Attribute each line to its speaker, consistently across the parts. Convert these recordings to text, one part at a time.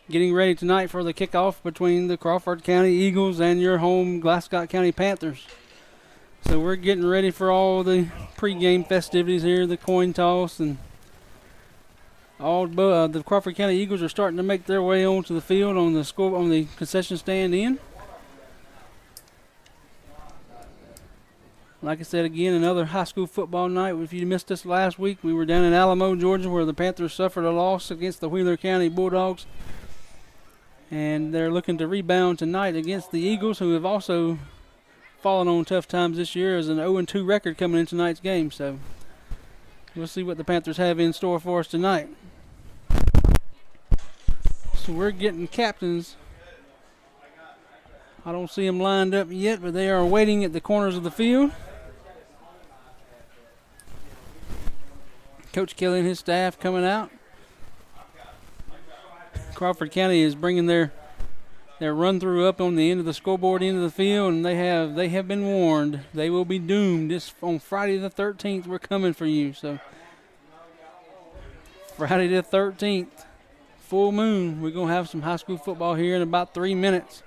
Speaker 1: getting ready tonight for the kickoff between the Crawford County Eagles and your home Glascock County Panthers. So we're getting ready for all the pregame festivities here, the coin toss, and all the Crawford County Eagles are starting to make their way onto the field on the concession stand end. Like I said again, another high school football night. If you missed us last week, we were down in Alamo, Georgia, where the Panthers suffered a loss against the Wheeler County Bulldogs. And they're looking to rebound tonight against the Eagles, who have also fallen on tough times this year as an 0-2 record coming in tonight's game. So we'll see what the Panthers have in store for us tonight. So we're getting captains. I don't see them lined up yet, but they are waiting at the corners of the field. Coach Kelly and his staff coming out. Crawford County is bringing their run-through up on the end of the scoreboard end of the field, and they have been warned. They will be doomed. This on Friday the 13th, we're coming for you. So Friday the 13th, full moon, we're going to have some high school football here in about 3 minutes.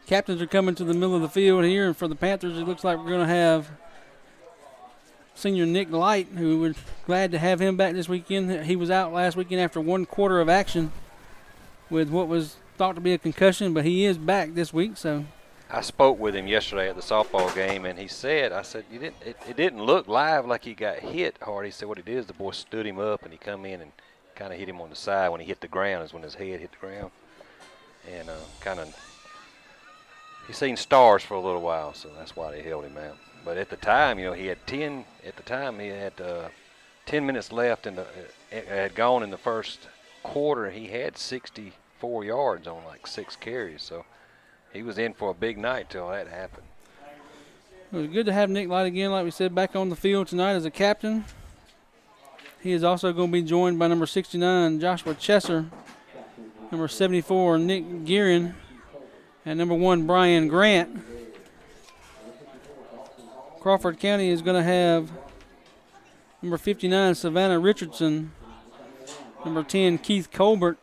Speaker 1: Captains are coming to the middle of the field here, and for the Panthers, it looks like we're going to have senior Nick Light, who we're glad to have him back this weekend. He was out last weekend after 1 quarter of action with what was thought to be a concussion, but he is back this week. So
Speaker 2: I spoke with him yesterday at the softball game, and he said, I said, it didn't look live like he got hit hard. He said what he did is the boy stood him up, and he come in and kind of hit him on the side. When he hit the ground is when his head hit the ground. And he seen stars for a little while, so that's why they held him out. But at the time, he had 10. At the time, he had 10 minutes left, and it had gone in the first quarter. He had 64 yards on like 6 carries, so he was in for a big night till that happened.
Speaker 1: It was good to have Nick Light again, like we said, back on the field tonight as a captain. He is also going to be joined by number 69, Joshua Chesser, number 74, Nick Gearin, and number 1, Brian Grant. Crawford County is going to have number 59, Savannah Richardson, number 10, Keith Colbert,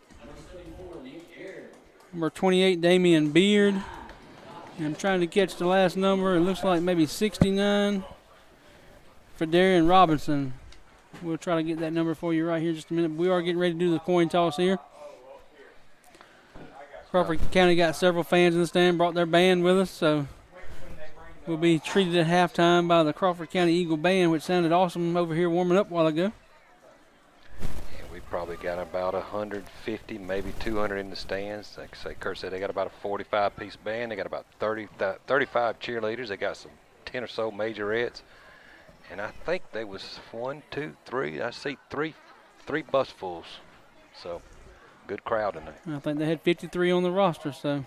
Speaker 1: number 28, Damian Beard. And I'm trying to catch the last number. It looks like maybe 69 for Darian Robinson. We'll try to get that number for you right here in just a minute. We are getting ready to do the coin toss here. Crawford County got several fans in the stand, brought their band with us, so we'll be treated at halftime by the Crawford County Eagle Band, which sounded awesome over here warming up a while ago.
Speaker 2: Yeah, we probably got about 150, maybe 200 in the stands. Like Kurt said, they got about a 45-piece band. They got about 35 cheerleaders. They got some 10 or so majorettes. And I think there was 1, 2, 3. I see three busfuls. So good crowd in there.
Speaker 1: I think they had 53 on the roster, so.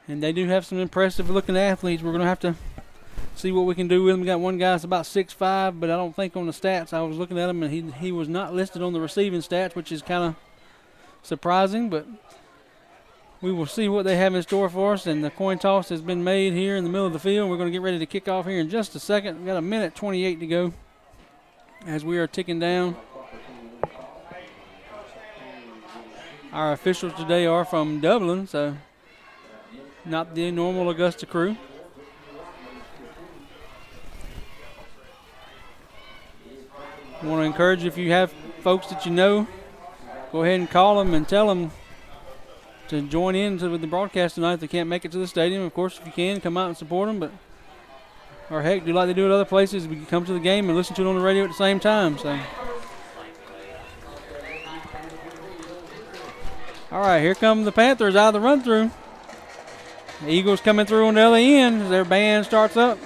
Speaker 1: And they do have some impressive-looking athletes. We're going to have to see what we can do with them. We got one guy that's about 6'5", but I don't think on the stats. I was looking at him, and he was not listed on the receiving stats, which is kind of surprising. But we will see what they have in store for us. And the coin toss has been made here in the middle of the field. We're going to get ready to kick off here in just a second. We've got a minute 28 to go as we are ticking down. Our officials today are from Dublin, so not the normal Augusta crew. I want to encourage you, if you have folks that you know, go ahead and call them and tell them to join in with the broadcast tonight if they can't make it to the stadium. Of course, if you can, come out and support them. Or heck, do like they do at other places. We can come to the game and listen to it on the radio at the same time. So, all right, here come the Panthers out of the run-through. The Eagles coming through on the other end as their band starts up.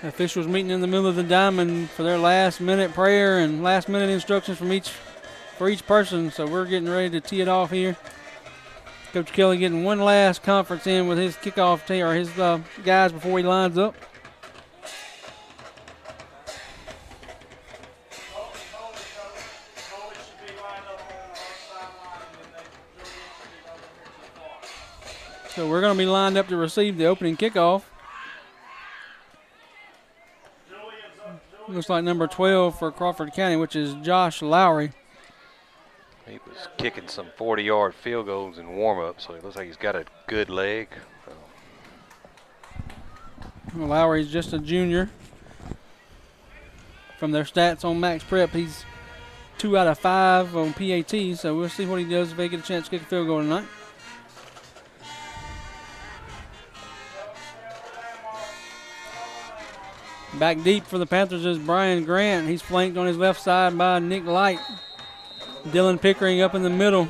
Speaker 1: Officials meeting in the middle of the diamond for their last-minute prayer and last-minute instructions for each person. So we're getting ready to tee it off here. Coach Kelly getting one last conference in with his kickoff team or his guys before he lines up. So we're going to be lined up to receive the opening kickoff. Looks like number 12 for Crawford County, which is Josh Lowry.
Speaker 2: He was kicking some 40-yard field goals in warm-up, so it looks like he's got a good leg.
Speaker 1: Well, Lowry's just a junior. From their stats on Max Prep, he's 2 out of 5 on PAT, so we'll see what he does if they get a chance to kick a field goal tonight. Back deep for the Panthers is Brian Grant. He's flanked on his left side by Nick Light. Dylan Pickering up in the middle.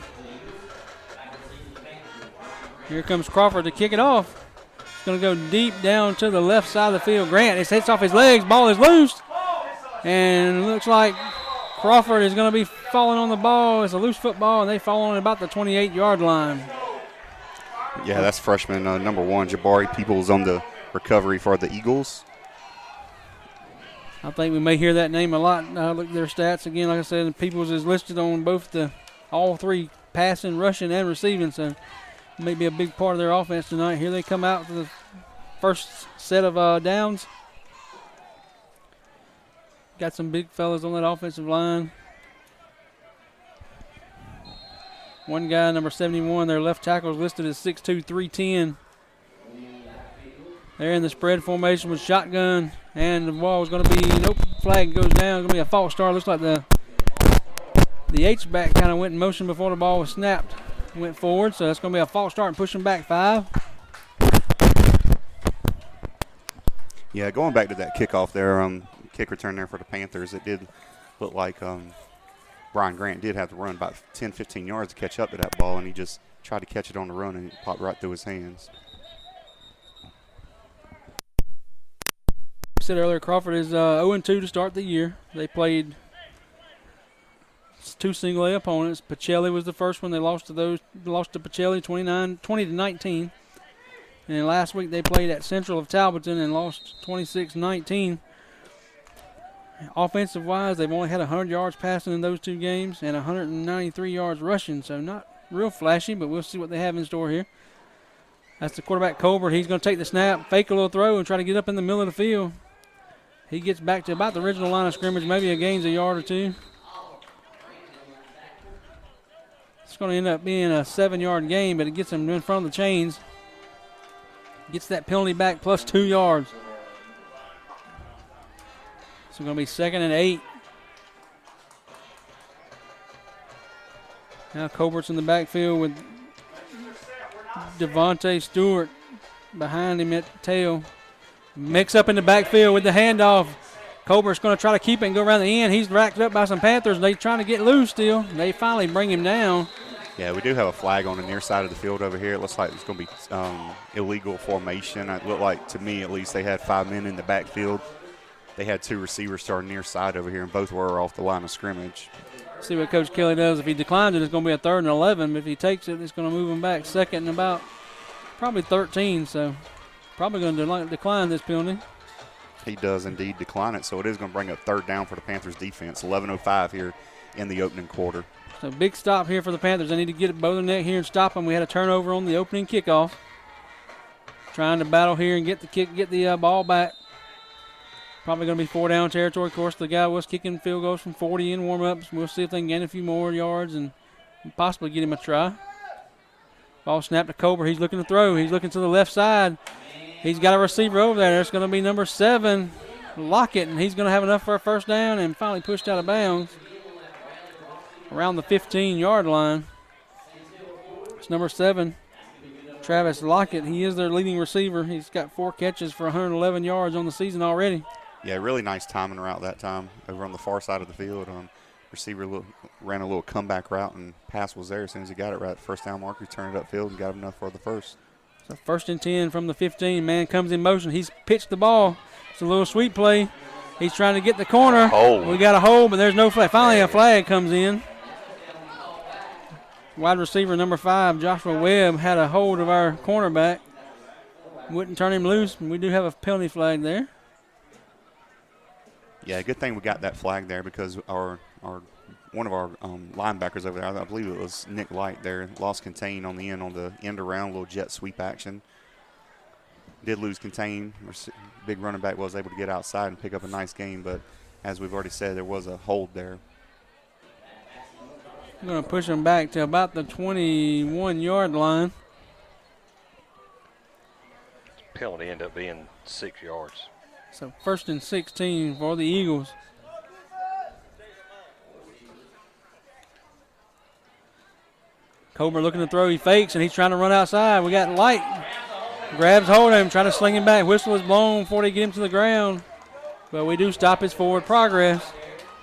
Speaker 1: Here comes Crawford to kick it off. It's going to go deep down to the left side of the field. Grant, it hits off his legs. Ball is loose. And it looks like Crawford is going to be falling on the ball. It's a loose football, and they fall on about the 28-yard line.
Speaker 3: Yeah, that's freshman number 1, Jabari Peoples, on the recovery for the Eagles.
Speaker 1: I think we may hear that name a lot. Look at their stats again. Like I said, Peoples is listed on both all 3 passing, rushing, and receiving. So may be a big part of their offense tonight. Here they come out for the first set of downs. Got some big fellas on that offensive line. One guy, number 71, their left tackle is listed as 6'2", 310. They're in the spread formation with shotgun, and the ball is going to be, nope, flag goes down. Going to be a false start. Looks like the H-back kind of went in motion before the ball was snapped. Went forward, so that's going to be a false start and push them back 5.
Speaker 3: Yeah, going back to that kickoff there, kick return there for the Panthers, it did look like Brian Grant did have to run about 10, 15 yards to catch up to that ball, and he just tried to catch it on the run, and it popped right through his hands.
Speaker 1: I said earlier, Crawford is 0-2 to start the year. They played 2 single-A opponents. Pacelli was the first one. They lost to Pacelli 20-19. And then last week they played at Central of Talbotton and lost 26-19. Offensive-wise, they've only had 100 yards passing in those 2 games and 193 yards rushing, so not real flashy, but we'll see what they have in store here. That's the quarterback, Colbert. He's going to take the snap, fake a little throw, and try to get up in the middle of the field. He gets back to about the original line of scrimmage, maybe gains a yard or 2. It's going to end up being a 7-yard gain, but it gets him in front of the chains. Gets that penalty back plus 2 yards. So going to be 2nd and 8. Now Colbert's in the backfield with Devontae Stewart behind him at the tail. Mix up in the backfield with the handoff. Colbert's going to try to keep it and go around the end. He's racked up by some Panthers. They're trying to get loose still. They finally bring him down.
Speaker 3: Yeah, we do have a flag on the near side of the field over here. It looks like it's going to be illegal formation. It looked like, to me at least, they had 5 men in the backfield. They had 2 receivers starting near side over here, and both were off the line of scrimmage.
Speaker 1: See what Coach Kelly does. If he declines it, it's going to be a 3rd and 11. If he takes it, it's going to move him back 2nd and about probably 13. So probably going to decline this penalty.
Speaker 3: He does indeed decline it, so it is going to bring up 3rd down for the Panthers defense. 11:05 here in the opening quarter.
Speaker 1: So big stop here for the Panthers. They need to get it both the net here and stop them. We had a turnover on the opening kickoff. Trying to battle here and get the ball back. Probably going to be 4 down territory. Of course, the guy was kicking field goals from 40 in warm-ups. We'll see if they can gain a few more yards and possibly get him a try. Ball snapped to Colbert. He's looking to throw. He's looking to the left side. He's got a receiver over there. It's going to be number 7, Lockett, and he's going to have enough for a 1st down and finally pushed out of bounds around the 15-yard line. It's number 7, Travis Lockett. He is their leading receiver. He's got 4 catches for 111 yards on the season already.
Speaker 3: Yeah, really nice timing route that time over on the far side of the field. Receiver ran a little comeback route, and pass was there as soon as he got it right at the 1st down mark. He turned it upfield and got enough for the 1st.
Speaker 1: So 1st and 10 from the 15. Man comes in motion. He's pitched the ball. It's a little sweep play. He's trying to get the corner. We got a hold, but there's no flag. Finally, a flag comes in. Wide receiver number 5, Joshua Webb, had a hold of our cornerback. Wouldn't turn him loose, and we do have a penalty flag there.
Speaker 3: Yeah, good thing we got that flag there because one of our linebackers over there, I believe it was Nick Light there, lost contain on the end around, little jet sweep action. Did lose contain. Big running back was able to get outside and pick up a nice gain, but as we've already said, there was a hold there.
Speaker 1: I'm going to push them back to about the 21-yard line.
Speaker 2: Penalty ended up being 6 yards.
Speaker 1: So 1st and 16 for the Eagles. Colbert looking to throw. He fakes, and he's trying to run outside. We got Light. Grabs hold of him, trying to sling him back. Whistle is blown before they get him to the ground. But we do stop his forward progress.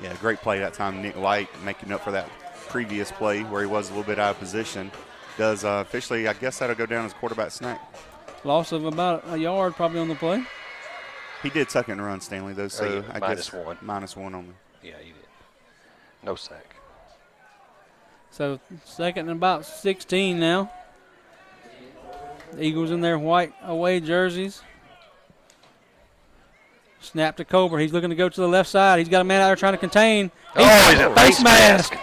Speaker 3: Yeah, great play that time. Nick Light making up for that previous play where he was a little bit out of position. Does officially, I guess that'll go down as quarterback snack.
Speaker 1: Loss of about a yard probably on the play.
Speaker 3: He did tuck it and run, Stanley, though, so
Speaker 2: yeah,
Speaker 3: I
Speaker 2: minus
Speaker 3: guess
Speaker 2: one.
Speaker 3: -1 on the.
Speaker 2: Yeah, he did. No sack.
Speaker 1: So 2nd and about 16 now. The Eagles in their white away jerseys. Snap to Colbert. He's looking to go to the left side. He's got a man out there trying to contain.
Speaker 2: He's a face mask.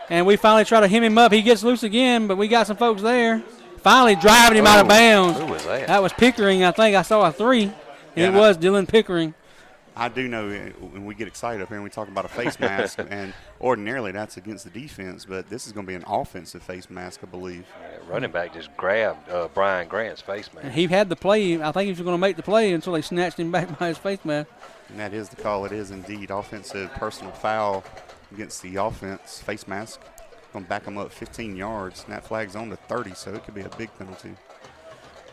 Speaker 1: And we finally try to hem him up. He gets loose again, but we got some folks there. Finally driving him out of bounds.
Speaker 2: Who was that?
Speaker 1: That was Pickering. I think I saw a 3.
Speaker 3: Yeah,
Speaker 1: it was Dylan Pickering.
Speaker 3: I do know when we get excited up here and we talk about a face mask, and ordinarily that's against the defense, but this is going to be an offensive face mask, I believe.
Speaker 2: Running back just grabbed Brian Grant's face mask.
Speaker 1: And he had the play. I think he was going to make the play until they snatched him back by his face mask.
Speaker 3: And that is the call. It is indeed offensive personal foul against the offense face mask. Going to back them up 15 yards, and that flag's on to 30, so it could be a big penalty.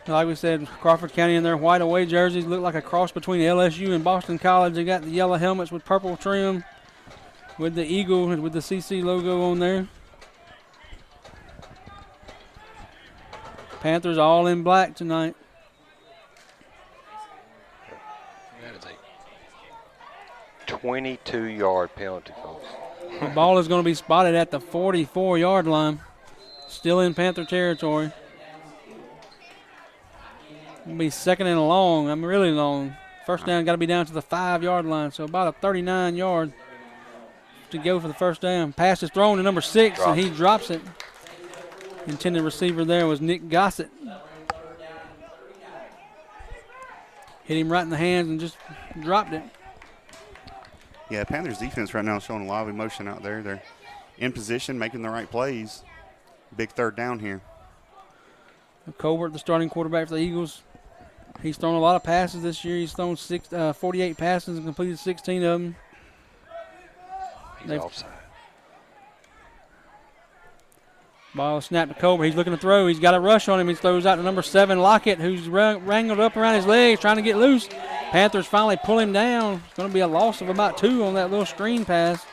Speaker 1: Like we said, Crawford County in their white away jerseys look like a cross between LSU and Boston College. They got the yellow helmets with purple trim with the eagle with the CC logo on there. Panthers all in black tonight.
Speaker 2: That is a 22-yard penalty, folks.
Speaker 1: The ball is going to be spotted at the 44-yard line. Still in Panther territory. It'll be 2nd and long. Really long. First down got to be down to the 5-yard line, so about a 39 yard to go for the first down. Pass is thrown to number 6, and he drops it. Intended receiver there was Nick Gossett. Hit him right in the hands and just dropped it.
Speaker 3: Yeah, Panthers defense right now is showing a lot of emotion out there. They're in position, making the right plays. Big 3rd down here.
Speaker 1: Colbert, the starting quarterback for the Eagles. He's thrown a lot of passes this year. He's thrown 48 passes and completed 16 of them.
Speaker 2: He's offside.
Speaker 1: Ball snapped to Colbert. He's looking to throw. He's got a rush on him. He throws out to number 7, Lockett, who's wrangled up around his legs, trying to get loose. Panthers finally pull him down. It's going to be a loss of about 2 on that little screen pass.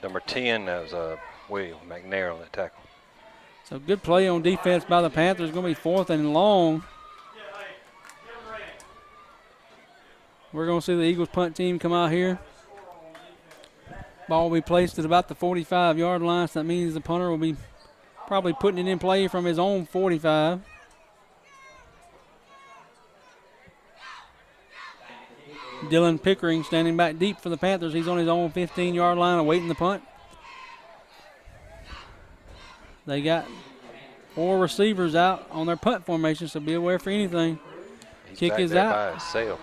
Speaker 2: Number 10 was William McNair on that tackle.
Speaker 1: So good play on defense by the Panthers. It's going to be 4th and long. We're going to see the Eagles punt team come out here. Ball will be placed at about the 45-yard line, so that means the punter will be probably putting it in play from his own 45. Dylan Pickering standing back deep for the Panthers. He's on his own 15-yard line awaiting the punt. They got 4 receivers out on their punt formation, so be aware for anything.
Speaker 2: He's
Speaker 1: Kick
Speaker 2: back
Speaker 1: is
Speaker 2: there
Speaker 1: out.
Speaker 2: by himself.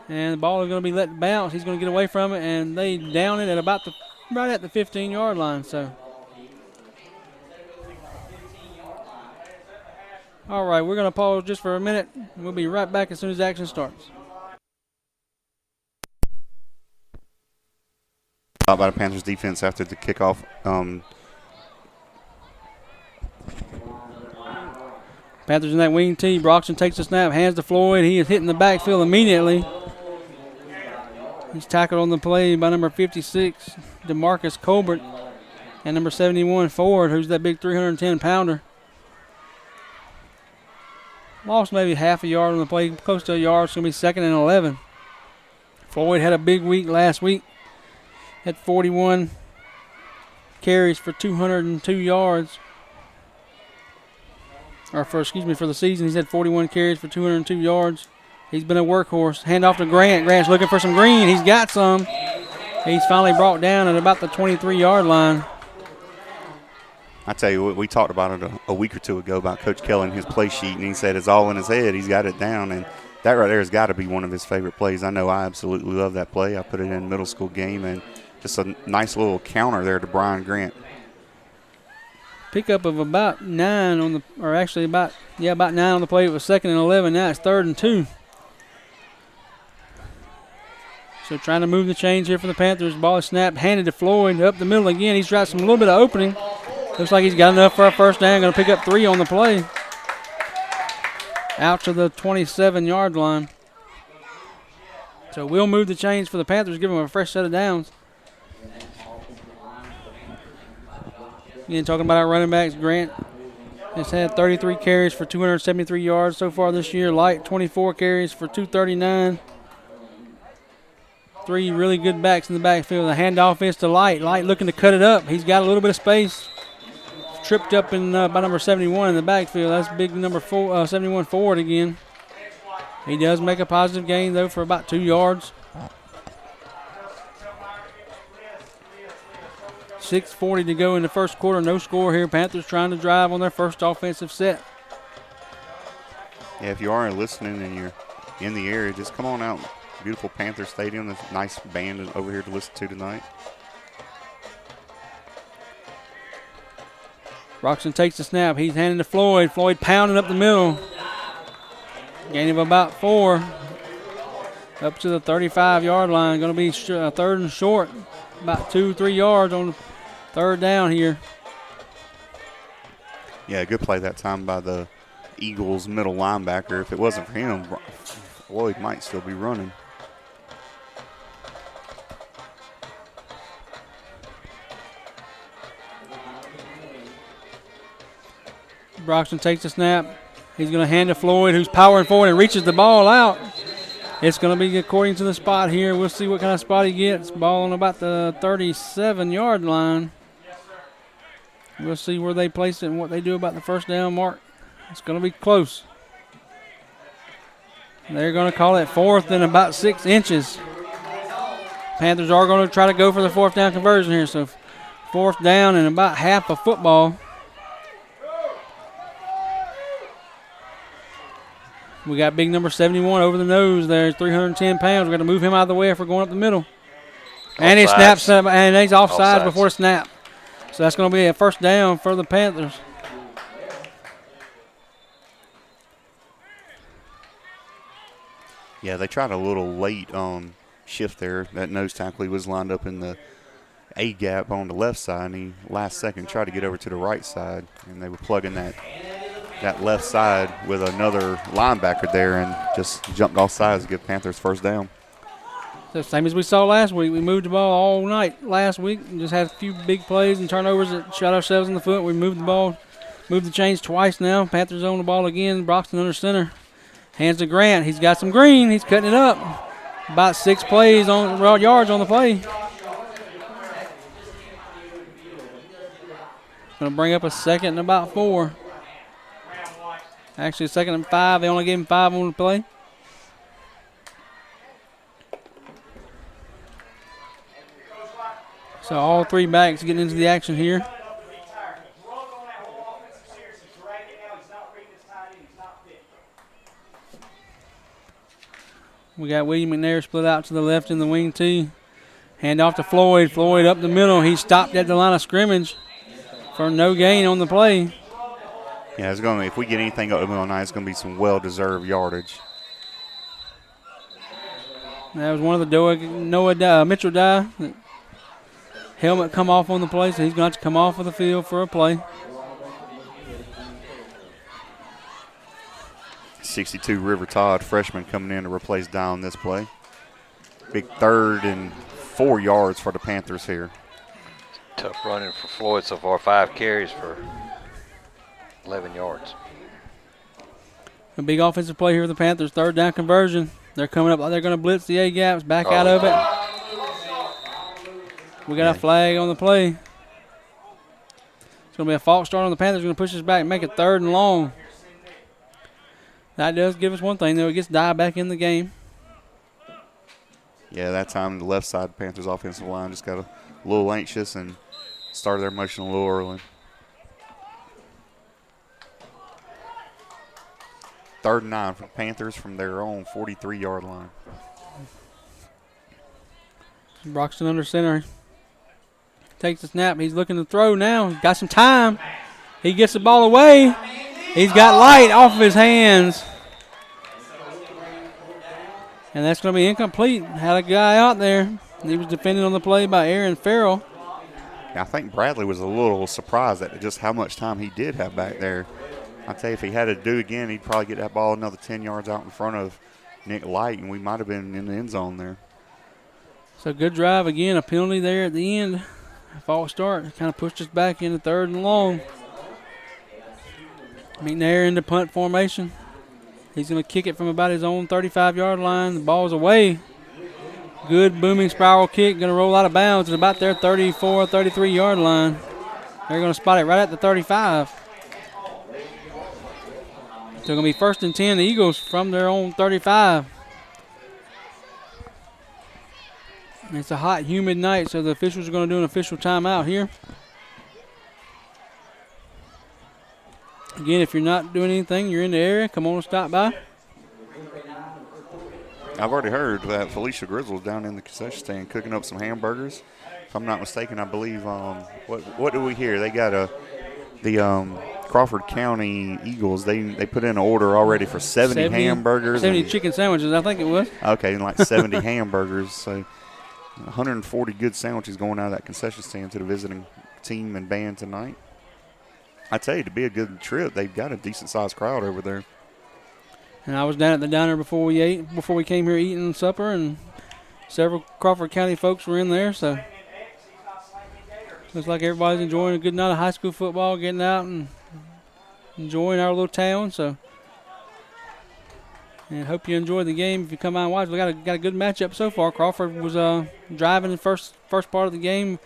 Speaker 1: And the ball is going to be let bounce. He's going to get away from it, and they down it at about right at the 15-yard line. So, all right, we're going to pause just for a minute. And we'll be right back as soon as action starts.
Speaker 3: By the Panthers defense after the kickoff.
Speaker 1: Panthers in that wing tee. Broxton takes the snap, hands to Floyd. He is hitting the backfield immediately. He's tackled on the play by number 56, DeMarcus Colbert, and number 71, Ford, who's that big 310-pounder. Lost maybe half a yard on the play, close to a yard. It's going to be 2nd and 11. Floyd had a big week last week at 41 carries for 202 yards. For the season, he's had 41 carries for 202 yards. He's been a workhorse. Hand off to Grant. Grant's looking for some green. He's got some. He's finally brought down at about the 23-yard line.
Speaker 3: I tell you what, we talked about it a week or two ago about Coach Kelly and his play sheet, and he said it's all in his head. He's got it down, and That right there has got to be one of his favorite plays. I know I absolutely love that play. I put it in a middle school game, and just a nice little counter there to Brian Grant.
Speaker 1: Pickup of about 9 on the, or actually about 9 on the play. It was 2nd and 11. Now it's 3rd and 2. So trying to move the chains here for the Panthers. Ball is snapped, handed to Floyd up the middle again. He's got some little bit of opening. Looks like he's got enough for a first down. Going to pick up 3 on the play. Out to the 27-yard line. So we'll move the chains for the Panthers, give them a fresh set of downs. Again, talking about our running backs, Grant has had 33 carries for 273 yards so far this year. Light, 24 carries for 239. 3 really good backs in the backfield. The handoff is to Light. Light looking to cut it up. He's got a little bit of space. Tripped up in by number 71 in the backfield. That's big number 71 forward again. He does make a positive gain, though, for about 2 yards. 6:40 to go in the first quarter. No score here. Panthers trying to drive on their first offensive set.
Speaker 3: Yeah, if you are listening and you're in the area, just come on out. Beautiful Panther Stadium. There's a nice band over here to listen to tonight.
Speaker 1: Broxton takes the snap. He's handing to Floyd. Floyd pounding up the middle. Gain of about 4. Up to the 35-yard line. Going to be 3rd and short. About 2-3 yards on 3rd down here.
Speaker 3: Yeah, good play that time by the Eagles middle linebacker. If it wasn't for him, Floyd might still be running.
Speaker 1: Broxton takes the snap. He's going to hand to Floyd, who's powering forward and reaches the ball out. It's going to be according to the spot here. We'll see what kind of spot he gets. Ball on about the 37-yard line. We'll see where they place it and what they do about the first down mark. It's going to be close. They're going to call it 4th and about 6 inches. Panthers are going to try to go for the 4th down conversion here. So 4th down and about half a football. We got big number 71 over the nose there. 310 pounds. We're going to move him out of the way if we're going up the middle. And he snaps, and he's offside before the snap. So that's going to be a first down for the Panthers.
Speaker 3: Yeah, they tried a little late shift there. That nose tackle, he was lined up in the A gap on the left side, and he last second tried to get over to the right side, and they were plugging that left side with another linebacker there and just jumped off sides to give Panthers first down.
Speaker 1: So same as we saw last week. We moved the ball all night last week and just had a few big plays and turnovers that shot ourselves in the foot. We moved the ball, moved the chains twice now. Panthers own the ball again. Broxton under center. Hands to Grant. He's got some green. He's cutting it up. About 6 plays on yards on the play. Going to bring up a 2nd and about 4. Actually, 2nd and 5. They only gave him 5 on the play. So all 3 backs getting into the action here. We got William McNair split out to the left in the wing too. Hand off to Floyd. Floyd up the middle. He stopped at the line of scrimmage for no gain on the play.
Speaker 3: Yeah, it's going to, if we get anything up the middle tonight, it's going to be some well-deserved yardage.
Speaker 1: That was one of the Mitchell Dye. Helmet come off on the play, so he's going to have to come off of the field for a play.
Speaker 3: 62 River Todd, freshman, coming in to replace Dye on this play. Big 3rd and 4 yards for the Panthers here.
Speaker 2: Tough running for Floyd so far. 5 carries for 11 yards.
Speaker 1: A big offensive play here for the Panthers. 3rd down conversion. They're coming up. They're going to blitz the A-gaps. Back out of it. We got a flag on the play. It's going to be a false start on the Panthers. Going to push us back and make it 3rd and long. That does give us one thing, though. It gets Dye back in the game.
Speaker 3: Yeah, that time the left side Panthers offensive line just got a little anxious and started their motion a little early. 3rd and 9 for the Panthers from their own 43-yard line.
Speaker 1: Broxton under center. Takes the snap. He's looking to throw now. He's got some time. He gets the ball away. He's got light off of his hands. And that's going to be incomplete. Had a guy out there. He was defended on the play by Aaron Farrell.
Speaker 3: I think Bradley was a little surprised at just how much time he did have back there. I tell you, if he had to do it again, he'd probably get that ball another 10 yards out in front of Nick Light, and we might have been in the end zone there.
Speaker 1: So good drive again. A penalty there at the end. False start. Kind of pushed us back into 3rd and long. McNair in the punt formation. He's going to kick it from about his own 35-yard line. The ball's away. Good booming spiral kick. Going to roll out of bounds at about their 34, 33-yard line. They're going to spot it right at the 35. So going to be 1st and 10, the Eagles from their own 35. It's a hot, humid night, so the officials are going to do an official timeout here. Again, if you're not doing anything, you're in the area, come on and stop by.
Speaker 3: I've already heard that Felicia Grizzle's down in the concession stand cooking up some hamburgers. If I'm not mistaken, I believe, what do we hear? They got the Crawford County Eagles, they put in an order already for 70 hamburgers.
Speaker 1: 70 chicken sandwiches, I think it was.
Speaker 3: Okay, and like 70 hamburgers. So 140 good sandwiches going out of that concession stand to the visiting team and band tonight. I tell you, to be a good trip, they've got a decent-sized crowd over there.
Speaker 1: And I was down at the diner before we came here eating supper, and several Crawford County folks were in there, so looks like everybody's enjoying a good night of high school football, getting out and enjoying our little town. So, and hope you enjoy the game. If you come out and watch, we got a good matchup so far. Crawford was driving the first part of the game,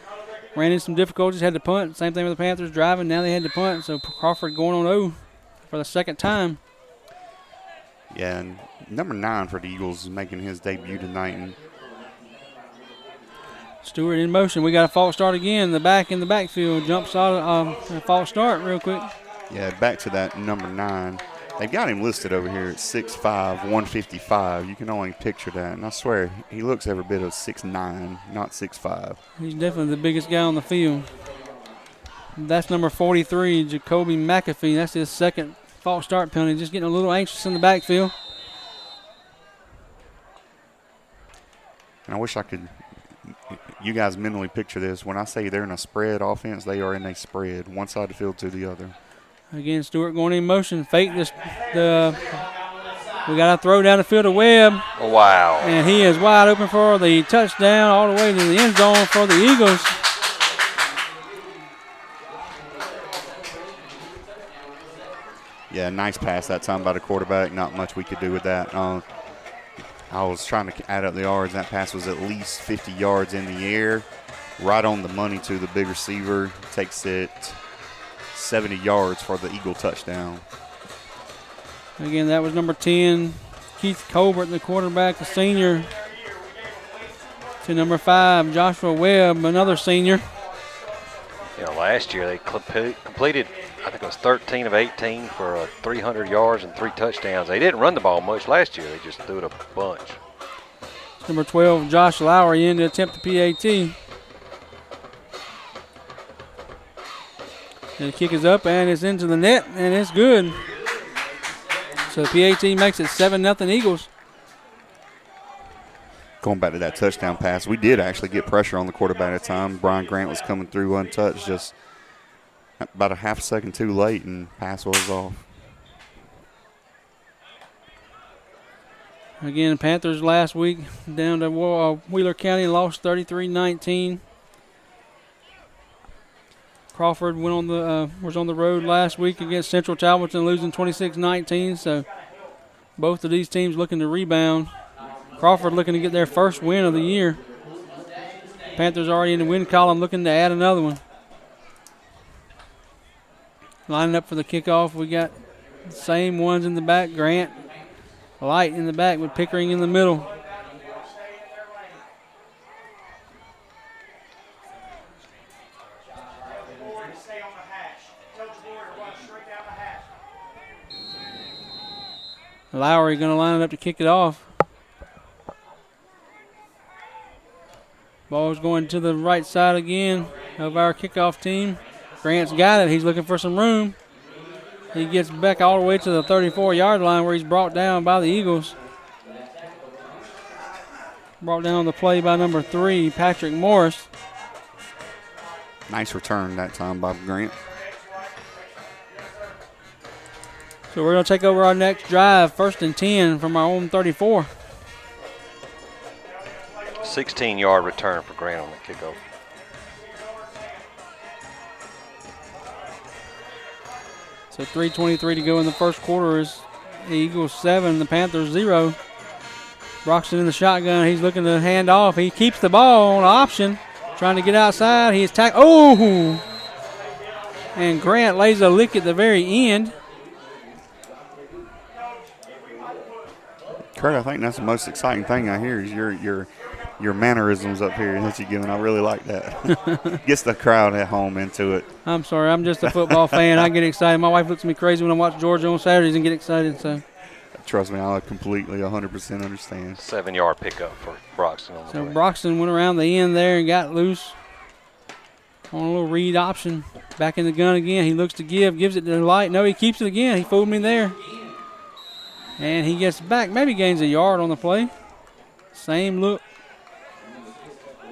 Speaker 1: ran into some difficulties, had to punt. Same thing with the Panthers driving. Now they had to punt, so Crawford going on 0 for the 2nd time.
Speaker 3: Yeah, and number 9 for the Eagles is making his debut tonight. And
Speaker 1: Stewart in motion. We got a false start again. The back in the backfield jumps out a false start real quick.
Speaker 3: Yeah, back to that number 9. They've got him listed over here at 6'5", 155. You can only picture that. And I swear, he looks every bit of 6'9", not 6'5".
Speaker 1: He's definitely the biggest guy on the field. That's number 43, Jacoby McAfee. That's his 2nd false start penalty. Just getting a little anxious in the backfield.
Speaker 3: And I wish I could, you guys mentally picture this. When I say they're in a spread offense, they are in a spread, one side of the field to the other.
Speaker 1: Again, Stewart going in motion. Fake this. We got to throw down the field to Webb.
Speaker 2: Wow.
Speaker 1: And he is wide open for the touchdown all the way to the end zone for the Eagles.
Speaker 3: Yeah, nice pass that time by the quarterback. Not much we could do with that. I was trying to add up the yards. That pass was at least 50 yards in the air, right on the money to the big receiver. Takes it 70 yards for the Eagle touchdown.
Speaker 1: Again, that was number 10, Keith Colbert, the quarterback, the senior. To number 5, Joshua Webb, another senior.
Speaker 2: You know, last year they completed, I think it was 13 of 18 for 300 yards and 3 touchdowns. They didn't run the ball much last year. They just threw it a bunch.
Speaker 1: Number 12, Josh Lowry in to attempt the PAT. And the kick is up and it's into the net and it's good. So PAT makes it 7-0 Eagles.
Speaker 3: Going back to that touchdown pass, we did actually get pressure on the quarterback at the time. Brian Grant was coming through untouched, just about a half second too late, and pass was off.
Speaker 1: Again, Panthers last week down to Wheeler County, lost 33-19. Crawford was on the road last week against Central Talbotton, losing 26-19. So both of these teams looking to rebound. Crawford looking to get their first win of the year. Panthers already in the win column, looking to add another one. Lining up for the kickoff, we got the same ones in the back. Grant, Light in the back with Pickering in the middle. Lowry going to line it up to kick it off. Ball's going to the right side again of our kickoff team. Grant's got it. He's looking for some room. He gets back all the way to the 34-yard line where he's brought down by the Eagles. Brought down on the play by number 3, Patrick Morris.
Speaker 3: Nice return that time by Grant.
Speaker 1: So we're going to take over our next drive, 1st and 10 from our own 34.
Speaker 2: 16-yard return for Grant on the kickoff.
Speaker 1: So 3:23 to go in the first quarter. Is the Eagles 7, the Panthers 0. Broxton in the shotgun. He's looking to hand off. He keeps the ball on option, trying to get outside. He's tackled. Oh! And Grant lays a lick at the very end.
Speaker 3: Kurt, I think that's the most exciting thing I hear is your mannerisms up here that you're giving. I really like that. Gets the crowd at home into it.
Speaker 1: I'm sorry. I'm just a football fan. I get excited. My wife looks at me crazy when I watch Georgia on Saturdays and get excited. So.
Speaker 3: Trust me, I completely 100% understand.
Speaker 2: 7-yard pickup for Broxton on the
Speaker 1: So
Speaker 2: play.
Speaker 1: Broxton went around the end there and got loose on a little read option. Back in the gun again. He looks to gives it to Light. No, he keeps it again. He fooled me there. And he gets back, maybe gains a yard on the play. Same look.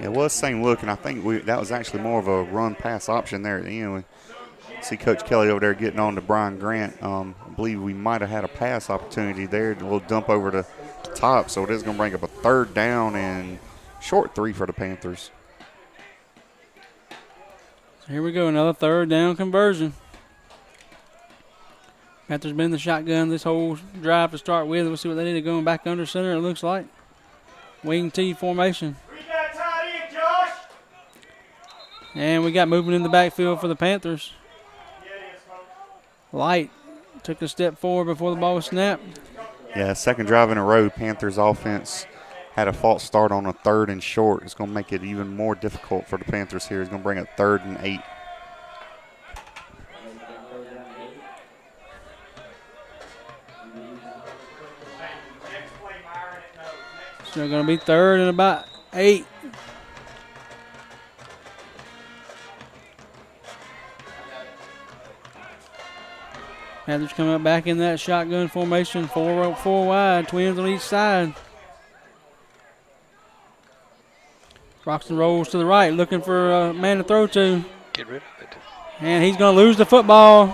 Speaker 3: It was same look, and I think that was actually more of a run-pass option there at the end. We see Coach Kelly over there getting on to Brian Grant. I believe we might have had a pass opportunity there. A little dump over the top, so it is going to bring up a 3rd down and short 3 for the Panthers.
Speaker 1: So here we go, another 3rd down conversion. Panthers been in the shotgun this whole drive to start with. We'll see what they did going back under center, it looks like. Wing T formation. And we got movement in the backfield for the Panthers. Light took a step forward before the ball was snapped.
Speaker 3: Yeah, 2nd drive in a row, Panthers offense had a false start on a 3rd and short. It's going to make it even more difficult for the Panthers here. It's going to bring a 3rd and 8.
Speaker 1: So going to be 3rd and about 8. Panthers coming up back in that shotgun formation, four wide, twins on each side. Broxton rolls to the right, looking for a man to throw to.
Speaker 2: Get rid of it.
Speaker 1: And he's going to lose the football.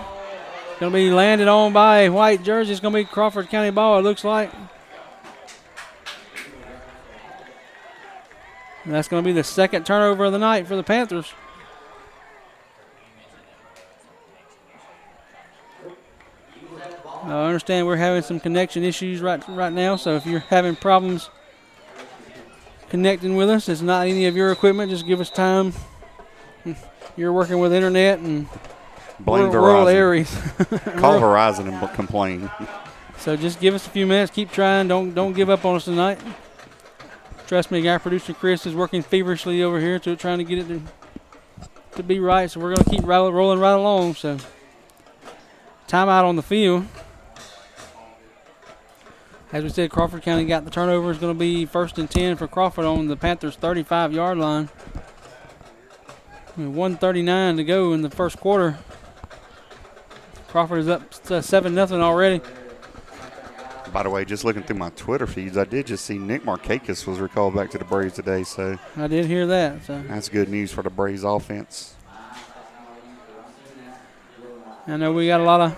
Speaker 1: Going to be landed on by a white jersey. It's going to be Crawford County ball, it looks like. And that's going to be the 2nd turnover of the night for the Panthers. I understand we're having some connection issues right now, so if you're having problems connecting with us, it's not any of your equipment. Just give us time. You're working with internet and
Speaker 3: Blame
Speaker 1: rural
Speaker 3: Verizon.
Speaker 1: areas.
Speaker 3: Call Verizon and complain.
Speaker 1: So just give us a few minutes. Keep trying. Don't give up on us tonight. Trust me, our producer Chris is working feverishly over here trying to get it to be right. So we're going to keep rolling right along. So timeout on the field. As we said, Crawford County got the turnover. It's going to be 1st and 10 for Crawford on the Panthers' 35-yard line. 1:39 to go in the first quarter. Crawford is up 7-0 already.
Speaker 3: By the way, just looking through my Twitter feeds, I did just see Nick Markakis was recalled back to the Braves today, so
Speaker 1: I did hear that. So
Speaker 3: that's good news for the Braves offense.
Speaker 1: I know we got a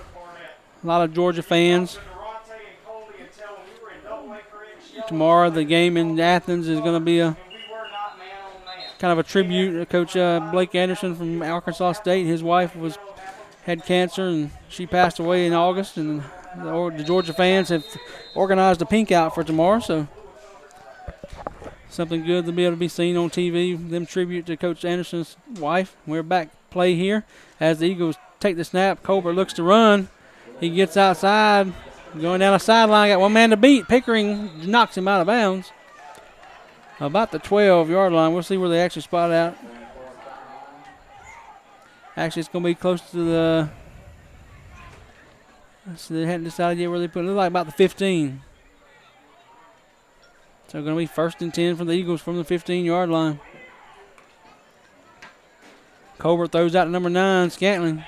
Speaker 1: lot of Georgia fans. Tomorrow, the game in Athens is going to be a kind of a tribute to Coach Blake Anderson from Arkansas State. His wife had cancer, and she passed away in August. And the Georgia fans have organized a pink out for tomorrow, so something good to be able to be seen on TV. Them tribute to Coach Anderson's wife. We're back play here as the Eagles take the snap. Colbert looks to run. He gets outside. Going down the sideline, got one man to beat. Pickering knocks him out of bounds. About the 12-yard line. We'll see where they actually spot out. Actually, it's going to be close to the So they hadn't decided yet where they put it. Look like about the 15. So going to be 1st and 10 for the Eagles from the 15-yard line. Colbert throws out to number 9, Scantling.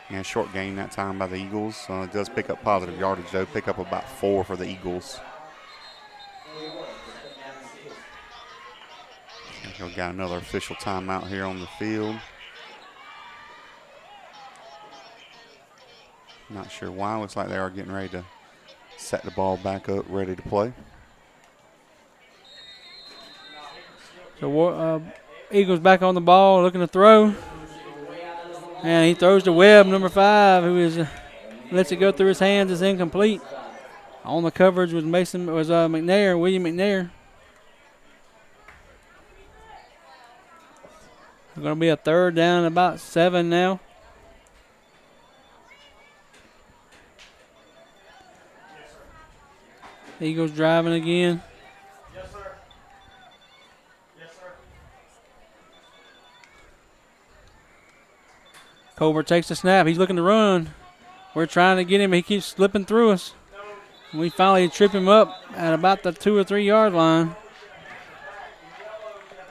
Speaker 3: Yeah, short gain that time by the Eagles. It does pick up positive yardage, though. Pick up about 4 for the Eagles. We've got another official timeout here on the field. Not sure why. Looks like they are getting ready to set the ball back up, ready to play.
Speaker 1: So Eagles back on the ball, looking to throw. And he throws to Webb, number 5, who lets it go through his hands. It's incomplete. On the coverage was William McNair. It's going to be a 3rd down, about 7 now. Eagles driving again.
Speaker 4: Yes, sir. Yes, sir.
Speaker 1: Colbert takes the snap. He's looking to run. We're trying to get him. He keeps slipping through us. We finally trip him up at about the 2 or 3 yard line.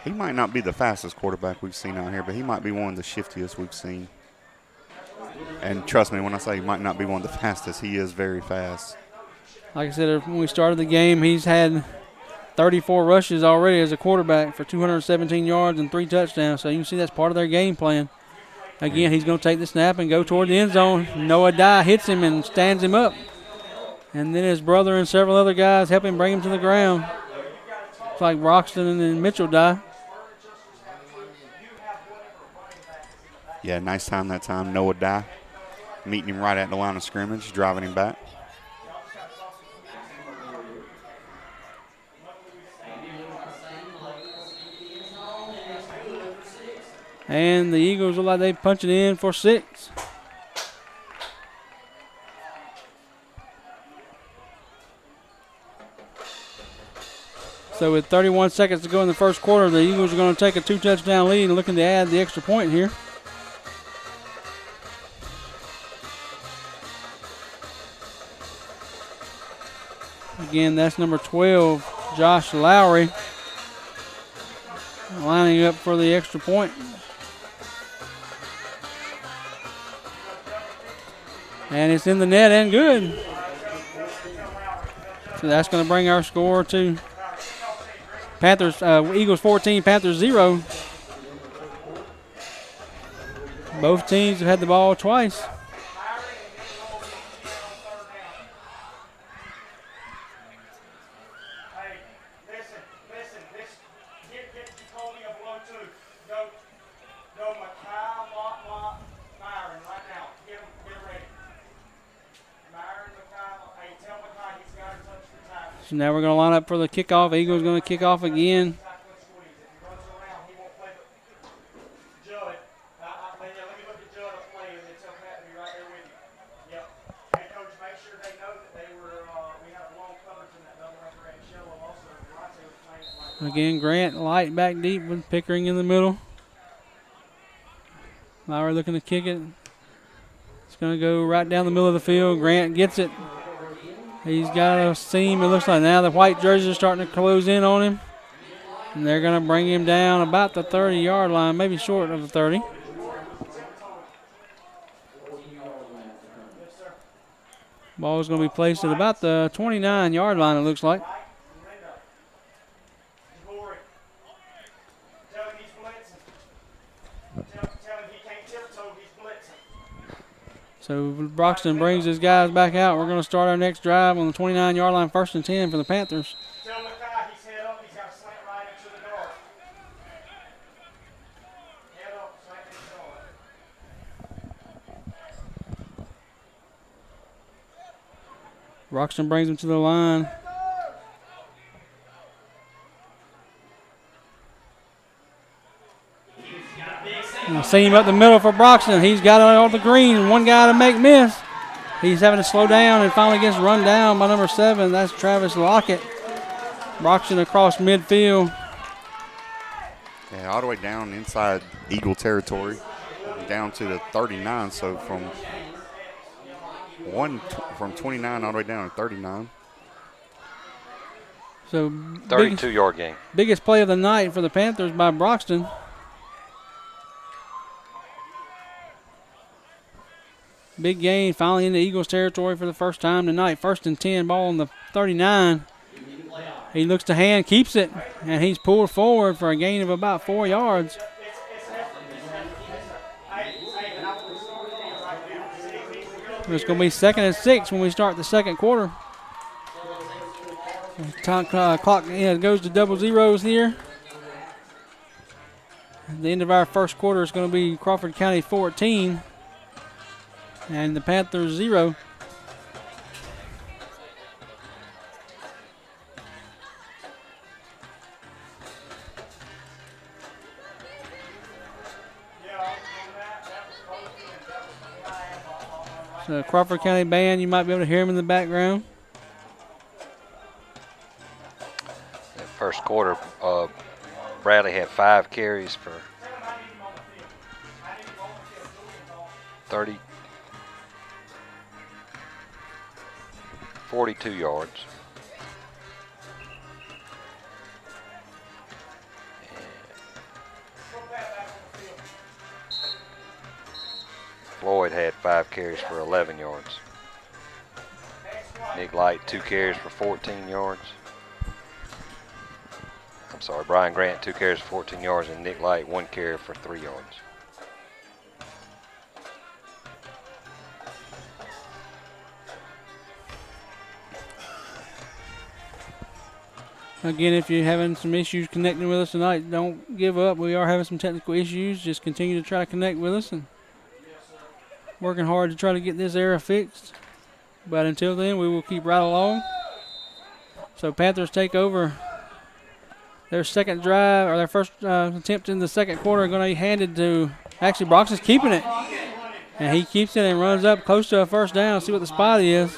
Speaker 3: He might not be the fastest quarterback we've seen out here, but he might be one of the shiftiest we've seen. And trust me, when I say he might not be one of the fastest, he is very fast.
Speaker 1: Like I said, when we started the game, he's had 34 rushes already as a quarterback for 217 yards and 3 touchdowns. So you can see that's part of their game plan. Again, he's going to take the snap and go toward the end zone. Noah Dye hits him and stands him up. And then his brother and several other guys help him bring him to the ground. It's like Broxton and Mitchell Dye.
Speaker 3: Yeah, nice time that time. Noah Dye meeting him right at the line of scrimmage, driving him back.
Speaker 1: And the Eagles look like they punch it in for 6. So with 31 seconds to go in the first quarter, the Eagles are going to take a 2-touchdown lead and looking to add the extra point here. Again, that's number 12, Josh Lowry, lining up for the extra point. And it's in the net and good. So that's going to bring our score to Eagles 14, Panthers 0. Both teams have had the ball twice. So now we're going to line up for the kickoff. Eagles going to kick off again. Again, Grant light back deep with Pickering in the middle. Lowry looking to kick it. It's going to go right down the middle of the field. Grant gets it. He's got a seam. It looks like now the white jerseys are starting to close in on him. And they're going to bring him down about the 30-yard line, maybe short of the 30. Ball is going to be placed at about the 29-yard line, it looks like. So Broxton brings his guys back out. We're going to start our next drive on the 29-yard line, 1st and 10 for the Panthers.
Speaker 4: Tell Mackay he's head up. He's got to slant right into the guard. Head up, slant into the guard.
Speaker 1: Broxton brings him to the line. Seam up the middle for Broxton. He's got it on the green. One guy to make miss. He's having to slow down and finally gets run down by number 7. That's Travis Lockett. Broxton across midfield.
Speaker 3: Yeah, all the way down inside Eagle territory. down to the 39. So from 29 all the way down to 39.
Speaker 1: So
Speaker 2: 32-yard gain.
Speaker 1: Biggest play of the night for the Panthers by Broxton. Big gain, finally into Eagles territory for the first time tonight. 1st and 10, ball on the 39. He looks to hand, keeps it, and he's pulled forward for a gain of about 4 yards. It's going to be 2nd and 6 when we start the second quarter. Clock goes to double zeros here. At the end of our first quarter is going to be Crawford County 14 and the Panthers 0. So Crawford County band, you might be able to hear them in the background.
Speaker 2: That first quarter, Bradley had 5 carries for 42 yards. Floyd had 5 carries for 11 yards. Nick Light, 2 carries for 14 yards. I'm sorry, Brian Grant, 2 carries for 14 yards, and Nick Light, 1 carry for 3 yards.
Speaker 1: Again, if you're having some issues connecting with us tonight, don't give up. We are having some technical issues. Just continue to try to connect with us and working hard to try to get this error fixed. But until then, we will keep right along. So Panthers take over their second drive, or their first attempt in the second quarter, going to be handed to, actually Broxton's keeping it. And he keeps it and runs up close to a first down. See what the spot is.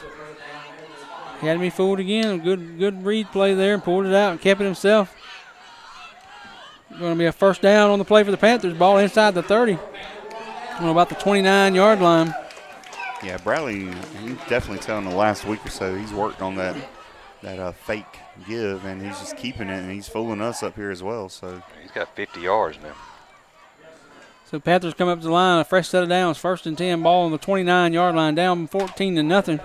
Speaker 1: He had me fooled again. Good read play there and pulled it out and kept it himself. Going to be a first down on the play for the Panthers. Ball inside the 30. On about the 29-yard line.
Speaker 3: Yeah, Bradley, he's definitely telling the last week or so he's worked on that fake give, and he's just keeping it, and he's fooling us up here as well. So
Speaker 2: he's got 50 yards now.
Speaker 1: So Panthers come up to the line, a fresh set of downs, 1st and 10, ball on the 29-yard line, down 14-0.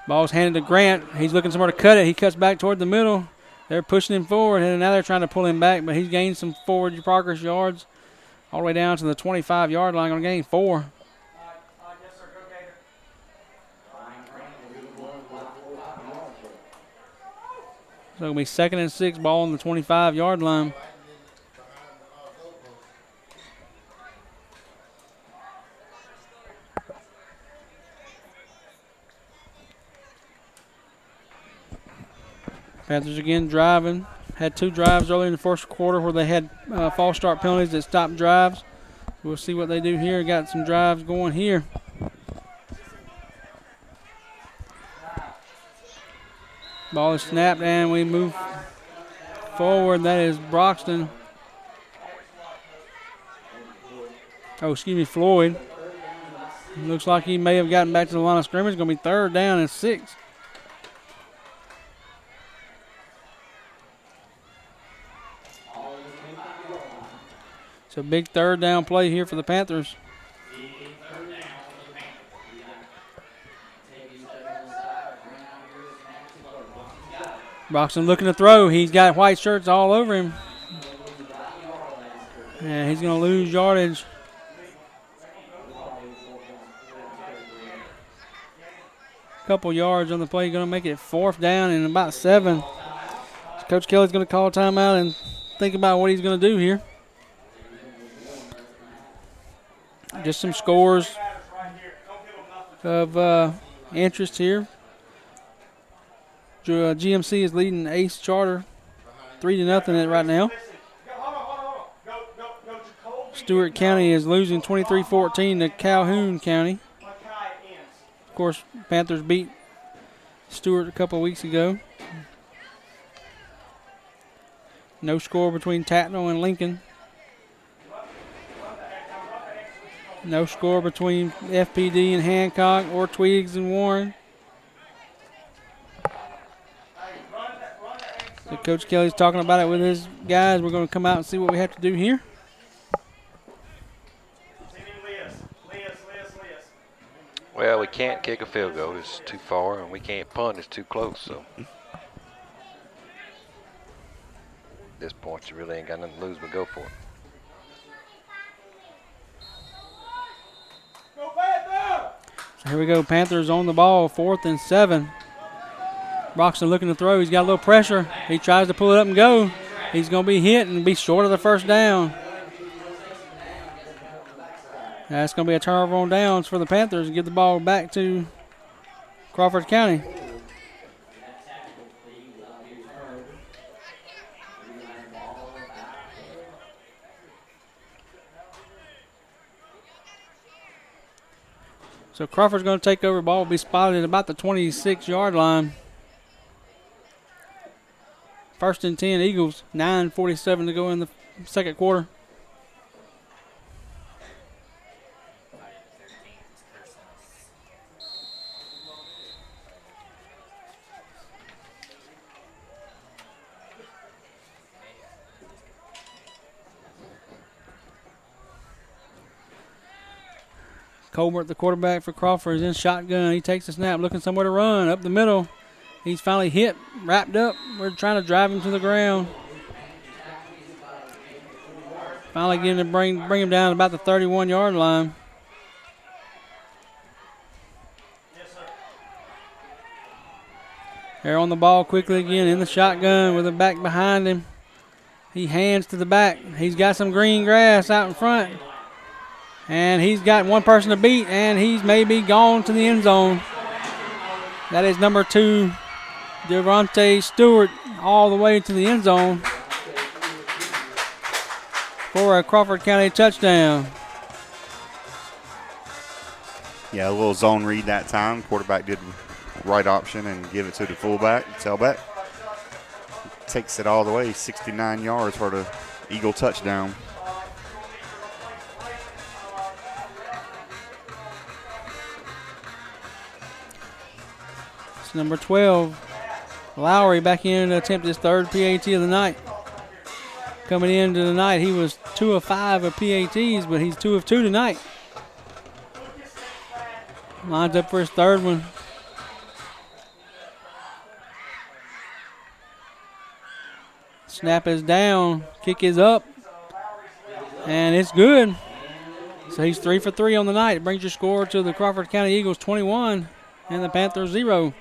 Speaker 1: Ball's handed to Grant. He's looking somewhere to cut it. He cuts back toward the middle. They're pushing him forward, and now they're trying to pull him back, but he's gained some forward progress yards all the way down to the 25-yard line. Going to gain 4. So it'll be 2nd and 6, ball on the 25-yard line. Panthers again driving. Had 2 drives early in the first quarter where they had false start penalties that stopped drives. We'll see what they do here. Got some drives going here. Ball is snapped and we move forward. That is Broxton. Oh, excuse me, Floyd. Looks like he may have gotten back to the line of scrimmage. Going to be 3rd down and 6. So big 3rd down play here for the Panthers. Broxton looking to throw. He's got white shirts all over him. And he's going to lose yardage. Couple yards on the play. Going to make it 4th down and about 7. Coach Kelly's going to call a timeout and think about what he's going to do here. Just some scores of interest here. GMC is leading Ace Charter 3-0 right now. Stewart County is losing 23-14 to Calhoun County. Of course, Panthers beat Stewart a couple of weeks ago. No score between Tatnall and Lincoln. No score between FPD and Hancock or Twiggs and Warren. So Coach Kelly's talking about it with his guys. We're going to come out and see what we have to do here.
Speaker 2: Well, we can't kick a field goal. It's too far, and we can't punt. It's too close. So at this point, you really ain't got nothing to lose but go for it.
Speaker 1: So here we go. Panthers on the ball, 4th and 7. Broxton looking to throw. He's got a little pressure. He tries to pull it up and go. He's going to be hit and be short of the first down. That's going to be a turnover on downs for the Panthers and give the ball back to Crawford County. So Crawford's going to take over. Ball will be spotted at about the 26-yard line. 1st and 10 Eagles. 9:47 to go in the second quarter. Colbert, the quarterback for Crawford, is in shotgun. He takes the snap, looking somewhere to run. Up the middle. He's finally hit, wrapped up. We're trying to drive him to the ground. Finally getting to bring him down to about the 31-yard line. They're on the ball quickly again in the shotgun with the back behind him. He hands to the back. He's got some green grass out in front. And he's got one person to beat, and he's maybe gone to the end zone. That is number 2, Devontae Stewart, all the way to the end zone for a Crawford County touchdown.
Speaker 3: Yeah, a little zone read that time. Quarterback did right option and give it to the fullback, tailback. Takes it all the way, 69 yards for the Eagle touchdown.
Speaker 1: Number 12, Lowry back in to attempt his 3rd PAT of the night. Coming into the night, he was 2 of 5 of PATs, but he's 2 of 2 tonight. Lines up for his 3rd one. Snap is down, kick is up, and it's good. So he's 3 for 3 on the night. It brings your score to the Crawford County Eagles 21 and the Panthers 0.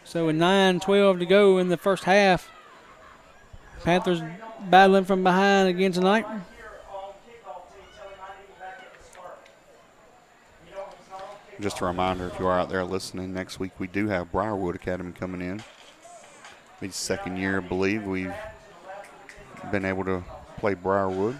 Speaker 1: So with 9:12 to go in the first half, Panthers battling from behind again tonight.
Speaker 3: Just a reminder, if you are out there listening, next week we do have Briarwood Academy coming in. It's the 2nd year, I believe, we've been able to play Briarwood.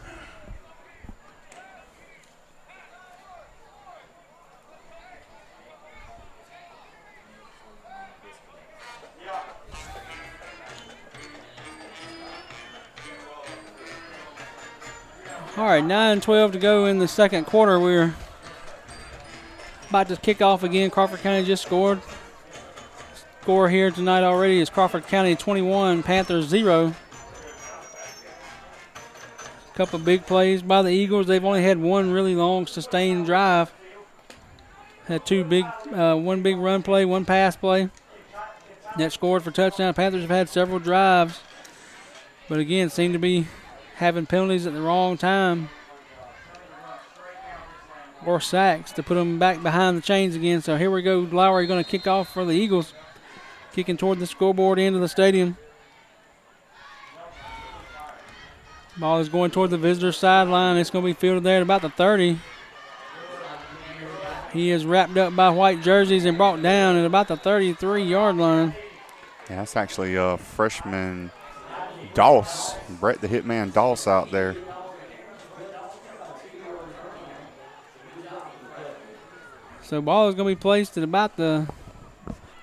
Speaker 1: All right, 9:12 to go in the second quarter. We're about to kick off again. Crawford County just scored. Score here tonight already is Crawford County 21, Panthers 0. A couple big plays by the Eagles. They've only had one really long sustained drive. Had one big run play, one pass play that scored for touchdown. Panthers have had several drives, but again, seem to be having penalties at the wrong time or sacks to put them back behind the chains again. So here we go. Lowry going to kick off for the Eagles, kicking toward the scoreboard end of the stadium. Ball is going toward the visitor sideline. It's going to be fielded there at about the 30. He is wrapped up by white jerseys and brought down at about the 33-yard line.
Speaker 3: Yeah, that's actually freshman Doss, Brett the Hitman Doss out there.
Speaker 1: So ball is going to be placed at about the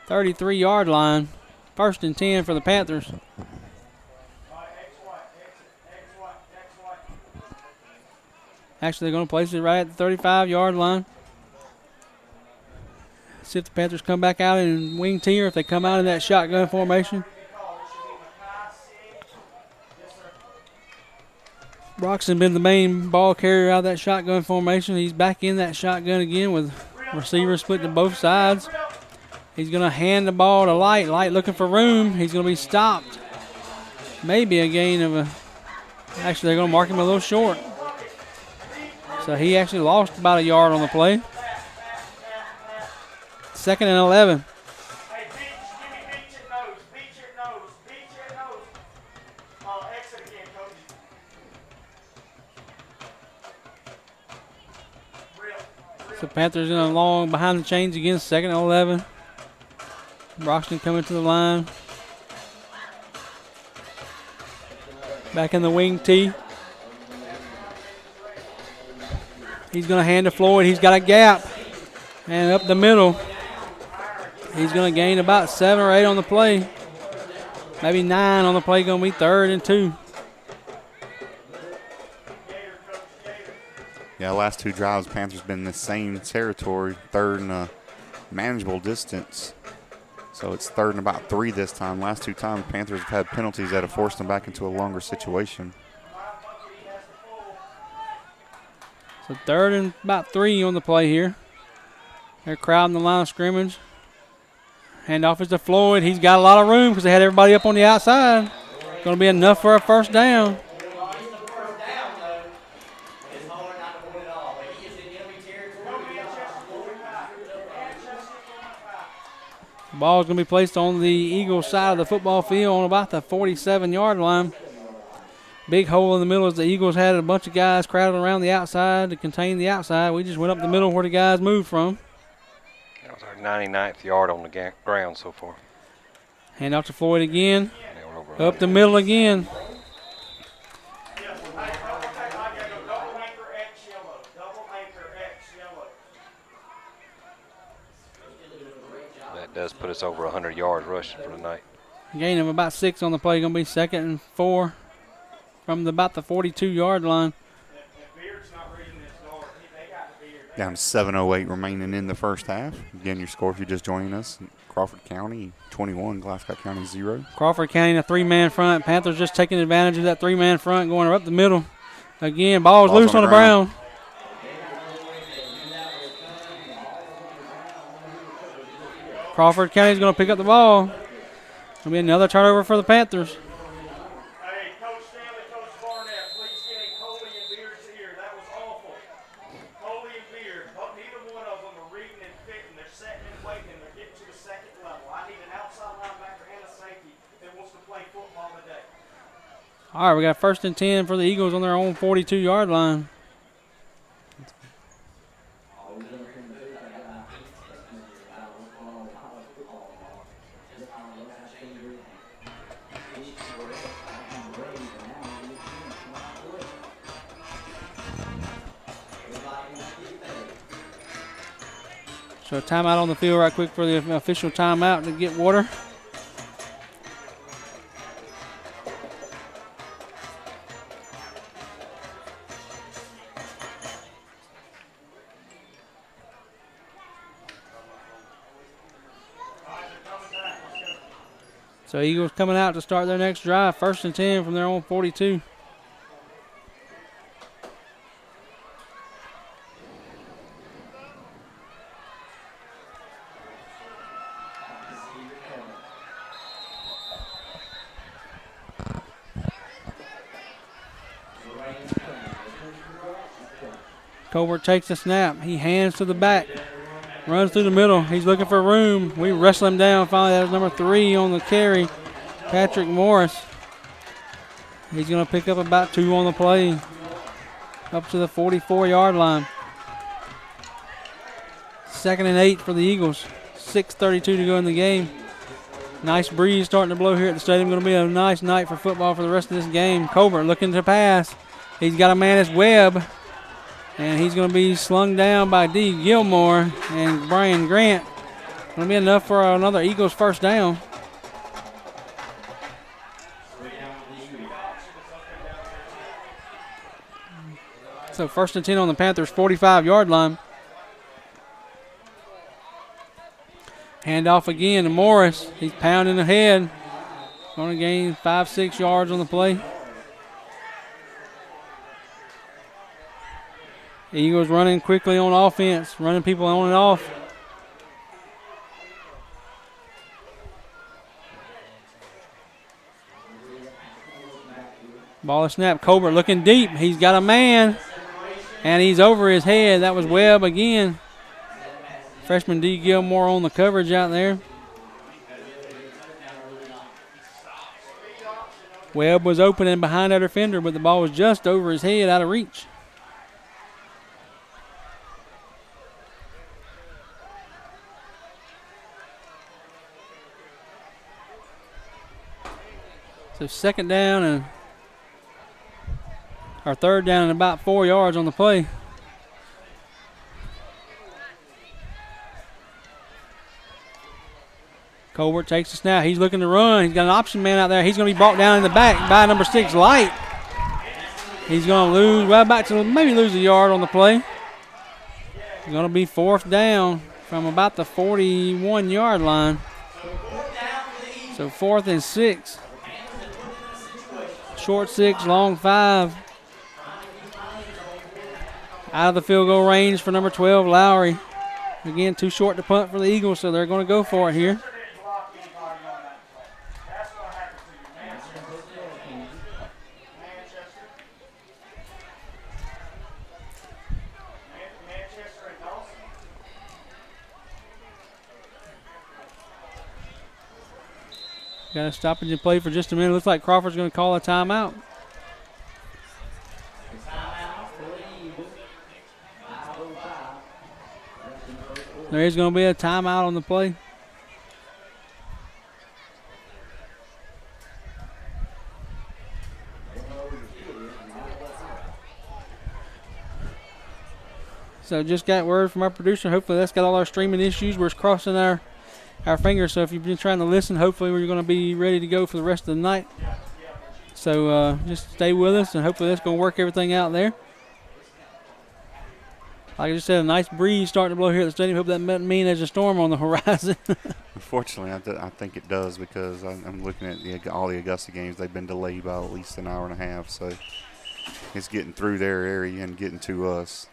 Speaker 1: 33-yard line. first and 10 for the Panthers. Actually, they're going to place it right at the 35-yard line. See if the Panthers come back out in wing T or if they come out in that shotgun formation. Broxton been the main ball carrier out of that shotgun formation. He's back in that shotgun again with receivers split to both sides. He's going to hand the ball to Light. Light looking for room. He's going to be stopped. Maybe a gain of a... Actually, they're going to mark him a little short. So he actually lost about a yard on the play. 2nd and 11.
Speaker 4: Hey, beat your nose. Beat your nose. Beat your nose. Exit again, coach.
Speaker 1: So Panthers in a long behind the chains again, 2nd and 11. Broxton coming to the line. Back in the wing T. He's going to hand to Floyd. He's got a gap. And up the middle. He's going to gain about 7 or 8 on the play. Maybe 9 on the play. Going to be 3rd and 2.
Speaker 3: Yeah, last 2 drives, Panthers been in the same territory, 3rd and a manageable distance. So it's 3rd and about 3 this time. Last 2 times, Panthers have had penalties that have forced them back into a longer situation.
Speaker 1: So 3rd and about 3 on the play here. They're crowding the line of scrimmage. Handoff is to Floyd. He's got a lot of room because they had everybody up on the outside. Going to be enough for a first down. The ball is going to be placed on the Eagles side of the football field on about the 47-yard line. Big hole in the middle as the Eagles had a bunch of guys crowded around the outside to contain the outside. We just went up the middle where the guys moved from.
Speaker 2: That was our 99th yard on the ground so far.
Speaker 1: Hand off to Floyd again. Up the middle again.
Speaker 2: That does put us over 100 yards rushing for the night.
Speaker 1: Gain of about 6 on the play. Going to be 2nd and 4 from about the 42-yard line.
Speaker 3: Down to 7:08 remaining in the first half. Again, your score if you're just joining us, Crawford County 21, Glascock County 0.
Speaker 1: Crawford County in a 3-man front. Panthers just taking advantage of that 3-man front, going up the middle. Again, ball's loose on the ground. Crawford County's going to pick up the ball. Going to be another turnover for the Panthers.
Speaker 4: Hey, Coach Stanley, Coach Barnett, please get in Coley and Beard's ear. That was awful. Coley and Beard, neither one of them are reading and fitting. They're setting and waiting. They're getting to the 2nd level. I need an outside linebacker and a safety that wants to play football today.
Speaker 1: All right, we got 1st and 10 for the Eagles on their own 42-yard line. So a timeout on the field right quick for the official timeout to get water. So Eagles coming out to start their next drive. 1st and 10 from their own 42. Colbert takes the snap. He hands to the back. Runs through the middle. He's looking for room. We wrestle him down. Finally, that was number 3 on the carry, Patrick Morris. He's going to pick up about 2 on the play. Up to the 44-yard line. 2nd and 8 for the Eagles. 6:32 to go in the game. Nice breeze starting to blow here at the stadium. Going to be a nice night for football for the rest of this game. Colbert looking to pass. He's got a man as Webb. And he's going to be slung down by D. Gilmore and Brian Grant. Going to be enough for another Eagles first down. So 1st and 10 on the Panthers' 45-yard line. Handoff again to Morris. He's pounding ahead. Going to gain 5-6 yards on the play. Eagles running quickly on offense, running people on and off. Ball is snapped. Colbert looking deep. He's got a man, and he's over his head. That was Webb again. Freshman D. Gilmore on the coverage out there. Webb was open and behind that defender, but the ball was just over his head, out of reach. So 2nd down and our 3rd down and about 4 yards on the play. Colbert takes the snap. He's looking to run. He's got an option man out there. He's going to be brought down in the back by number 6, Light. He's going to lose, well, back to maybe lose a yard on the play. It's going to be 4th down from about the 41-yard line. So 4th and 6. Short 6, long 5. Out of the field goal range for number 12, Lowry. Again, too short to punt for the Eagles, so they're going to go for it here. Got a stoppage and play for just a minute. Looks like Crawford's going to call a timeout. There is going to be a timeout on the play. So just got word from our producer. Hopefully that's got all our streaming issues. We're crossing our fingers. So if you've been trying to listen, hopefully we're going to be ready to go for the rest of the night. So just stay with us, and hopefully that's going to work everything out there. Like I just said, a nice breeze starting to blow here at the stadium. Hope that doesn't mean there's a storm on the horizon.
Speaker 3: Unfortunately, I think it does, because I'm looking at all the Augusta games. They've been delayed by at least an hour and a half. So it's getting through their area and getting to us.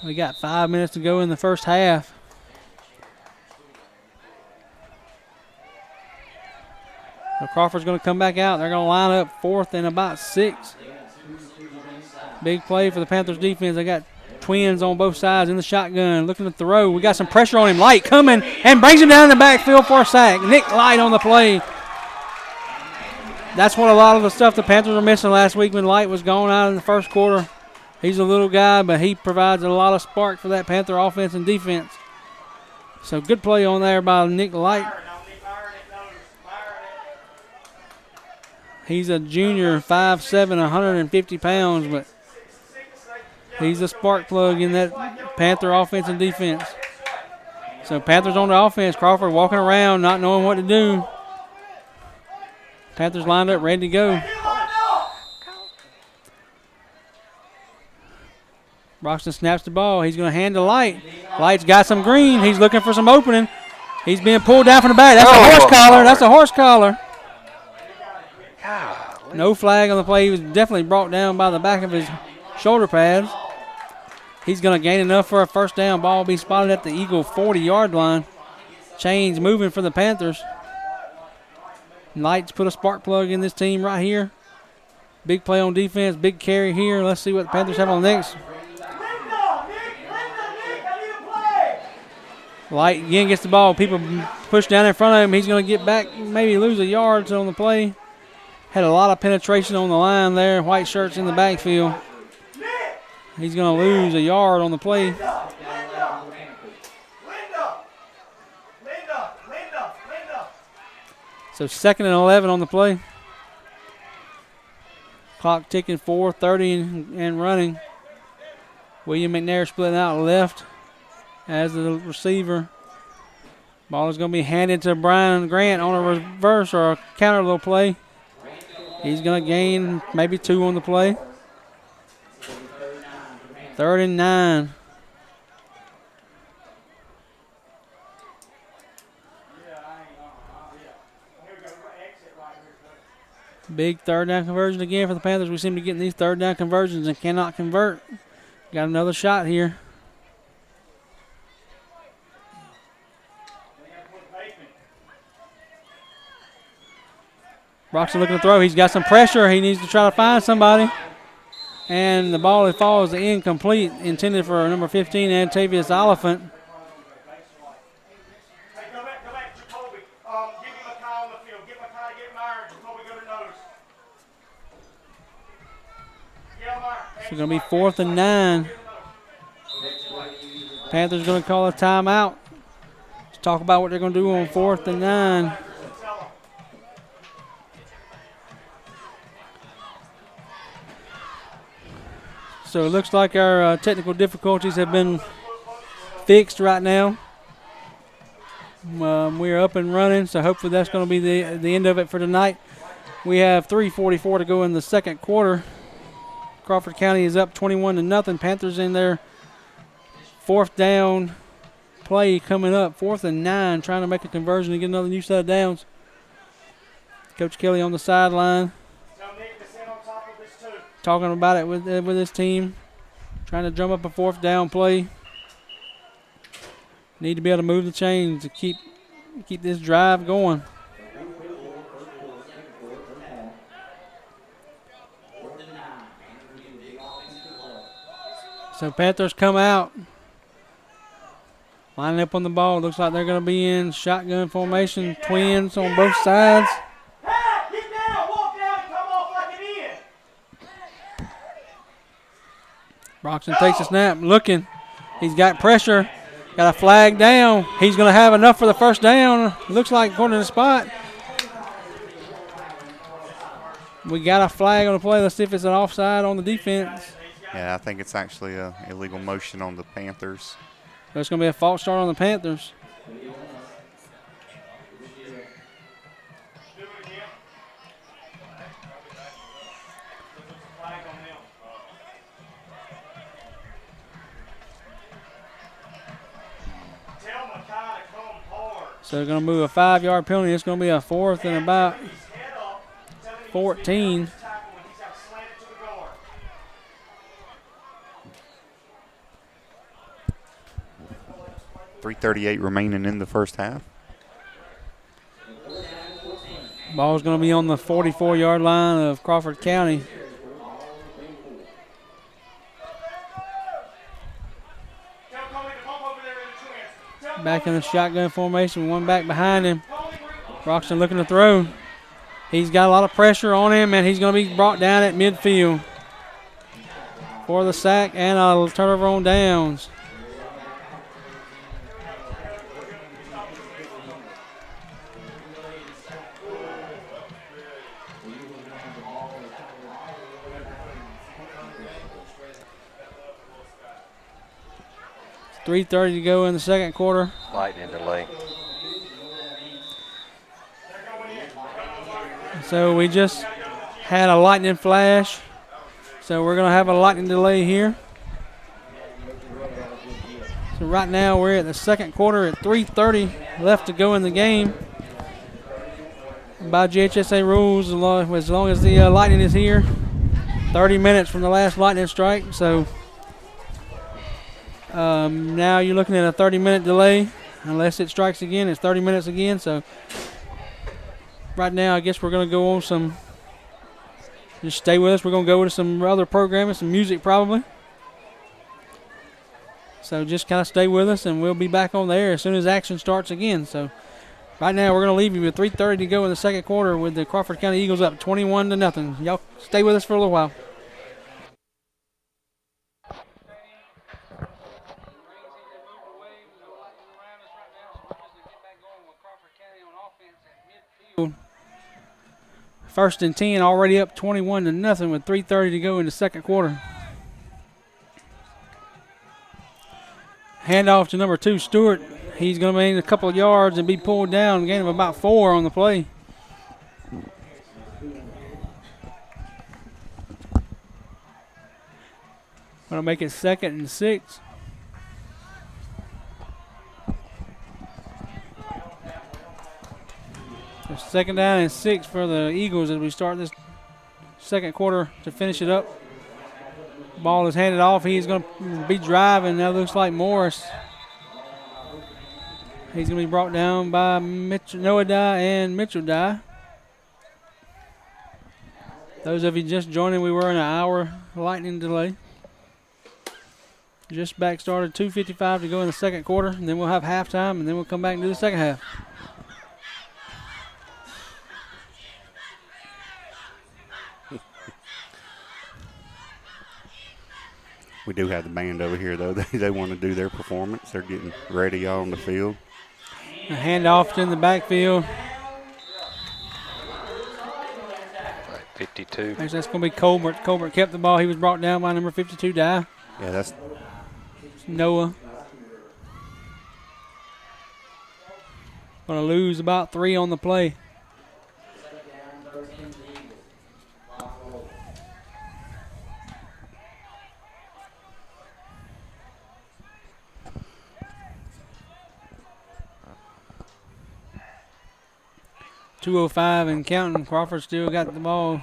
Speaker 1: We got 5 minutes to go in the first half. So Crawford's going to come back out. They're going to line up 4th and about 6. Big play for the Panthers defense. They got twins on both sides in the shotgun, looking to throw. We got some pressure on him. Light coming and brings him down in the backfield for a sack. Nick Light on the play. That's what a lot of the stuff the Panthers were missing last week when Light was gone out in the first quarter. He's a little guy, but he provides a lot of spark for that Panther offense and defense. So good play on there by Nick Light. He's a junior, 5'7", 150 pounds, but he's a spark plug in that Panther offense and defense. So Panthers on the offense. Crawford walking around, not knowing what to do. Panthers lined up, ready to go. Broxton snaps the ball. He's going to hand to Light. Light's got some green. He's looking for some opening. He's being pulled down from the back. That's a horse collar. That's a horse collar. No flag on the play. He was definitely brought down by the back of his shoulder pads. He's going to gain enough for a first down. Ball will be spotted at the Eagle 40-yard line. Chains moving for the Panthers. Light's put a spark plug in this team right here. Big play on defense, big carry here. Let's see what the Panthers have on next. Light again gets the ball. People push down in front of him. He's going to get back, maybe lose a yard on the play. Had a lot of penetration on the line there. White shirts in the backfield. He's going to lose a yard on the play. So 2nd and 11 on the play. Clock ticking, 4:30 and running. William McNair splitting out left as the receiver. Ball is going to be handed to Brian Grant on a reverse or a counter little play. He's going to gain maybe 2 on the play. 3rd and 9. Big 3rd down conversion again for the Panthers. We seem to get in these 3rd down conversions and cannot convert. Got another shot here. Broxton looking to throw. He's got some pressure. He needs to try to find somebody. And the ball falls incomplete, intended for number 15, Antavius Oliphant.
Speaker 4: Hey, go back, Jacoby. Give him a call on the field. Get Makai, get Meyer. Jacoby, go to nose. Yeah, Meyer.
Speaker 1: It's going to be 4th and 9. Panthers going to call a timeout. Let's talk about what they're going to do on 4th and 9. So it looks like our technical difficulties have been fixed right now. We're up and running, so hopefully that's going to be the end of it for tonight. We have 3:44 to go in the second quarter. Crawford County is up 21-0. Panthers in their 4th down play coming up. 4th and 9, trying to make a conversion and get another new set of downs. Coach Kelly on the sideline, talking about it with his team, trying to drum up a 4th down play. Need to be able to move the chains to keep this drive going. So Panthers come out, lining up on the ball. Looks like they're going to be in shotgun formation, twins on both sides. Broxton takes a snap, looking. He's got pressure. Got a flag down. He's going to have enough for the 1st down. Looks like according to the spot. We got a flag on the play. Let's see if it's an offside on the defense.
Speaker 3: Yeah, I think it's actually a illegal motion on the Panthers.
Speaker 1: So it's going to be a false start on the Panthers. So they're going to move a 5-yard penalty. It's going to be a 4th and about 14.
Speaker 3: 3:38 remaining in the first half.
Speaker 1: Ball's going to be on the 44-yard line of Crawford County. Back in the shotgun formation, one back behind him. Broxton looking to throw. He's got a lot of pressure on him, and he's going to be brought down at midfield for the sack and a turnover on downs. .330 to go in the second quarter.
Speaker 2: Lightning delay.
Speaker 1: So we just had a lightning flash. So we're going to have a lightning delay here. So right now we're at the second quarter at 3:30 left to go in the game. By GHSA rules, as long as the lightning is here, 30 minutes from the last lightning strike. So now you're looking at a 30-minute delay. Unless it strikes again, it's 30 minutes again. So right now, I guess we're going to go on some, just stay with us. We're going to go to some other programming, some music probably. So just kind of stay with us, and we'll be back on the air as soon as action starts again. So right now, we're going to leave you with 3:30 to go in the second quarter with the Crawford County Eagles up 21-0. Y'all stay with us for a little while. First and 10, already up 21-0 with 3:30 to go in the second quarter. Handoff to number 2, Stewart. He's going to gain a couple of yards and be pulled down, gain of about 4 on the play. Gonna make it 2nd and 6. So 2nd down and 6 for the Eagles as we start this second quarter to finish it up. Ball is handed off. He's going to be driving. That looks like Morris. He's going to be brought down by Noah Dye and Mitchell Dye. Those of you just joining, we were in an hour lightning delay. Just back started, 2:55 to go in the second quarter, and then we'll have halftime, and then we'll come back and do the second half.
Speaker 3: We do have the band over here, though. They want to do their performance. They're getting ready out on the field.
Speaker 1: A handoff in the backfield.
Speaker 2: 52.
Speaker 1: Actually, that's going to be Colbert. Colbert kept the ball. He was brought down by number 52, Dye.
Speaker 3: Yeah, that's
Speaker 1: Noah. Going to lose about 3 on the play. .205 and counting. Crawford still got the ball.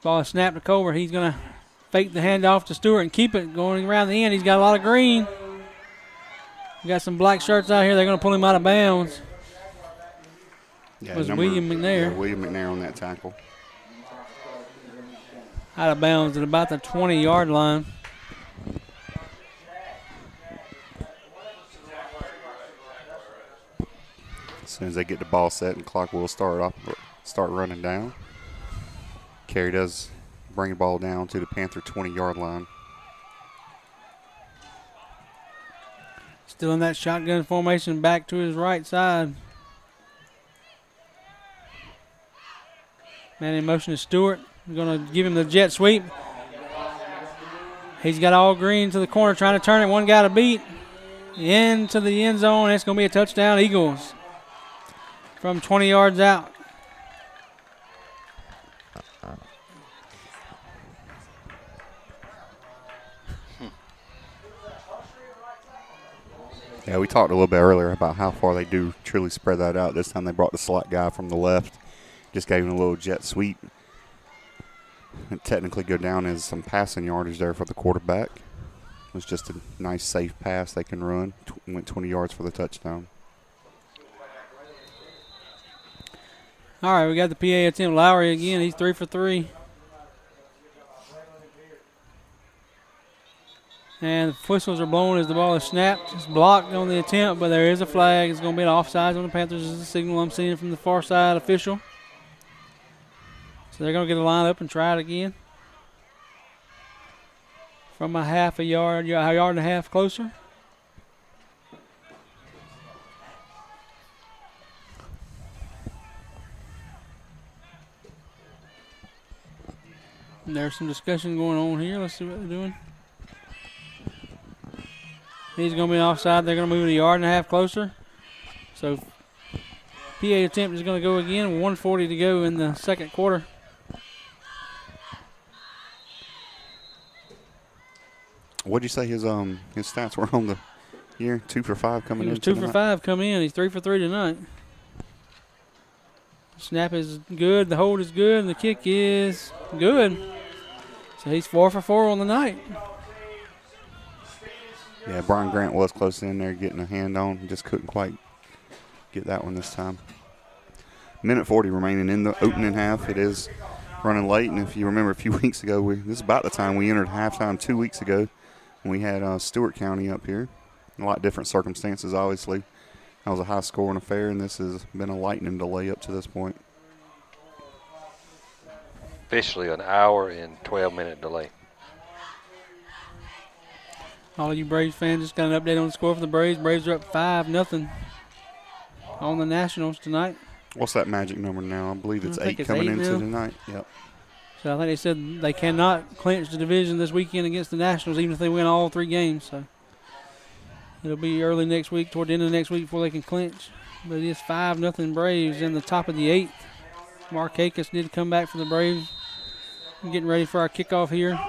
Speaker 1: Ball is snapped to Colbert. He's going to fake the handoff to Stewart and keep it going around the end. He's got a lot of green. We got some black shirts out here. They're going to pull him out of bounds.
Speaker 3: yeah,
Speaker 1: Was William McNair.
Speaker 3: Yeah, William McNair on that tackle.
Speaker 1: Out of bounds at about the 20-yard line.
Speaker 3: As soon as they get the ball set and clock will start running down. Carey does bring the ball down to the Panther 20-yard line.
Speaker 1: Still in that shotgun formation, back to his right side. Man in motion is Stewart. We're going to give him the jet sweep. He's got all green to the corner, trying to turn it. One guy to beat. Into the end zone. It's going to be a touchdown, Eagles. From 20 yards out.
Speaker 3: Yeah, we talked a little bit earlier about how far they do truly spread that out. This time they brought the slot guy from the left. Just gave him a little jet sweep. And technically go down as some passing yardage there for the quarterback. It was just a nice, safe pass they can run. Went 20 yards for the touchdown.
Speaker 1: All right, we got the PA attempt. Lowry again. He's 3 for 3. And the whistles are blown as the ball is snapped. It's blocked on the attempt, but there is a flag. It's going to be an offside on the Panthers. This is the signal I'm seeing from the far side official. So they're going to get a line up and try it again. From a yard and a half closer. And there's some discussion going on here. Let's see what they're doing. He's going to be offside. They're going to move it a yard and a half closer. So PA attempt is going to go again. 1:40 to go in the second quarter.
Speaker 3: What did you say his stats were on the year? 2 for 5 coming in.
Speaker 1: He was 2 for 5 coming in. He's 3 for 3 tonight. Snap is good. The hold is good. And the kick is good. So he's 4 for 4 on the night.
Speaker 3: Yeah, Brian Grant was close in there getting a hand on. Just couldn't quite get that one this time. 1:40 remaining in the opening half. It is running late. And if you remember a few weeks ago, this is about the time we entered halftime 2 weeks ago when we had Stewart County up here. A lot of different circumstances, obviously. That was a high-scoring affair, and this has been a lightning delay up to this point.
Speaker 2: Officially an hour and 12-minute delay.
Speaker 1: All of you Braves fans, just got an update on the score for the Braves. Braves are up 5-0 on the Nationals tonight.
Speaker 3: What's that magic number now? I believe it's
Speaker 1: I think
Speaker 3: 8
Speaker 1: it's
Speaker 3: coming
Speaker 1: 8
Speaker 3: into
Speaker 1: now.
Speaker 3: tonight. Yep.
Speaker 1: So I think they said they cannot clinch the division this weekend against the Nationals, even if they win all 3 games. So it'll be early next week, toward the end of next week, before they can clinch. But it is 5-0 Braves in the top of the 8th. Markakis did come back for the Braves. I'm getting ready for our kickoff here.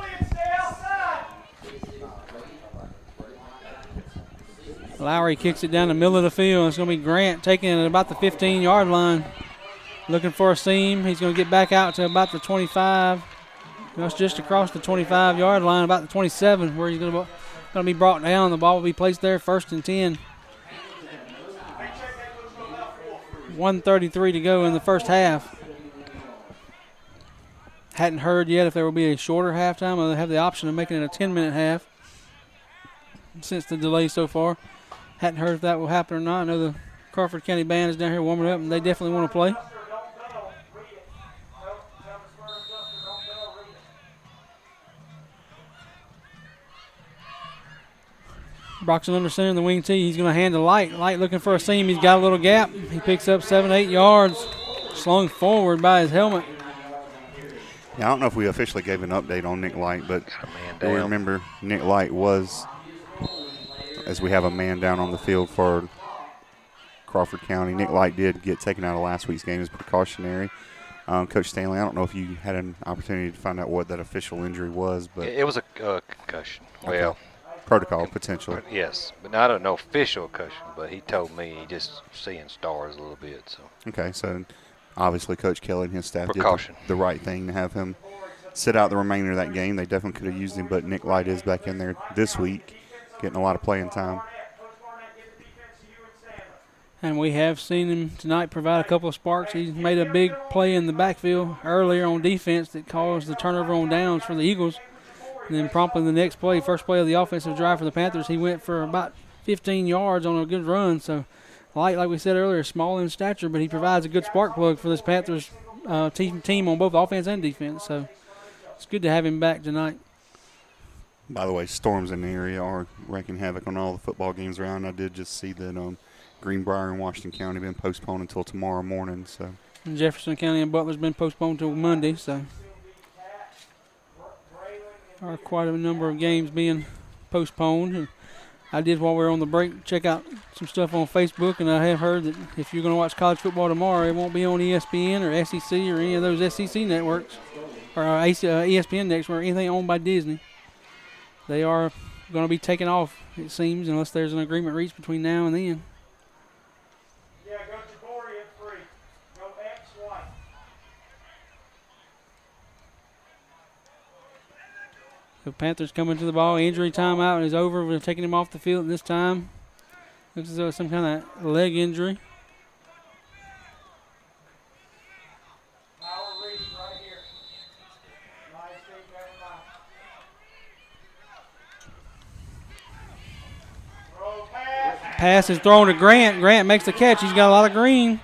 Speaker 1: Lowry kicks it down the middle of the field. It's going to be Grant taking it at about the 15-yard line. Looking for a seam. He's going to get back out to about the 25. That's just across the 25-yard line, about the 27, where he's going to be brought down. The ball will be placed there, 1st and 10. 1:33 to go in the first half. Hadn't heard yet if there will be a shorter halftime, or they have the option of making it a 10-minute half since the delay so far. Hadn't heard if that will happen or not. I know the Crawford County Band is down here warming up, and they definitely want to play. Broxton under center in the wing tee. He's going to hand to Light. Light looking for a seam. He's got a little gap. He picks up 7-8 yards. Slung forward by his helmet.
Speaker 3: Yeah, I don't know if we officially gave an update on Nick Light, but do we remember Nick Light was, as we have a man down on the field for Crawford County, Nick Light did get taken out of last week's game as precautionary. Coach Stanley, I don't know if you had an opportunity to find out what that official injury was, but
Speaker 2: it was a concussion.
Speaker 3: Okay.
Speaker 2: Well,
Speaker 3: protocol potential.
Speaker 2: Yes, but I don't know official concussion, but he told me he just seeing stars a little bit. So
Speaker 3: okay, so obviously Coach Kelly and his staff did the right thing to have him sit out the remainder of that game. They definitely could have used him, but Nick Light is back in there this week, getting a lot of playing time.
Speaker 1: And we have seen him tonight provide a couple of sparks. He's made a big play in the backfield earlier on defense that caused the turnover on downs for the Eagles. And then promptly the next play, first play of the offensive drive for the Panthers, he went for about 15 yards on a good run. So, like we said earlier, small in stature, but he provides a good spark plug for this Panthers team on both offense and defense. So, it's good to have him back tonight.
Speaker 3: By the way, storms in the area are wreaking havoc on all the football games around. I did just see that Greenbrier and Washington County have been postponed until tomorrow morning. So,
Speaker 1: and Jefferson County and Butler's been postponed until Monday. So, are quite a number of games being postponed. And I did, while we were on the break, check out some stuff on Facebook, and I have heard that if you're going to watch college football tomorrow, it won't be on ESPN or SEC or any of those SEC networks or ESPN networks or anything owned by Disney. They are going to be taken off, it seems, unless there's an agreement reached between now and then.
Speaker 4: Yeah, go Jabori at 3. Go X, Y.
Speaker 1: The Panthers coming to the ball. Injury timeout is over. We're taking him off the field this time. Looks as though it's some kind of leg injury.
Speaker 4: Power read right here. Nice thing, everybody. Throw pass.
Speaker 1: Pass is thrown to Grant. Grant makes the catch. He's got a lot of green.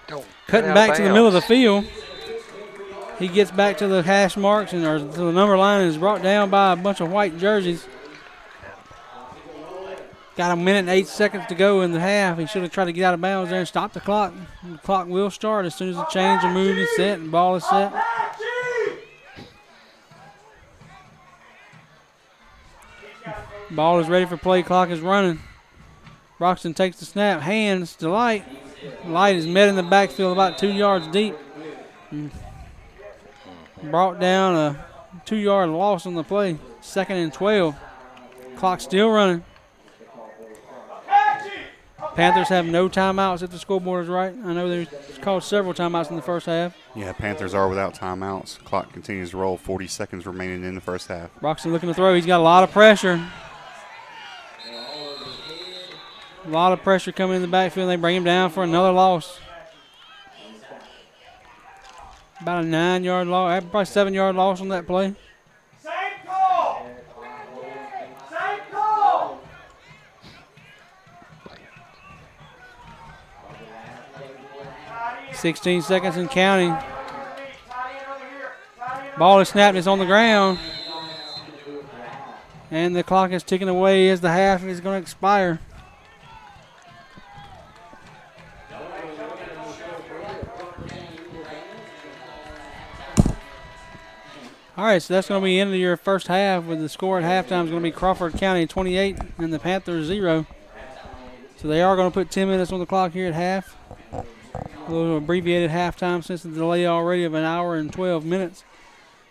Speaker 1: Cutting back to the middle of the field. He gets back to the hash marks, and to the number line, and is brought down by a bunch of white jerseys. Got a minute and 8 seconds to go in the half. He should have tried to get out of bounds there and stop the clock. The clock will start as soon as the change and move is set and ball is set. Ball is ready for play. Clock is running. Broxton takes the snap. Hands to Light. Light is met in the backfield about 2 yards deep. Brought down a 2-yard loss on the play. 2nd and 12. Clock still running. Panthers have no timeouts if the scoreboard is right. I know they called several timeouts in the first half.
Speaker 3: Yeah, Panthers are without timeouts. Clock continues to roll. 40 seconds remaining in the first half.
Speaker 1: Broxton looking to throw. He's got a lot of pressure. A lot of pressure coming in the backfield. They bring him down for another loss. About a 9-yard loss, probably 7-yard loss on that play.
Speaker 4: Same call. Same call.
Speaker 1: 16 seconds and counting. Ball is snapped. It's on the ground. And the clock is ticking away as the half is going to expire. All right, so that's going to be the end of your first half, with the score at halftime is going to be Crawford County 28 and the Panthers 0. So they are going to put 10 minutes on the clock here at half. a little abbreviated halftime since the delay already of an hour and 12 minutes.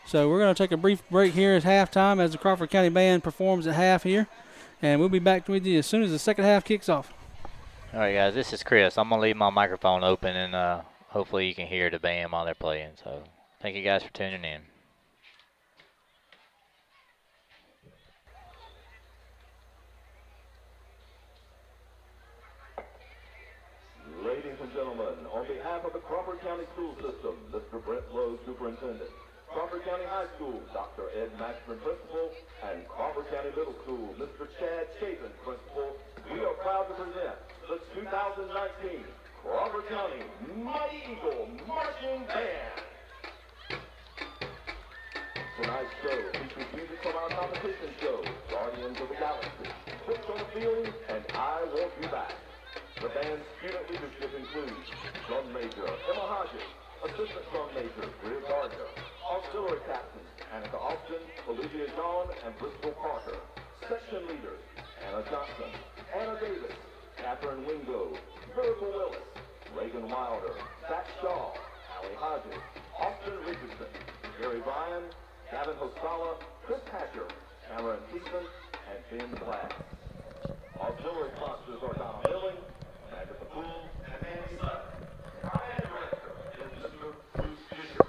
Speaker 1: So we're going to take a brief break here at halftime as the Crawford County Band performs at half here. And we'll be back with you as soon as the second half kicks off.
Speaker 5: All right, guys, this is Chris. I'm going to leave my microphone open, and hopefully you can hear the band while they're playing. So thank you guys for tuning in.
Speaker 6: Ladies and gentlemen, on behalf of the Crawford County School System, Mr. Brent Lowe, Superintendent, Crawford County High School, Dr. Ed Maxman, Principal, and Crawford County Middle School, Mr. Chad Chapin, Principal, we are proud to present the 2019 Crawford County Mighty Eagle Marching Band. Tonight's show features music from our competition show, Guardians of the Galaxy, Books on the Field, and I Want You Back. The band's student leadership includes Drum Major Emma Hodges, Assistant Drum Major Greer Gardner, Auxiliary Captains Annika Austin, Olivia John, and Bristol Parker. Section Leaders Anna Johnson, Anna Davis, Catherine Wingo, Miracle Willis, Reagan Wilder, Zach Shaw, Allie Hodges, Austin Richardson, Gary Bryan, Gavin Hosala, Chris Hatcher, Cameron Keeson, and Ben Black. Auxiliary sponsors are Donna Milling, Agatha Poole, and Nancy Sutton. Our band director is Mr. Bruce Fisher.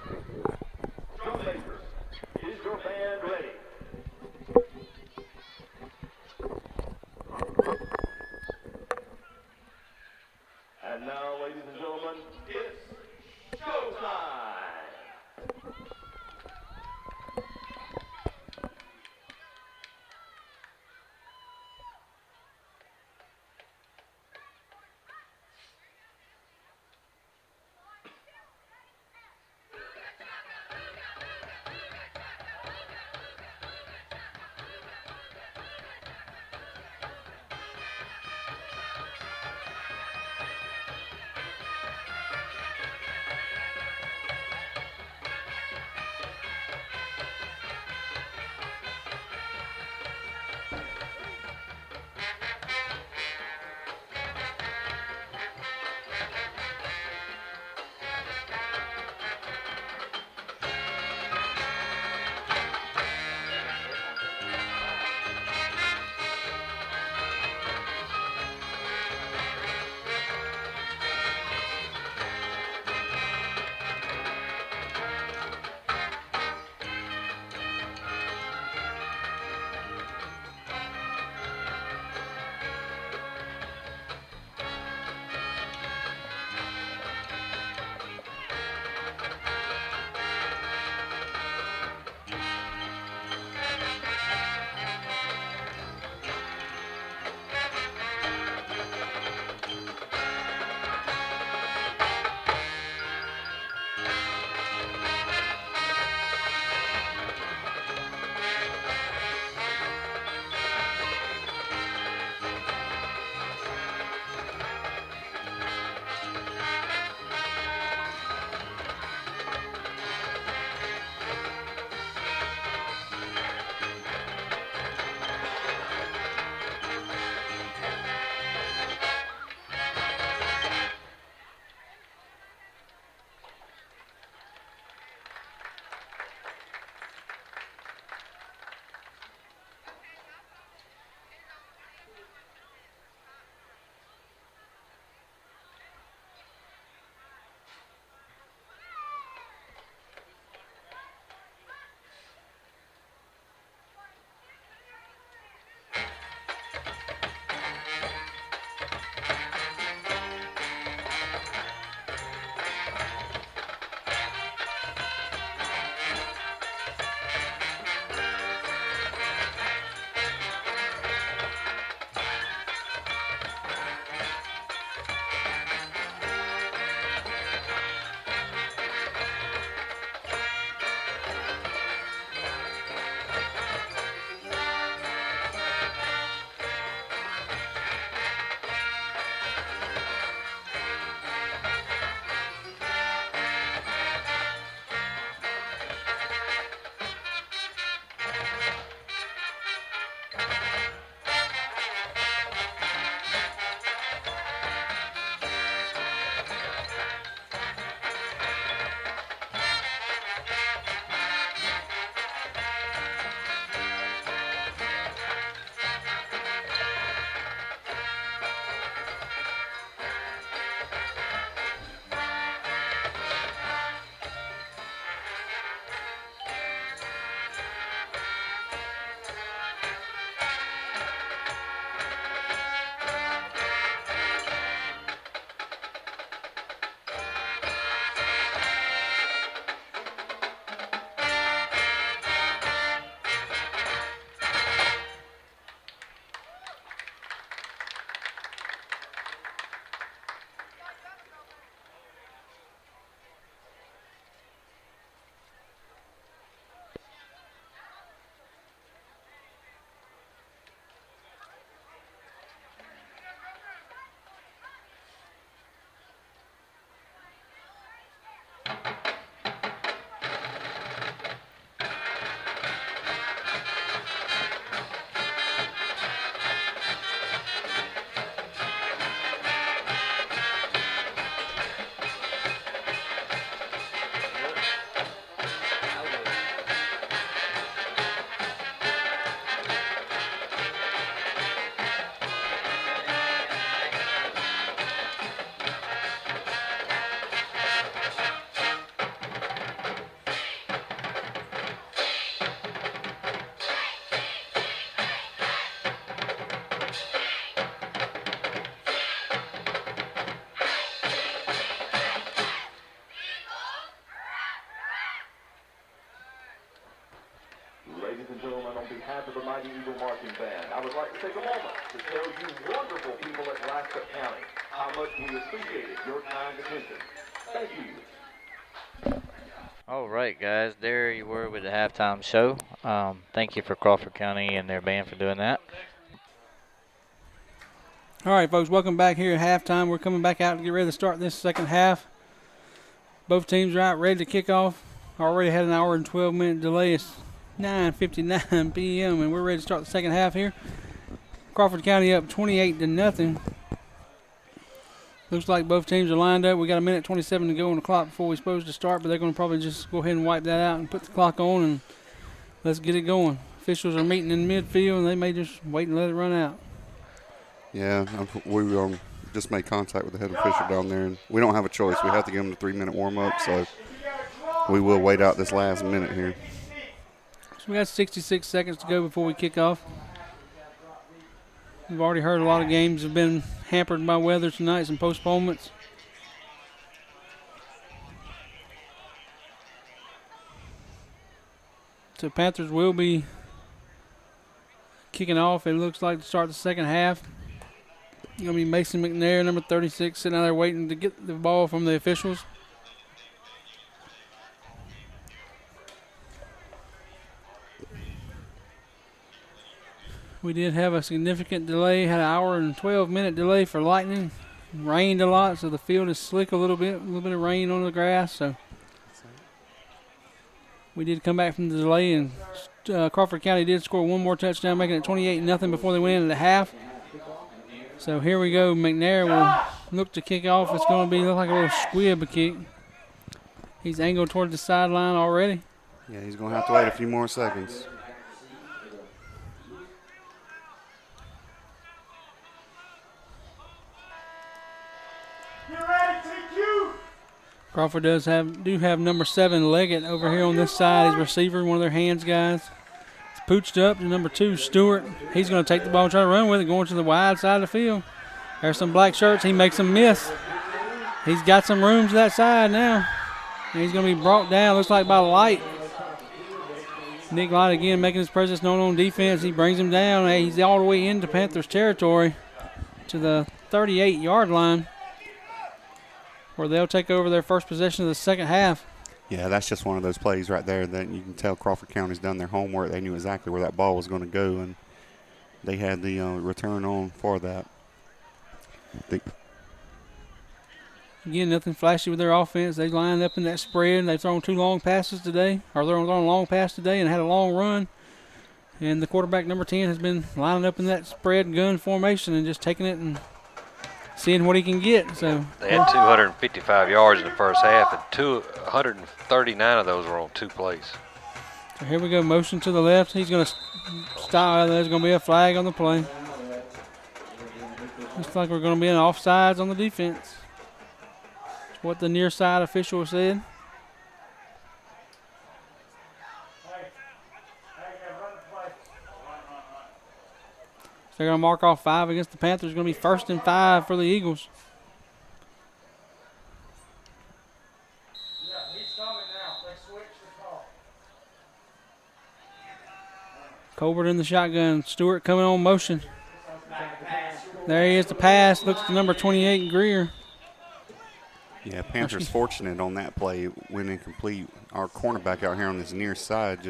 Speaker 6: Drum Majors, is your band ready? And now, ladies and gentlemen, it's showtime! and gentlemen, on behalf of the Mighty Eagle Marching Band, I would like to take a moment to tell you wonderful people at Glascock County how much we appreciated your kind attention. Thank you.
Speaker 5: All right, guys, there you were with the halftime show. Thank you for Crawford County and their band for doing that.
Speaker 1: All right, folks, welcome back here at halftime. We're coming back out to get ready to start this second half. Both teams are out ready to kick off. Already had an hour and 12-minute delay. It's 9:59 p.m., and we're ready to start the second half here. Crawford County up 28-0. Looks like both teams are lined up. We got a minute 27 to go on the clock before we're supposed to start, but they're going to probably just go ahead and wipe that out and put the clock on, and let's get it going. Officials are meeting in midfield, and they may just wait and let it run out.
Speaker 3: Yeah, we just made contact with the head official down there, and we don't have a choice. We have to give them the 3-minute warm-up, so we will wait out this last minute here.
Speaker 1: So we got 66 seconds to go before we kick off. We've already heard a lot of games have been hampered by weather tonight, some postponements. So Panthers will be kicking off, it looks like, to start the second half. Going to be Mason McNair, number 36, sitting out there waiting to get the ball from the officials. We did have a significant delay, had an hour and 12-minute delay for lightning. Rained a lot, so the field is slick a little bit of rain on the grass. So we did come back from the delay, and Crawford County did score one more touchdown, making it 28-0 before they went into the half. So here we go. McNair will look to kick off. It's going to look like a little squib kick. He's angled toward the sideline already.
Speaker 3: Yeah, he's going to have to wait a few more seconds.
Speaker 1: Crawford do have number 7 Leggett over here on this side. He's receiver, one of their hands guys. It's pooched up to number 2 Stewart. He's going to take the ball and try to run with it, going to the wide side of the field. There's some black shirts. He makes them miss. He's got some room to that side now. And he's going to be brought down, looks like by Light. Nick Light again making his presence known on defense. He brings him down. Hey, he's all the way into Panthers territory to the 38-yard line, where they'll take over their first possession of the second half.
Speaker 3: Yeah, that's just one of those plays right there that you can tell Crawford County's done their homework. They knew exactly where that ball was going to go, and they had the return on for that.
Speaker 1: Again, nothing flashy with their offense. They lined up in that spread. They've thrown 2 long passes today, or they're throwing a long pass today and had a long run. And the quarterback, number 10, has been lining up in that spread gun formation and just taking it and seeing what he can get. So
Speaker 2: they had 255 yards in the first half, and 139 of those were on 2 plays.
Speaker 1: So here we go, motion to the left. He's going to stop. There's going to be a flag on the play. Looks like we're going to be in offsides on the defense. That's what the near side official said. They're going to mark off 5 against the Panthers. It's going to be 1st and 5 for the Eagles.
Speaker 4: Yeah, he's coming now. They switched the call.
Speaker 1: Colbert in the shotgun. Stewart coming on motion. There he is, the pass. Looks to number 28, Greer.
Speaker 3: Yeah, Panthers fortunate on that play. It went incomplete. Our cornerback out here on this near side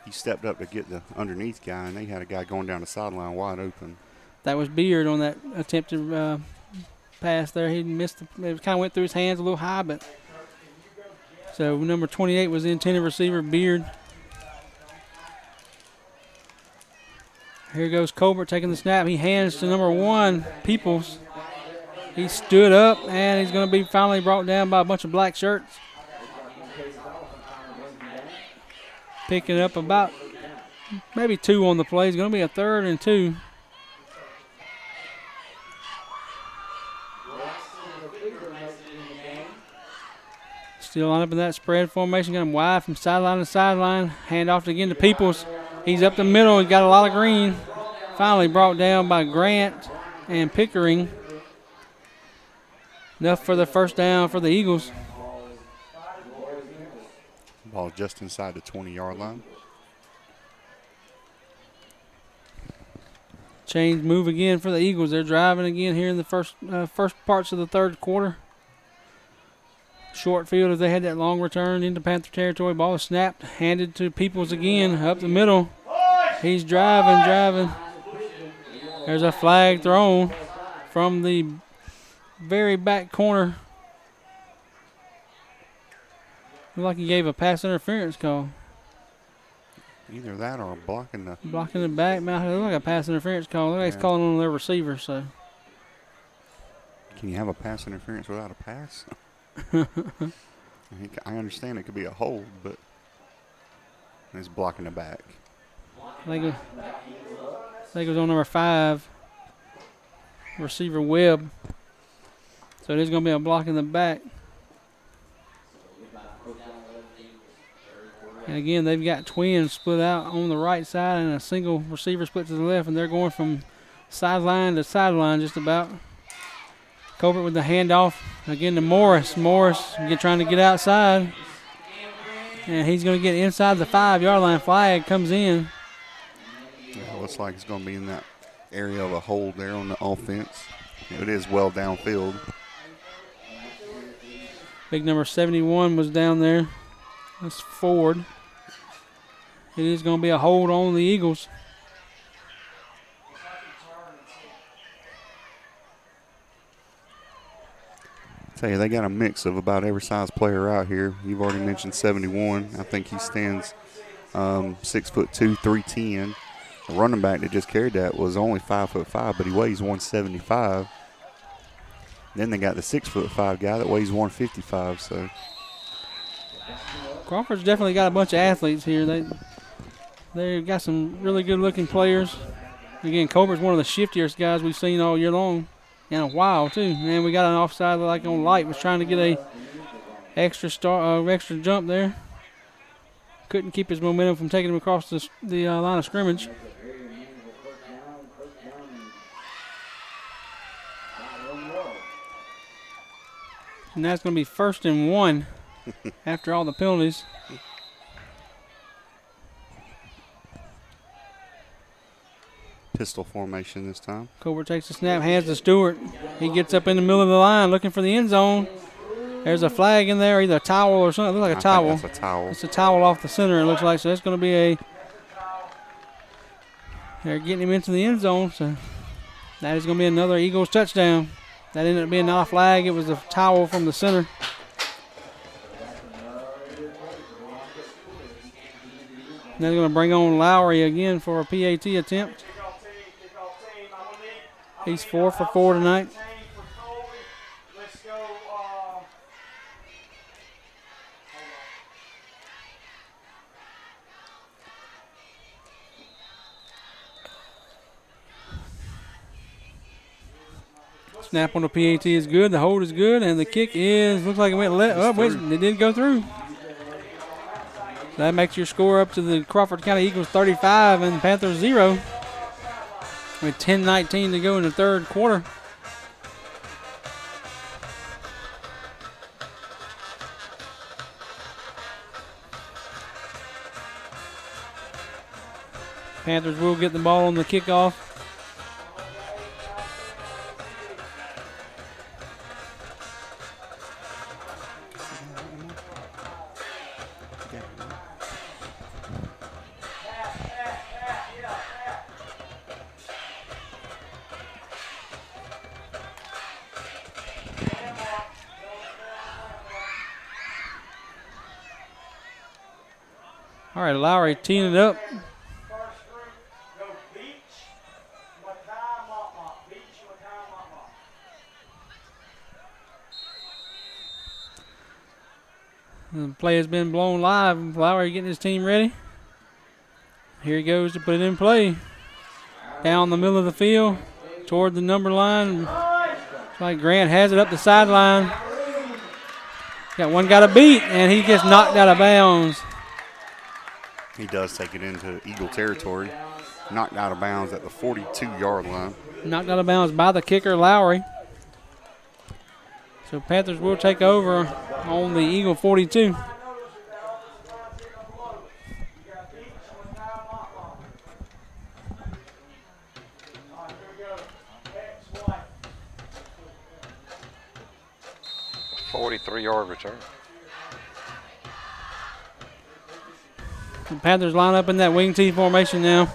Speaker 3: he stepped up to get the underneath guy, and they had a guy going down the sideline wide open.
Speaker 1: That was Beard on that attempted pass there. He missed it kind of went through his hands a little high, but so number 28 was the intended receiver, Beard. Here goes Colbert taking the snap. He hands to number 1, Peoples. He stood up, and he's going to be finally brought down by a bunch of black shirts. Picking up about maybe 2 on the play. It's going to be a 3rd and 2. Still lined up in that spread formation. Got him wide from sideline to sideline. Hand off again to Peoples. He's up the middle. He's got a lot of green. Finally brought down by Grant and Pickering. Enough for the first down for the Eagles.
Speaker 3: Ball just inside the 20-yard line.
Speaker 1: Change move again for the Eagles. They're driving again here in the first parts of the third quarter. Short field as they had that long return into Panther territory. Ball is snapped, handed to Peoples again up the middle. He's driving. There's a flag thrown from the very back corner. Looked like he gave a pass interference call.
Speaker 3: Either that or blocking the
Speaker 1: back. It looked like a pass interference call. Look like he's calling on their receiver. So
Speaker 3: can you have a pass interference without a pass? I understand it could be a hold, but it's blocking the back.
Speaker 1: I think it was on number 5, receiver Webb. So there's going to be a block in the back. And again, they've got twins split out on the right side and a single receiver split to the left, and they're going from sideline to sideline just about. Colbert with the handoff again to Morris. Morris trying to get outside, and he's going to get inside the 5-yard line. Flag comes in.
Speaker 3: Yeah, looks like it's going to be in that area of a hold there on the offense. It is well downfield.
Speaker 1: Big number 71 was down there. That's Ford. It is going to be a hold on the Eagles.
Speaker 3: Tell you, they got a mix of about every size player out here. You've already mentioned 71. I think he stands 6'2", 310. The running back that just carried that was only 5'5", but he weighs 175. Then they got the 6'5" guy that weighs 155. So
Speaker 1: Crawford's definitely got a bunch of athletes here. They've got some really good-looking players. Again, Colbert's one of the shiftiest guys we've seen all year long. In a while, too. And we got an offside like on Light. Was trying to get a extra jump there. Couldn't keep his momentum from taking him across the line of scrimmage. And that's going to be 1st and 1 after all the penalties.
Speaker 3: Pistol formation this time.
Speaker 1: Colbert takes the snap, hands to Stewart. He gets up in the middle of the line looking for the end zone. There's a flag in there, either a towel or something. It looks like a towel.
Speaker 3: Think that's a towel.
Speaker 1: It's a towel off the center, it looks like. So that's going to be they're getting him into the end zone. So that is going to be another Eagles touchdown. That ended up being not a flag. It was a towel from the center. And they're going to bring on Lowry again for a PAT attempt. He's 4 for 4 tonight. Snap on the PAT is good. The hold is good, and the kick looks like it went left. Oh, wait, it did go through. That makes your score up to the Crawford County Eagles 35 and Panthers 0. With 10:19 to go in the third quarter. Panthers will get the ball on the kickoff. All right, Lowry teeing it up. The play has been blown live. Lowry getting his team ready. Here he goes to put it in play. Down the middle of the field toward the number line. Looks like Grant has it up the sideline. Got one guy to beat, and he gets knocked out of bounds.
Speaker 3: He does take it into Eagle territory. Knocked out of bounds at the 42-yard line.
Speaker 1: Knocked out of bounds by the kicker, Lowry. So Panthers will take over on the Eagle 42.
Speaker 2: 43-yard return.
Speaker 1: The Panthers line up in that wing T formation now.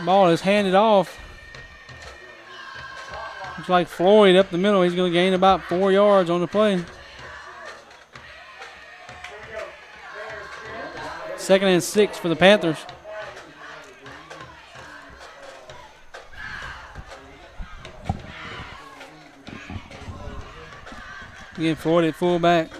Speaker 1: Ball is handed off. Looks like Floyd up the middle. He's going to gain about 4 yards on the play. 2nd and 6 for the Panthers. Again, Floyd at fullback.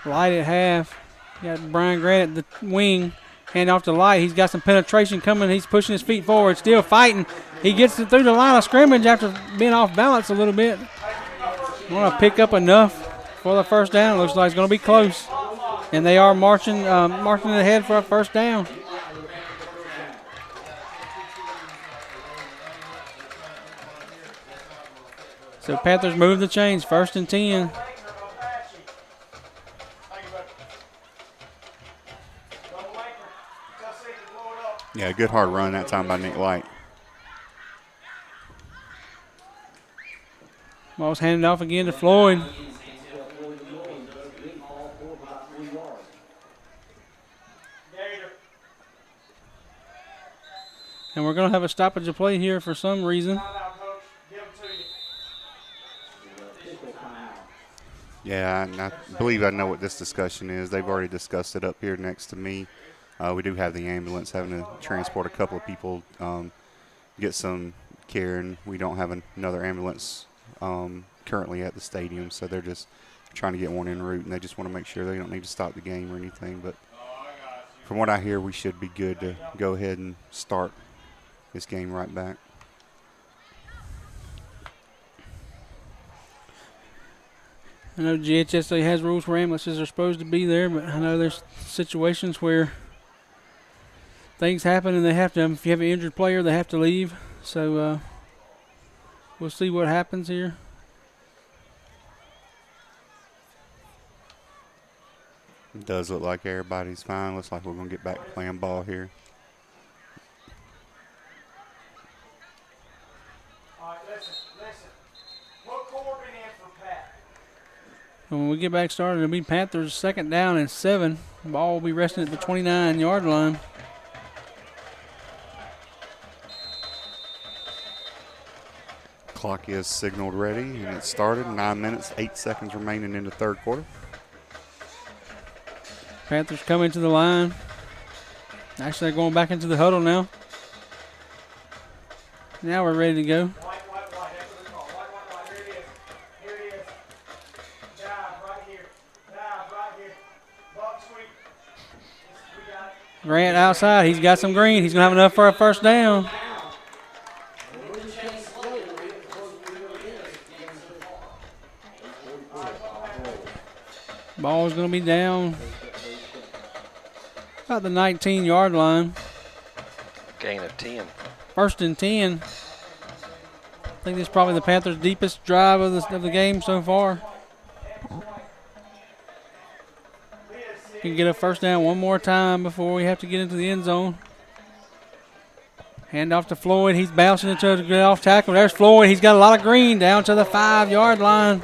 Speaker 1: Light at half. You got Brian Grant at the wing. Hand off to Light. He's got some penetration coming. He's pushing his feet forward. Still fighting. He gets it through the line of scrimmage after being off balance a little bit. Want to pick up enough for the first down. Looks like it's going to be close. And they are marching ahead for a first down. So Panthers move the chains. 1st and 10.
Speaker 3: Yeah, good hard run that time by Nick Light.
Speaker 1: Ball's handed off again to Floyd. And we're going to have a stoppage of play here for some reason.
Speaker 3: Yeah, and I believe I know what this discussion is. They've already discussed it up here next to me. We do have the ambulance having to transport a couple of people, get some care, and we don't have another ambulance currently at the stadium, so they're just trying to get one en route, and they just want to make sure they don't need to stop the game or anything. But from what I hear, we should be good to go ahead and start this game right back.
Speaker 1: I know GHSA has rules where ambulances are supposed to be there, but I know there's situations where things happen and they have to, if you have an injured player, they have to leave. So we'll see what happens here.
Speaker 3: It does look like everybody's fine. Looks like we're going to get back to playing ball here.
Speaker 1: When we get back started, it'll be Panthers 2nd down and 7. The ball will be resting at the 29-yard line.
Speaker 3: Clock is signaled ready, and it started. 9 minutes, 8 seconds remaining in the third quarter.
Speaker 1: Panthers come into the line. Actually, they're going back into the huddle now. Now we're ready to go. Grant outside. He's got some green. He's going to have enough for a first down. Ball is going to be down about the 19-yard line.
Speaker 2: Gain of 10.
Speaker 1: 1st and 10. I think this is probably the Panthers' deepest drive of the game so far. Can get a first down one more time before we have to get into the end zone. Hand off to Floyd. He's bouncing into a good off tackle. There's Floyd. He's got a lot of green down to the 5-yard line.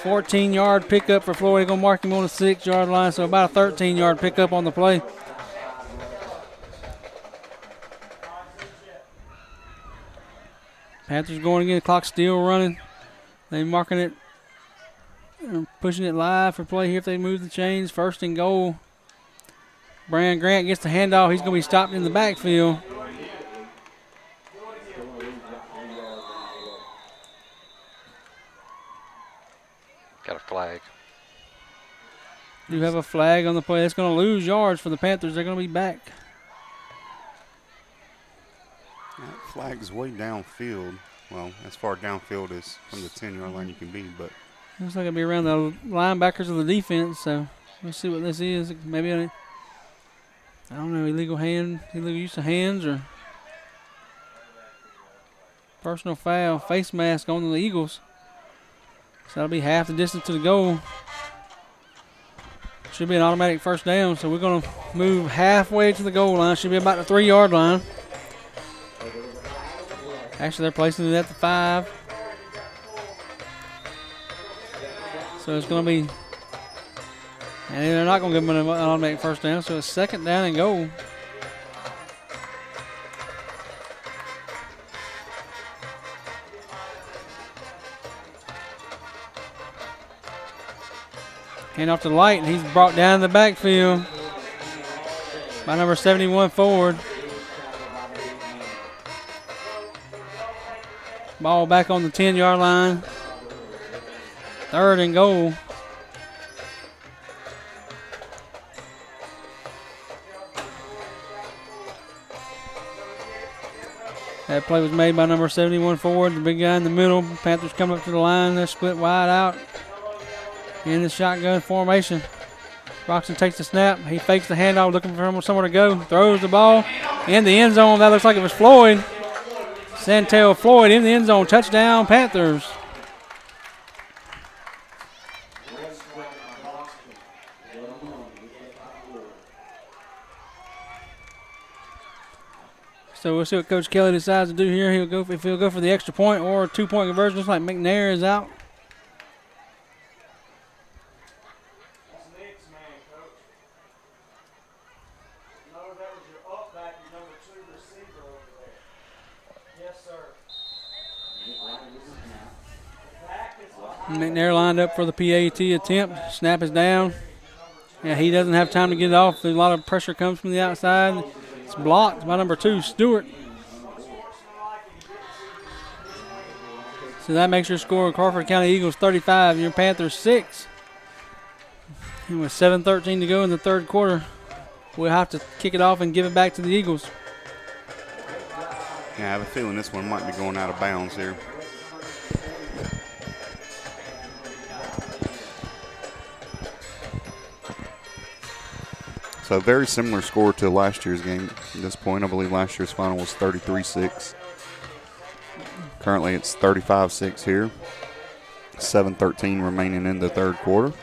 Speaker 1: 14-yard pickup for Floyd. Going to mark him on the 6-yard line, so about a 13-yard pickup on the play. Panthers going again. Clock still running. They're marking it. They're pushing it live for play here if they move the chains. 1st and goal. Brian Grant gets the handoff. He's going to be stopped in the backfield.
Speaker 2: Got a flag.
Speaker 1: Do have a flag on the play. That's going to lose yards for the Panthers. They're going to be back.
Speaker 3: That flag's way downfield. Well, as far downfield as from the 10-yard line you can be, but
Speaker 1: looks like it'll be around the linebackers of the defense, so we'll see what this is. Maybe, I don't know, illegal use of hands or personal foul, face mask on the Eagles. So that'll be half the distance to the goal. Should be an automatic first down, so we're going to move halfway to the goal line. Should be about the 3-yard line. Actually, they're placing it at the 5. So it's going to be, and they're not going to give them an automatic first down, so it's 2nd down and goal. Hand off to Light, and he's brought down in the backfield by number 71 Ford. Ball back on the 10-yard line. 3rd and goal. That play was made by number 71 Ford, the big guy in the middle. Panthers come up to the line. They're split wide out in the shotgun formation. Roxon takes the snap. He fakes the handoff, looking for somewhere to go. Throws the ball in the end zone. That looks like it was Floyd. Santel Floyd in the end zone. Touchdown, Panthers. So we'll see what Coach Kelly decides to do here. If he'll go for the extra point or a 2-point conversion, just like McNair is out. McNair lined up for the PAT attempt. Snap is down. Yeah, he doesn't have time to get it off. There's a lot of pressure comes from the outside. It's blocked by number 2, Stewart. So that makes your score Crawford County Eagles 35, your Panthers 6. And with 7:13 to go in the 3rd quarter, we'll have to kick it off and give it back to the Eagles.
Speaker 3: Yeah, I have a feeling this one might be going out of bounds here. So very similar score to last year's game at this point. I believe last year's final was 33-6. Currently it's 35-6 here. 7:13 remaining in the 3rd quarter.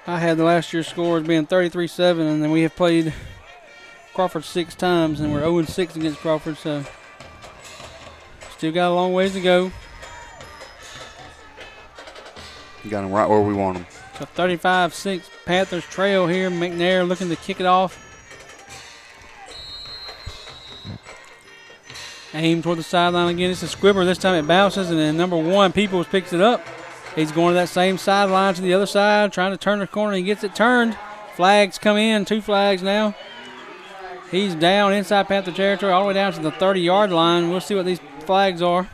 Speaker 1: I had the last year's score as being 33-7, and then we have played Crawford 6 times, and we're 0-6 against Crawford, so still got a long ways to go.
Speaker 3: You got them right where we want them.
Speaker 1: So 35-6 Panthers trail here. McNair looking to kick it off. Aim toward the sideline again. It's a squibber. This time it bounces, and then number 1, Peoples, picks it up. He's going to that same sideline to the other side, trying to turn the corner. He gets it turned. Flags come in. 2 flags now. He's down inside Panther territory all the way down to the 30-yard line. We'll see what these flags are.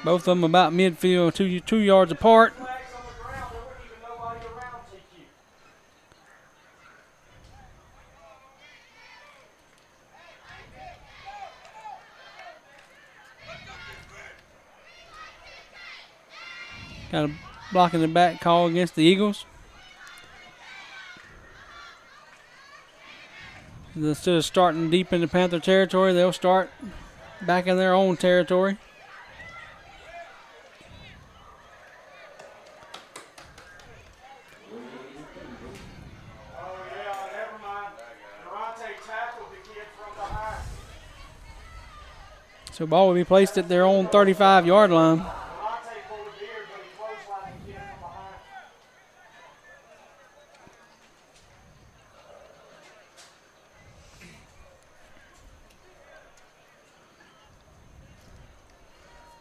Speaker 1: Both of them about midfield, 2 yards apart. Got a block in the back call against the Eagles. Instead of starting deep into Panther territory, they'll start back in their own territory. So ball will be placed at their own 35-yard line.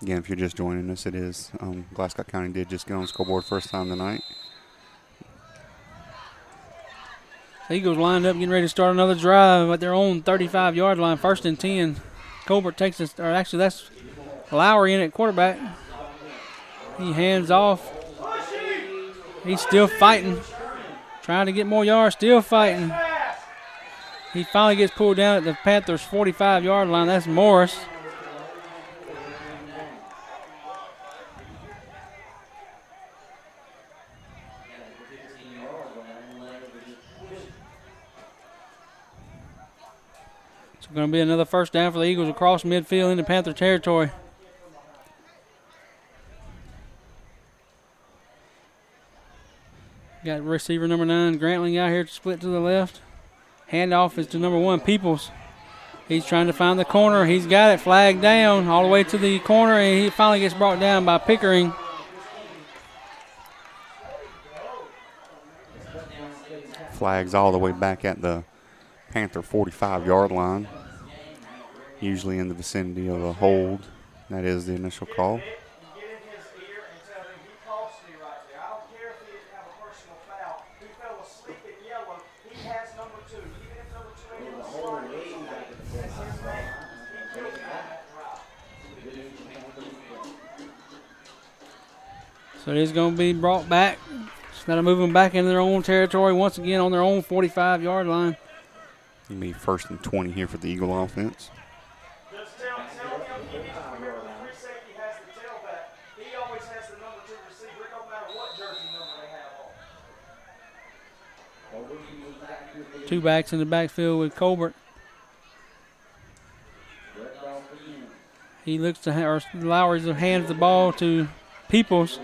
Speaker 3: Again, if you're just joining us, it is Glascock County did just get on the scoreboard first time tonight.
Speaker 1: The Eagles lined up, getting ready to start another drive at their own 35-yard line, 1st and 10. Colbert takes this, or actually that's Lowry in at quarterback. He hands off. He's still fighting, trying to get more yards, still fighting. He finally gets pulled down at the Panthers' 45-yard line. That's Morris. It's going to be another first down for the Eagles across midfield into Panther territory. Got receiver number 9, Grantling, out here to split to the left. Handoff is to number 1, Peoples. He's trying to find the corner. He's got it flagged down all the way to the corner, and he finally gets brought down by Pickering.
Speaker 3: Flags all the way back at the Panther 45-yard line. Usually in the vicinity of a hold. That is the initial call.
Speaker 1: So it is going to be brought back. Instead of moving back into their own territory once again on their own 45-yard line.
Speaker 3: It'll be 1st and 20 here for the Eagle offense.
Speaker 4: Just tell him he needs to remember the free safety has the tailback. He always has the number 2 receiver. It don't matter what jersey number they have on.
Speaker 1: 2 backs in the backfield with Colbert. He looks to, or Lowry hands the ball to Peoples.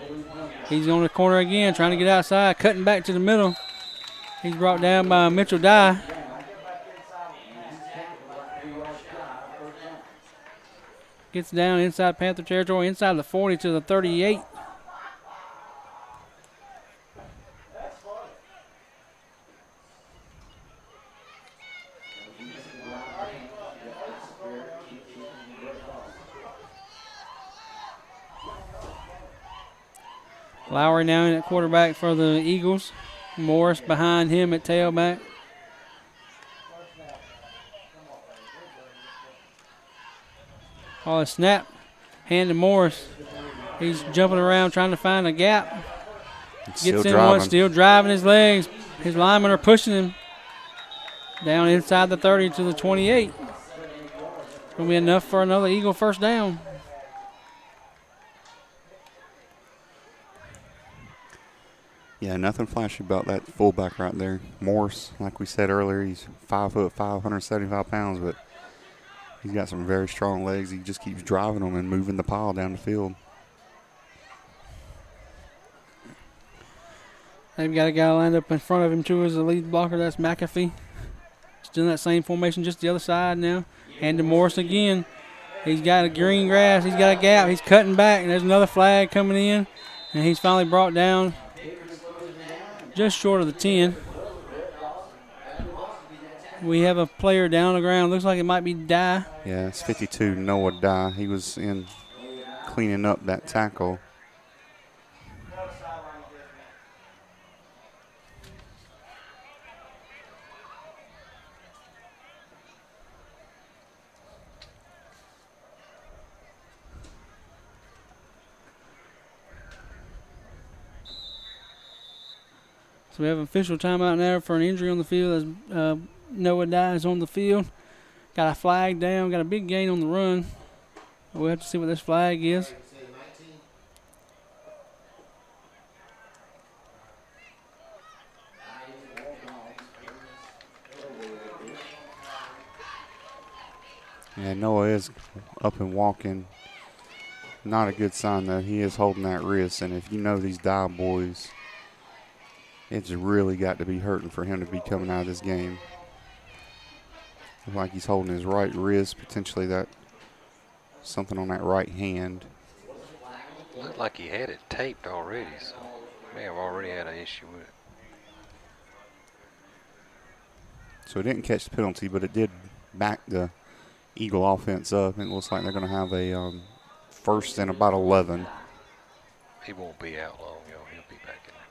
Speaker 1: He's on the corner again, trying to get outside, cutting back to the middle. He's brought down by Mitchell Dye. Gets down inside Panther territory, inside the 40 to the 38. Lowry now in at quarterback for the Eagles. Morris behind him at tailback. Oh, a snap. Hand to Morris. He's jumping around trying to find a gap. Gets in one, still driving his legs. His linemen are pushing him down inside the 30 to the 28. It's going to be enough for another Eagle first down.
Speaker 3: Yeah, nothing flashy about that fullback right there. Morris, like we said earlier, he's 5'5", 175 pounds, but he's got some very strong legs. He just keeps driving them and moving the pile down the field.
Speaker 1: They've got a guy lined up in front of him, too, as the lead blocker. That's McAfee. Still in that same formation, just the other side now. Hand to Morris again. He's got a green grass. He's got a gap. He's cutting back, and there's another flag coming in, and he's finally brought down just short of the 10. We have a player down on the ground. Looks like it might be Dye.
Speaker 3: Yeah, it's 52, Noah Dye. He was in cleaning up that tackle.
Speaker 1: So we have an official timeout now for an injury on the field as Noah Dye is on the field. Got a flag down, got a big gain on the run. We'll have to see what this flag is.
Speaker 3: Yeah, Noah is up and walking. Not a good sign, though. He is holding that wrist, and if you know these Dye boys, it's really got to be hurting for him to be coming out of this game. Looks like he's holding his right wrist, potentially that something on that right hand.
Speaker 2: Looked like he had it taped already, so may have already had an issue with it.
Speaker 3: So it didn't catch the penalty, but it did back the Eagle offense up. It looks like they're going to have a first and about 11.
Speaker 2: He won't be out long, he'll be back in there.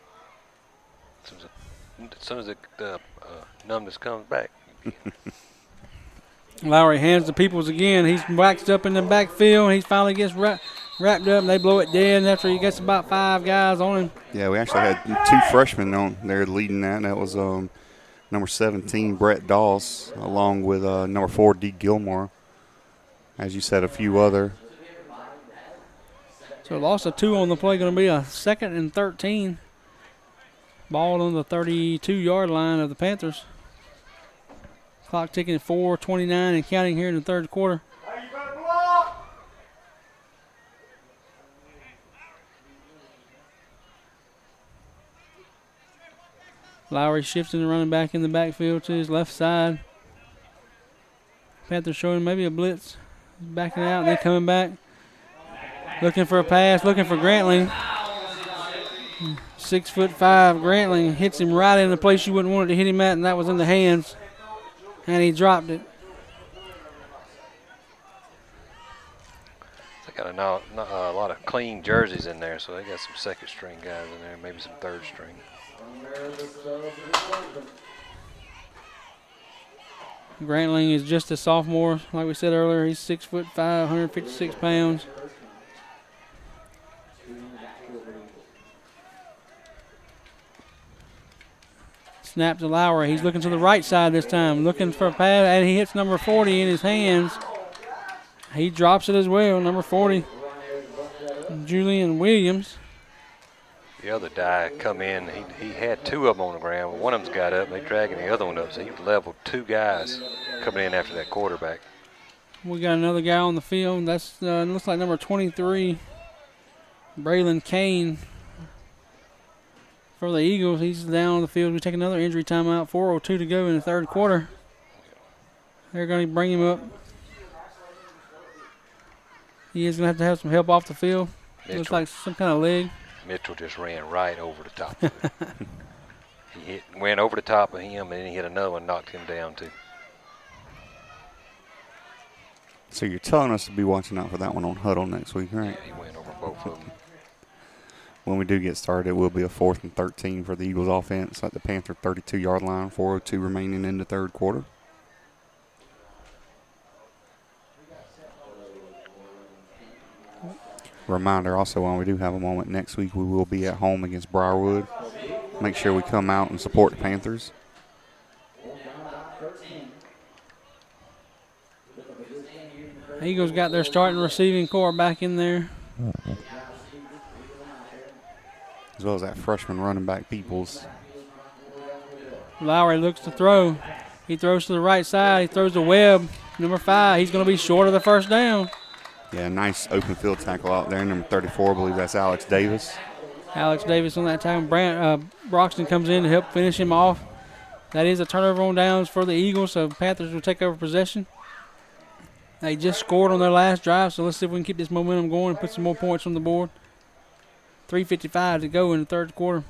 Speaker 2: As soon as the numbness comes back.
Speaker 1: Lowry hands the Peoples again. He's waxed up in the backfield. He finally gets wrapped up, and they blow it dead. After he gets about 5 guys on him.
Speaker 3: Yeah, we actually had 2 freshmen on there leading that. And that was number 17, Brett Doss, along with number 4, D. Gilmore. As you said, a few other.
Speaker 1: So loss of 2 on the play, going to be a 2nd and 13. Ball on the 32-yard line of the Panthers. Clock ticking at 4:29 and counting here in the third quarter.
Speaker 4: Hey, you better block!
Speaker 1: Lowry shifting the running back in the backfield to his left side. Panthers showing maybe a blitz. Backing out and then coming back. Looking for a pass, looking for Grantling. 6'5" Grantling hits him right in the place you wouldn't want it to hit him at, and that was in the hands. And he dropped it.
Speaker 2: They got a lot of clean jerseys in there, so they got some second string guys in there, maybe some third string.
Speaker 1: Grantling is just a sophomore. Like we said earlier, he's 6'5", 156 pounds. Snap to Lowry. He's looking to the right side this time, looking for a pass, and he hits number 40 in his hands. He drops it as well, number 40, Julian Williams.
Speaker 2: The other guy come in, he had two of them on the ground. One of them's got up, and they dragging the other one up, so he leveled two guys coming in after that quarterback.
Speaker 1: We got another guy on the field. That's looks like number 23, Braylon Kane. For the Eagles, he's down on the field. We take another injury timeout. 4:02 to go in the third quarter. They're going to bring him up. He is going to have some help off the field. Looks like some kind of leg.
Speaker 2: Mitchell just ran right over the top of it. Went over the top of him, and then he hit another one, knocked him down too.
Speaker 3: So you're telling us to be watching out for that one on Huddle next week, right?
Speaker 2: Yeah, he went over both of them.
Speaker 3: When we do get started, it will be a 4th and 13 for the Eagles offense at the Panther 32-yard line, 4:02 remaining in the third quarter. Reminder also, while we do have a moment next week, we will be at home against Briarwood. Make sure we come out and support the Panthers.
Speaker 1: Eagles got their starting receiving core back in there.
Speaker 3: As well as that freshman running back, Peoples.
Speaker 1: Lowry looks to throw. He throws to the right side. He throws to Webb, number 5. He's going to be short of the first down.
Speaker 3: Yeah, nice open field tackle out there. Number 34, I believe that's Alex Davis.
Speaker 1: Alex Davis on that time. Broxton comes in to help finish him off. That is a turnover on downs for the Eagles, so Panthers will take over possession. They just scored on their last drive, so let's see if we can keep this momentum going and put some more points on the board. 3:55 to go in the third quarter.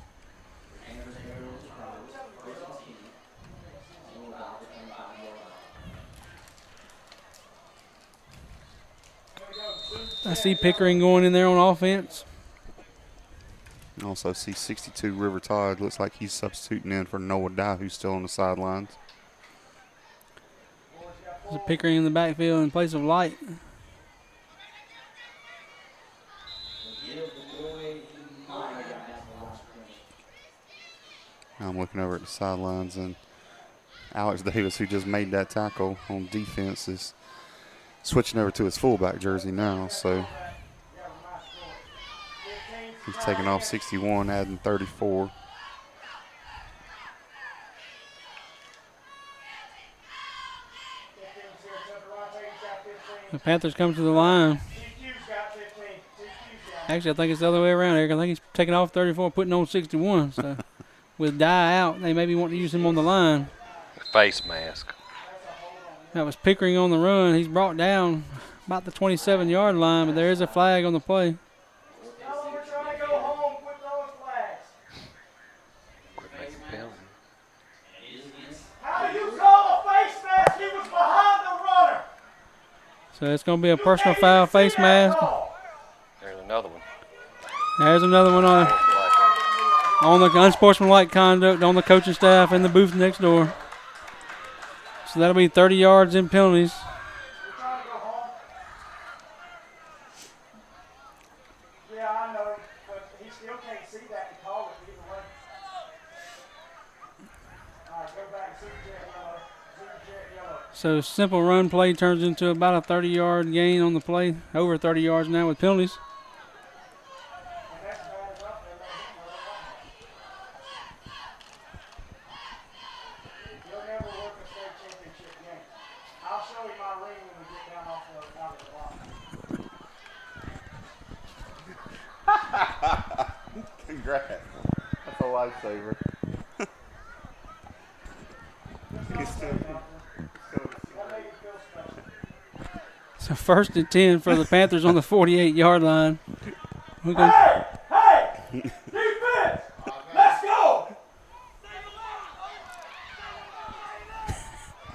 Speaker 1: I see Pickering going in there on offense.
Speaker 3: Also see 62 River Todd. Looks like he's substituting in for Noah Dye, who's still on the sidelines.
Speaker 1: There's a Pickering in the backfield in place of Light.
Speaker 3: I'm looking over at the sidelines, and Alex Davis, who just made that tackle on defense, is switching over to his fullback jersey now. So he's taking off 61, adding 34.
Speaker 1: The Panthers come to the line. Actually, I think it's the other way around, Eric. I think he's taking off 34, putting on 61. So with Dye out, they maybe want to use him on the line.
Speaker 2: Face mask.
Speaker 1: That was Pickering on the run. He's brought down about the 27-yard line, but there is a flag on the play.
Speaker 4: Tell them we're trying to go home. Quit throwing flags.
Speaker 2: Quit making penalties.
Speaker 4: How do you call a face mask? He was behind the runner.
Speaker 1: So it's going to be a personal foul face mask.
Speaker 2: There's another one.
Speaker 1: There's another one on the unsportsmanlike conduct on the coaching staff in the booth next door. So that'll be 30 yards in penalties.
Speaker 4: Yeah, I know, but he still can't see that and call it either way. All right, go back to yellow.
Speaker 1: So simple run play turns into about a 30-yard gain on the play. Over 30 yards now with penalties.
Speaker 3: Congrats. That's a lifesaver.
Speaker 1: So 1st and 10 for the Panthers on the 48-yard line. We're going
Speaker 4: Hey! Defense! Let's go!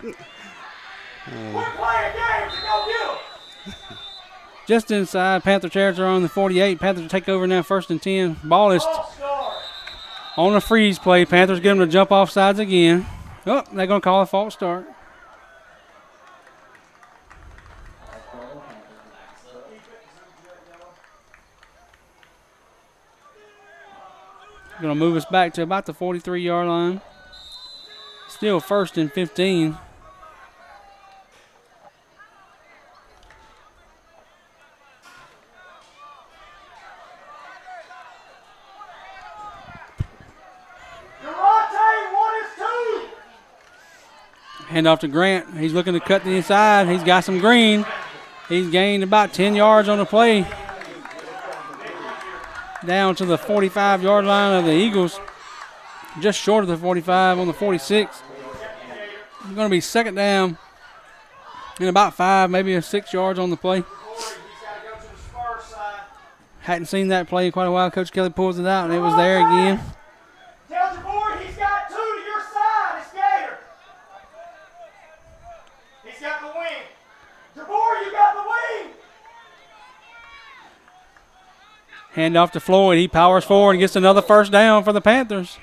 Speaker 4: We're playing games to go get them.
Speaker 1: just inside. Panther territory on the 48. Panthers take over now 1st and 10. Ball is
Speaker 4: False start.
Speaker 1: on a freeze play. Panthers get them to jump off sides again. Oh, they're going to call a false start. Going to move us back to about the 43-yard line. Still 1st and 15.
Speaker 4: Durante, 1 is 2.
Speaker 1: Hand off to Grant. He's looking to cut the inside. He's got some green. He's gained about 10 yards on the play. Down to the 45-yard line of the Eagles. Just short of the 45 on the 46. It's going to be 2nd down and about 5, maybe 6 yards on the play. Hadn't seen that play in quite a while. Coach Kelly pulls it out, and it was there again.
Speaker 4: Tell Jabor he's got 2 to your side. It's Gator. He's got the wing. Jabor, you got the wing.
Speaker 1: Hand off to Floyd. He powers forward and gets another 1st down for the Panthers.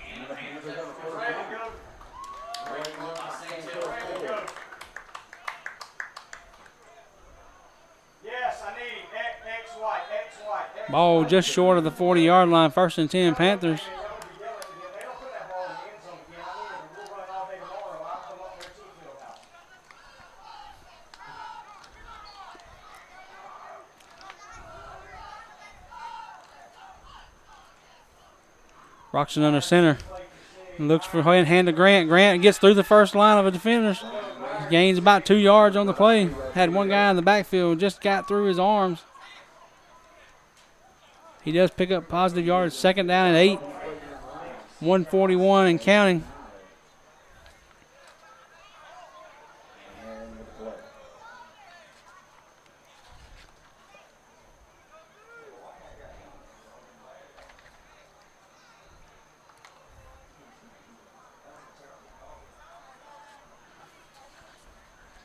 Speaker 4: Yes, I need him. X white.
Speaker 1: Ball just short of the 40-yard line. 1st and 10 Panthers.
Speaker 4: They don't put that ball in the end zone again. I need him. We'll run all day tomorrow. I'll come up there to the field house.
Speaker 1: Roxon under center. Looks for hand to Grant. Grant gets through the first line of the defenders. Gains about 2 yards on the play. Had one guy in the backfield. Just got through his arms. He does pick up positive yards. 2nd down and 8. 141 and counting.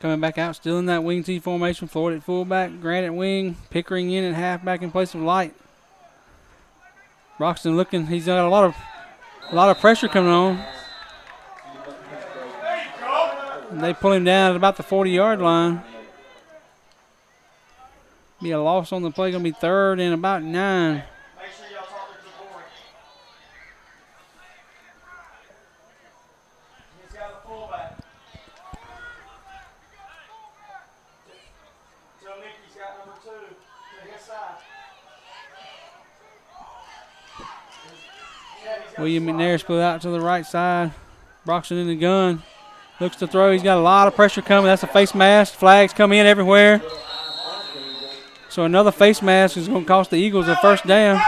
Speaker 1: Coming back out, still in that wing T formation. Floyd at fullback, Grant at wing, Pickering in at halfback in place of Light. Roxton looking, he's got a lot of pressure coming on. And they pull him down at about the 40-yard line. Be a loss on the play, gonna be 3rd and about 9.
Speaker 4: Make sure y'all talk to Jabor. He's got a fullback. Tell Nick he's got number 2 to his side.
Speaker 1: William McNair split out to the right side. Broxton in the gun. Looks to throw. He's got a lot of pressure coming. That's a face mask. Flags come in everywhere. So another face mask is going to cost the Eagles a 1st down.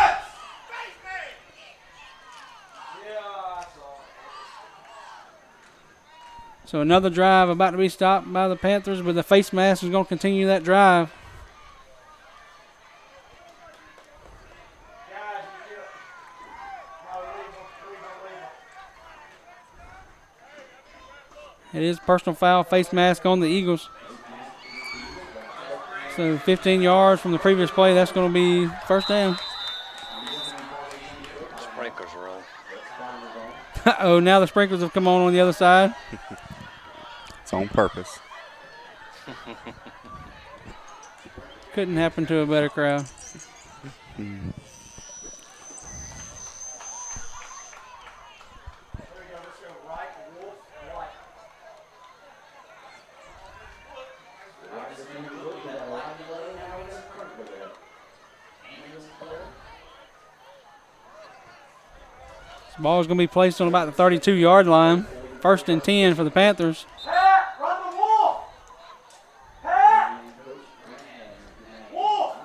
Speaker 1: So another drive about to be stopped by the Panthers, but the face mask is going to continue that drive. It is personal foul, face mask on the Eagles. So 15 yards from the previous play, that's going to be 1st down.
Speaker 2: Sprinklers are on.
Speaker 1: Uh-oh, now the sprinklers have come on the other side.
Speaker 3: It's on purpose.
Speaker 1: Couldn't happen to a better crowd. This ball is going to be placed on about the 32-yard line. 1st and 10 for the Panthers.
Speaker 4: Pat, run the wolf. Pat. Wolf.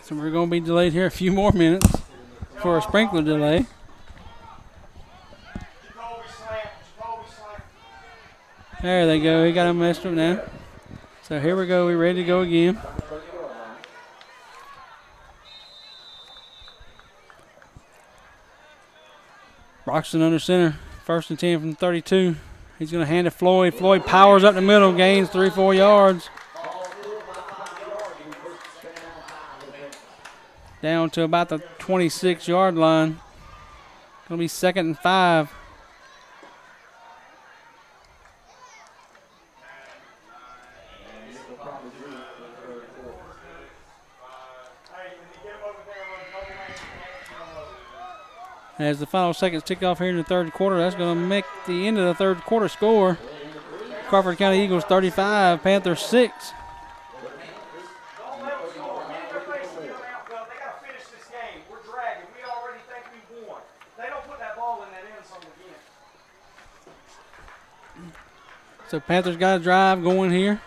Speaker 1: So we're going to be delayed here a few more minutes for a sprinkler delay.
Speaker 4: Jacoby slant.
Speaker 1: There they go. He got him messed up now. So here we go. We're ready to go again. Broxton under center. 1st and 10 from 32. He's going to hand it to Floyd. Floyd powers up the middle, gains 3-4 yards. Down to about the 26-yard line. Going to be 2nd and 5. As the final seconds tick off here in the 3rd quarter, that's going to make the end of the 3rd quarter score. Crawford County Eagles 35, Panthers 6.
Speaker 4: Don't let us go. Everybody sit them out, Bill. They got to finish this game. We're dragging. We already think we won. They don't put that ball in that end zone again.
Speaker 1: So Panthers got a drive going here.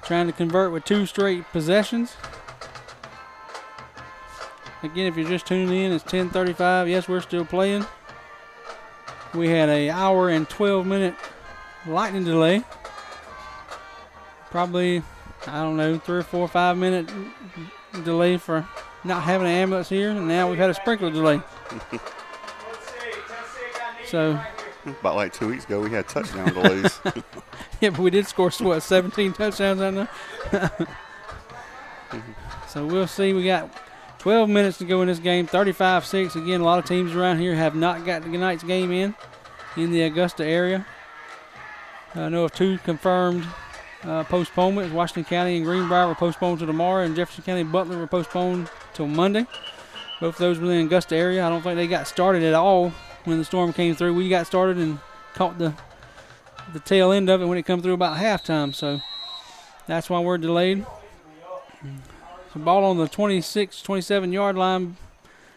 Speaker 1: Trying to convert with 2 straight possessions. Again, if you're just tuning in, it's 10:35. Yes, we're still playing. We had an hour and 12-minute lightning delay. Probably, I don't know, 3 or 4 or 5 minute delay for not having an ambulance here. And now we've had a sprinkler delay. So,
Speaker 3: about like 2 weeks ago, we had touchdown delays.
Speaker 1: yeah, but we did score, 17 touchdowns on there? So we'll see. We got 12 minutes to go in this game, 35-6. Again, a lot of teams around here have not got tonight's game in the Augusta area. I know of 2 confirmed postponements. Washington County and Greenbrier were postponed to tomorrow, and Jefferson County and Butler were postponed till Monday. Both of those were in the Augusta area. I don't think they got started at all when the storm came through. We got started and caught the tail end of it when it come through about halftime, so that's why we're delayed. The ball on the 26, 27-yard line.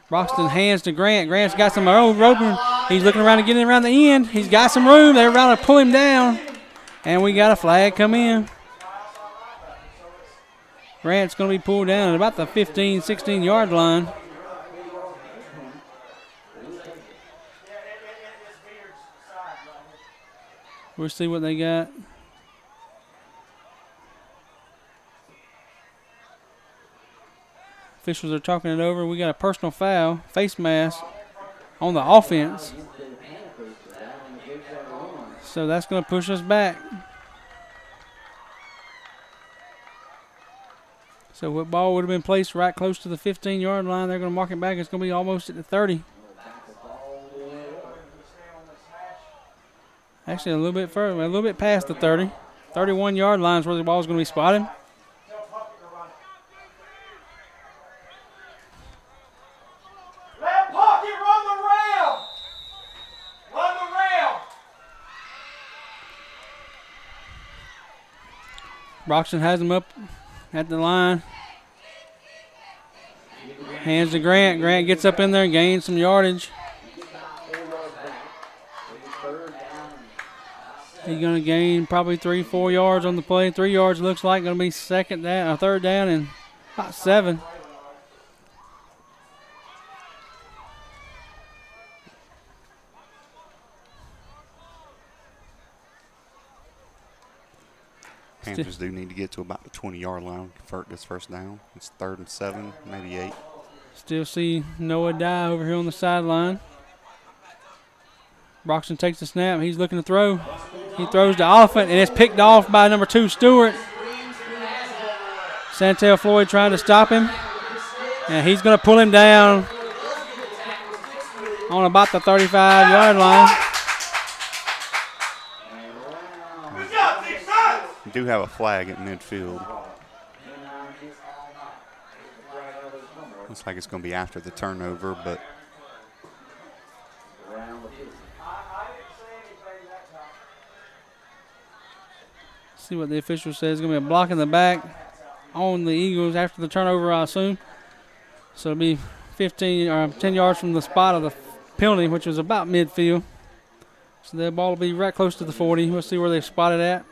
Speaker 1: Broxton hands to Grant. Grant's got some roping. He's looking around and getting around the end. He's got some room. They're about to pull him down. And we got a flag come in. Grant's going to be pulled down at about the 15, 16-yard line. We'll see what they got. Officials are talking it over. We got a personal foul, face mask, on the offense. So that's going to push us back. So what ball would have been placed right close to the 15-yard line, they're going to mark it back. It's going to be almost at the 30. Actually, a little bit further, a little bit past the 30. 31-yard line is where the ball is going to be spotted. Broxton has him up at the line. Hands to Grant. Grant gets up in there and gains some yardage. He's going to gain probably 3-4 yards on the play. 3 yards looks like going to be 3rd down and about 7.
Speaker 3: Panthers do need to get to about the 20-yard line, convert this first down. It's 3rd and 7, maybe 8.
Speaker 1: Still see Noah Dye over here on the sideline. Broxton takes the snap. He's looking to throw. He throws to Oliphant, and it's picked off by number 2, Stewart. Santel Floyd trying to stop him. And he's going to pull him down on about the 35-yard line.
Speaker 3: We do have a flag at midfield. Looks like it's going to be after the turnover, but
Speaker 1: see what the official says. It's going to be a block in the back on the Eagles after the turnover, I assume. So it'll be 10 yards from the spot of the penalty, which was about midfield. So the ball will be right close to the 40. We'll see where they spotted at.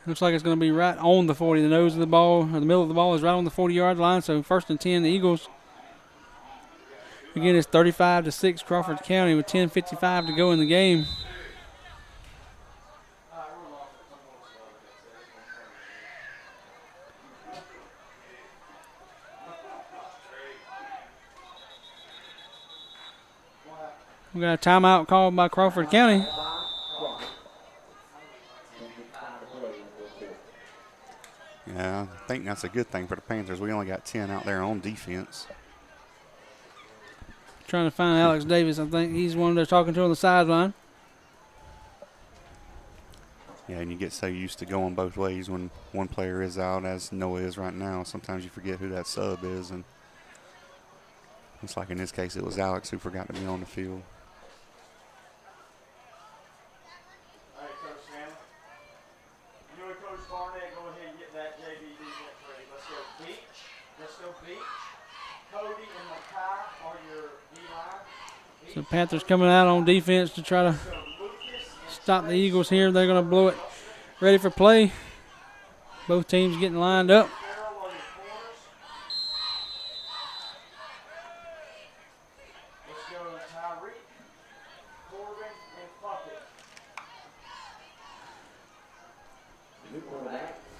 Speaker 1: Looks like it's going to be right on the 40. The nose of the ball, or the middle of the ball, is right on the 40-yard line. So 1st and 10, the Eagles. Again, it's 35-6 Crawford County with 10:55 to go in the game. We got a timeout called by Crawford County.
Speaker 3: Yeah, I think that's a good thing for the Panthers. We only got 10 out there on defense.
Speaker 1: Trying to find Alex Davis. I think he's one they're talking to on the sideline.
Speaker 3: Yeah, and you get so used to going both ways when one player is out, as Noah is right now. Sometimes you forget who that sub is, and it's like in this case it was Alex who forgot to be on the field.
Speaker 4: All right, Coach Stanley. You and Coach Barnett go ahead and get that JV defense ready. Let's go Beach. Let's go Beach. Cody and Mackay are your D-line.
Speaker 1: So Panthers coming out on defense to try to stop the Eagles here. They're going to blow it. Ready for play. Both teams getting lined up.
Speaker 4: Farrell on your corners. Let's go Tyreek, Corbin, and Puckett.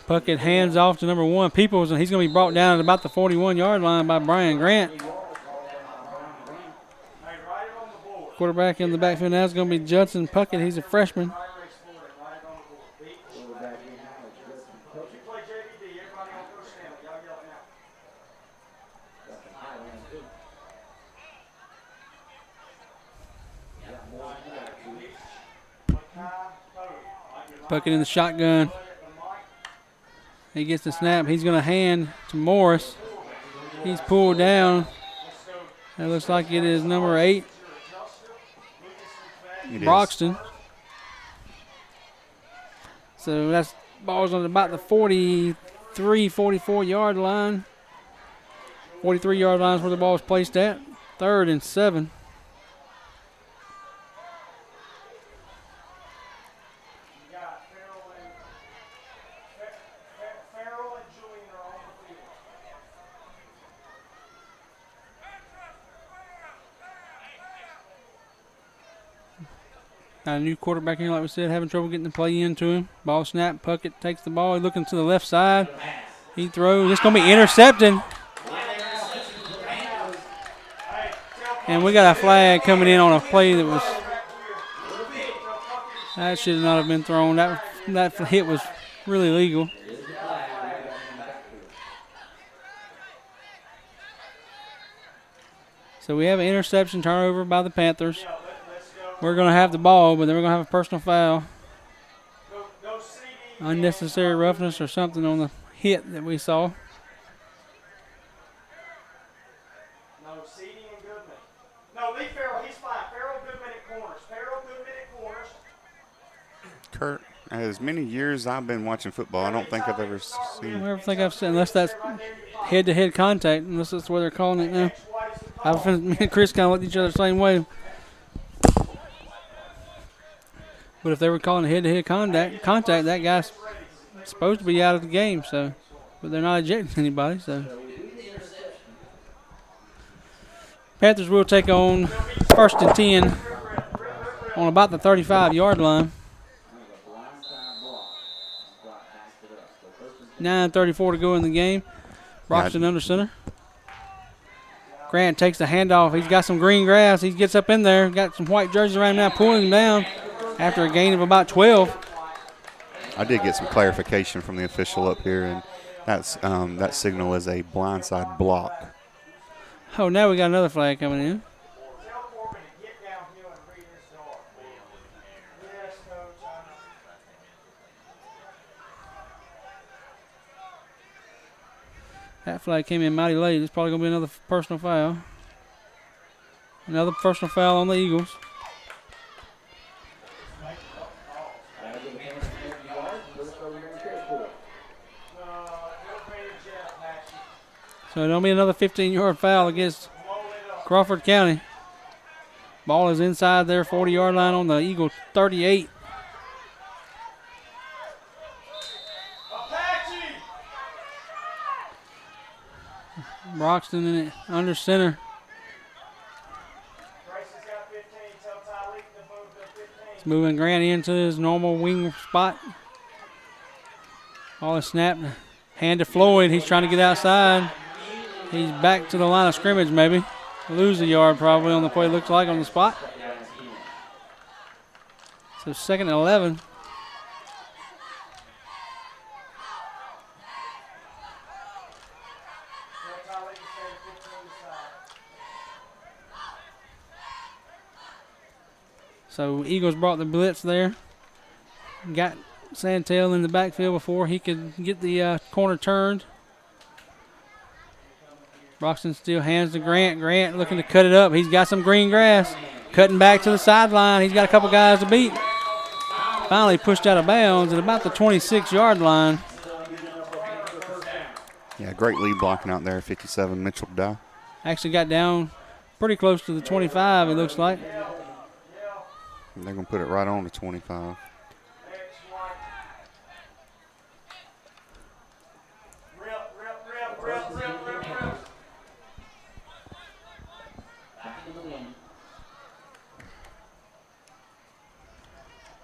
Speaker 1: Puckett hands off to number 1, Peoples, and he's going to be brought down at about the 41-yard line by Brian Grant.
Speaker 4: Hey, right on the board.
Speaker 1: Quarterback in the backfield now is going to be Judson Puckett. He's a freshman.
Speaker 4: Tyreek's for it, right on the board. Beach. You play JVD. Everybody on Coach Stanley. Y'all yell it out.
Speaker 1: Puckett in the shotgun. He gets the snap. He's going to hand to Morris. He's pulled down. That looks like it is number 8,
Speaker 3: It is.
Speaker 1: Broxton. So that's ball's on about the 43, 44-yard line. 43-yard line is where the ball is placed at. 3rd and 7.
Speaker 4: You got Farrell and Julian are on the field.
Speaker 1: Got a new quarterback here, like we said, having trouble getting the play into him. Ball snap. Puckett takes the ball. He's looking to the left side. He throws. It's going to be intercepted. And we got a flag coming in on a play that was. That should not have been thrown. That hit was really legal. So we have an interception turnover by the Panthers. We're going to have the ball, but then we're going to have a personal foul.
Speaker 4: Go CD.
Speaker 1: Unnecessary roughness or something on the hit that we saw.
Speaker 4: No, CD and Goodman. No, leave Farrell. He's fine. Farrell, Goodman at corners. Farrell, Goodman at corners.
Speaker 3: Kurt, as many years I've been watching football, I don't think I've ever
Speaker 1: I
Speaker 3: seen.
Speaker 1: don't ever think I've seen, unless that's head-to-head contact, unless that's what they're calling it now. Me and Chris kind of looked at each other the same way. But if they were calling head-to-head contact, that guy's supposed to be out of the game. So, but they're not ejecting anybody. So, Panthers will take on 1st and 10 on about the 35-yard line. 9:34 to go in the game. Broxton under center. Grant takes the handoff. He's got some green grass. He gets up in there. Got some white jerseys around him now, pulling him down after a gain of about 12.
Speaker 3: I did get some clarification from the official up here, and that signal is a blindside block.
Speaker 1: Oh, now we got another flag coming in.
Speaker 4: Tell Corbin to get downhill and read his dog. Yes, Coach. I know.
Speaker 1: That flag came in mighty late. It's probably going to be another personal foul. Another personal foul on the Eagles. So it'll be another 15-yard foul against Crawford County. Ball is inside their 40-yard line on the Eagle 38. Broxton in it under center. It's moving Grant into his normal wing spot. Ball is snapped. Hand to Floyd. He's trying to get outside. He's back to the line of scrimmage maybe. Lose a yard probably on the play, looks like, on the spot. So 2nd and 11. So Eagles brought the blitz there. Got Santel in the backfield before he could get the corner turned. Broxton still hands to Grant. Grant looking to cut it up. He's got some green grass. Cutting back to the sideline. He's got a couple guys to beat. Finally pushed out of bounds at about the 26-yard line.
Speaker 3: Yeah, great lead blocking out there, 57, Mitchell Dye.
Speaker 1: Actually got down pretty close to the 25, it looks like.
Speaker 3: And they're going to put it right on the 25.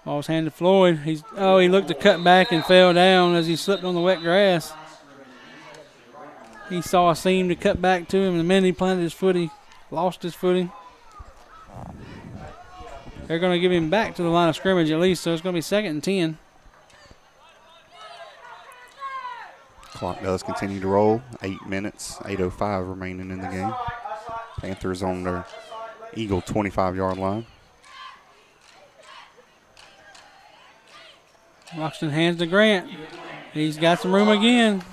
Speaker 1: Ball's handed to Floyd. He looked to cut back and fell down as he slipped on the wet grass. He saw a seam to cut back to him, and the minute he planted his foot, he lost his footing. They're going to give him back to the line of scrimmage at least, so it's going to be 2nd and 10.
Speaker 3: Clock does continue to roll. 8 minutes, 8:05 remaining in the game. Panthers on their Eagle 25-yard line.
Speaker 1: Roxton hands to Grant. He's got some room again.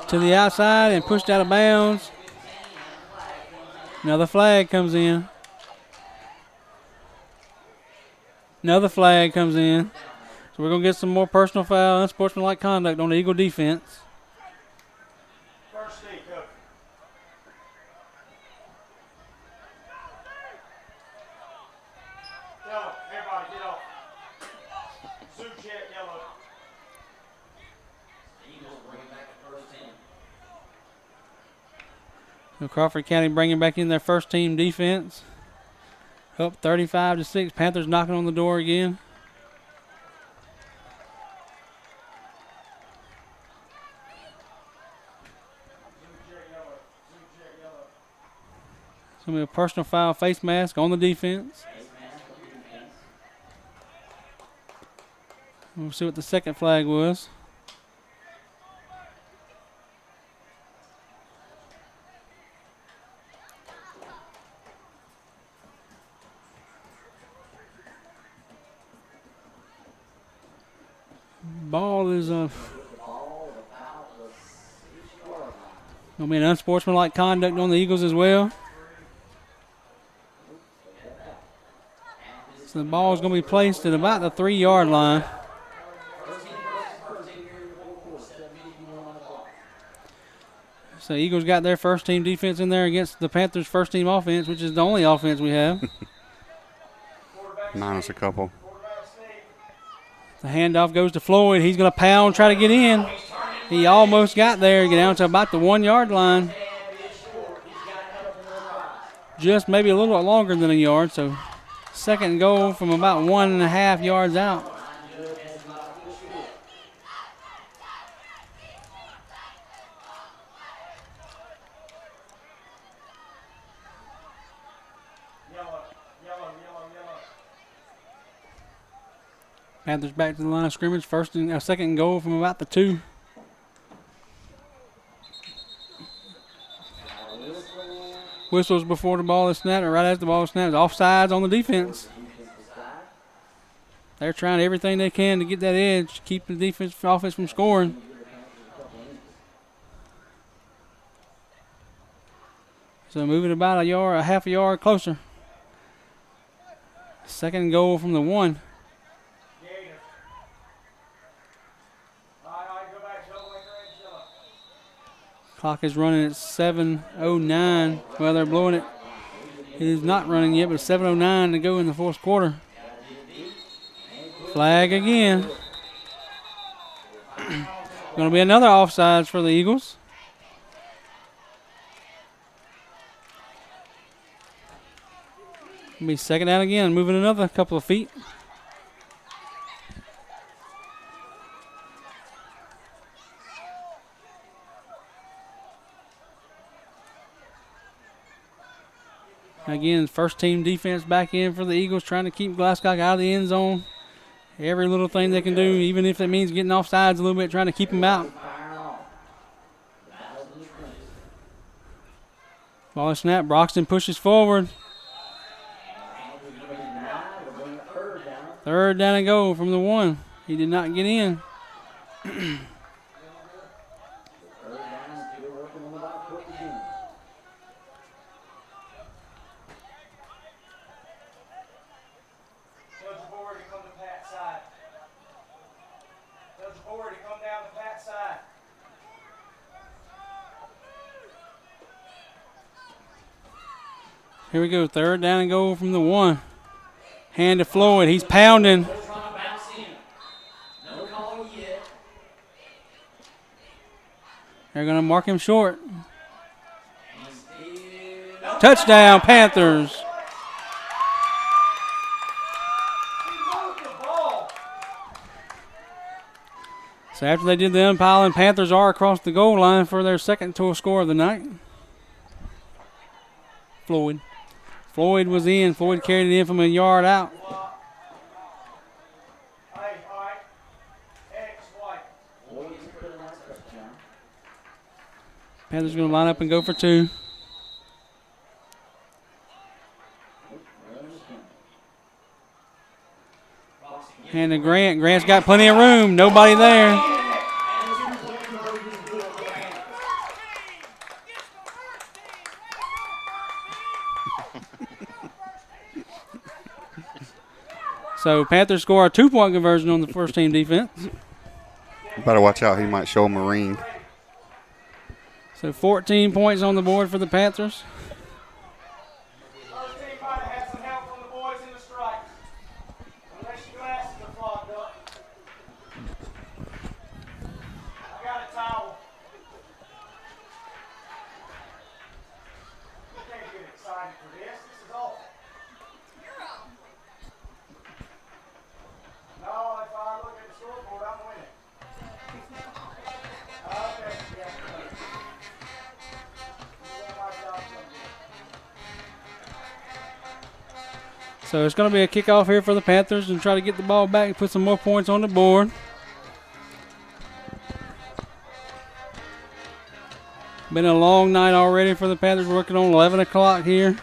Speaker 1: To the outside and pushed out of bounds. Another flag comes in. Another flag comes in. So we're going to get some more personal foul, unsportsmanlike conduct on the Eagle defense.
Speaker 4: First knee, coach. Yellow, everybody get off. Zoo check, yellow.
Speaker 1: So Crawford County bringing back in their first team defense. Up 35-6. Panthers knocking on the door again. It's going to be a personal foul face mask on the defense. We'll see what the second flag was. Ball is going to be an unsportsmanlike conduct on the Eagles as well. So the ball is going to be placed at about the 3-yard line. So Eagles got their first team defense in there against the Panthers' first team offense, which is the only offense we have.
Speaker 3: Minus a couple.
Speaker 1: The handoff goes to Floyd. He's going to pound, try to get in. He almost got there, get down to about the 1-yard line. Just maybe a little bit longer than a yard, so 2nd and goal from about 1.5 yards out. Panthers back to the line of scrimmage. 2nd and goal from about the 2. Whistles before the ball is snapped, or right as the ball is snapped. Offsides on the defense. They're trying everything they can to get that edge, keep the offense from scoring. So moving about a half a yard closer. 2nd and goal from the 1. Clock is running at 7:09. Well, they're blowing it. It is not running yet, but 7:09 to go in the 4th quarter. Flag again. Going to be another offsides for the Eagles. It'll be second down again, moving another couple of feet. Again, first team defense back in for the Eagles, trying to keep Glascock out of the end zone. Every little thing they can do, even if that means getting off sides a little bit, trying to keep them out. Ball snap, Broxton pushes forward. Third down and go from the 1. He did not get in. Here we go, third down and go from the 1. Hand to Floyd, he's pounding. They're going to mark him short. Touchdown, Panthers. So after they did the umpiring, Panthers are across the goal line for their second total score of the night. Floyd was in. Floyd carried it in from a yard out. Panthers going to line up and go for 2. And to Grant. Grant's got plenty of room. Nobody there. So Panthers score a 2-point conversion on the first team defense.
Speaker 3: You better watch out. He might show a Marine.
Speaker 1: So 14 points on the board for the Panthers.
Speaker 4: First team might have had some help from the boys in the strike. Unless your glasses are clogged up. I got a towel. You can't get excited for this. This is awful. No, if I look at the scoreboard, I'm winning. Okay, yeah.
Speaker 1: So it's going to be a kickoff here for the Panthers and try to get the ball back and put some more points on the board. Been a long night already for the Panthers, working on 11 o'clock here.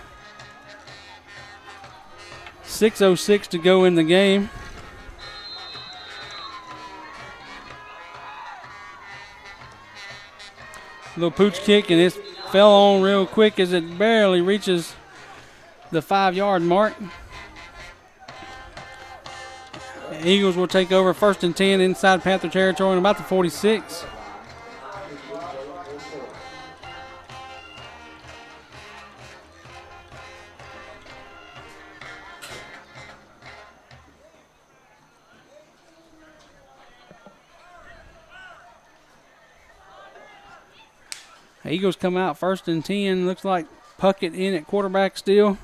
Speaker 1: 6:06 to go in the game. Little pooch kick, and it fell on real quick as it barely reaches the 5-yard mark. Eagles will take over first and 10 inside Panther territory in about the 46. Eagles come out first and 10. Looks like Puckett in at quarterback still.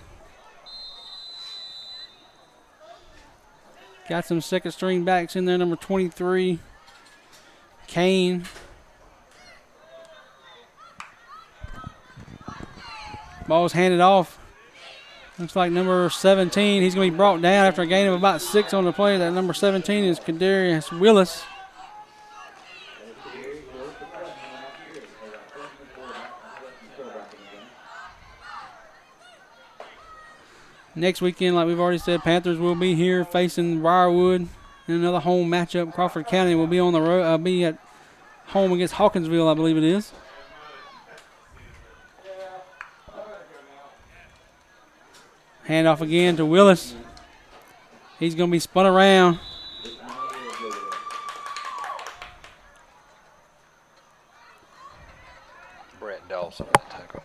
Speaker 1: Got some second string backs in there. Number 23, Kane. Ball's handed off. Looks like number 17. He's going to be brought down after a gain of about 6 on the play. That number 17 is Kadarius Willis. Next weekend, like we've already said, Panthers will be here facing Briarwood in another home matchup. Crawford County will be on the road, be at home against Hawkinsville, I believe it is. Handoff again to Willis. He's going to be spun around.
Speaker 2: Brett Dawson on that tackle.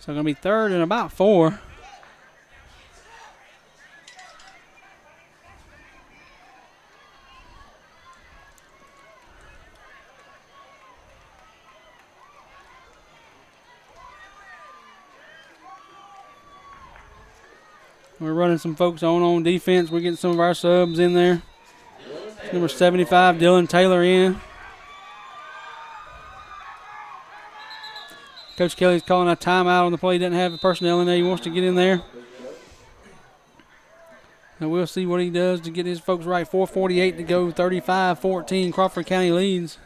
Speaker 1: So going to be third and about 4. We're running some folks on defense. We're getting some of our subs in there. Number 75, Dylan Taylor in. Coach Kelly's calling a timeout on the play. He doesn't have the personnel in there. He wants to get in there. And we'll see what he does to get his folks right. 4:48 to go, 35-14. Crawford County leads.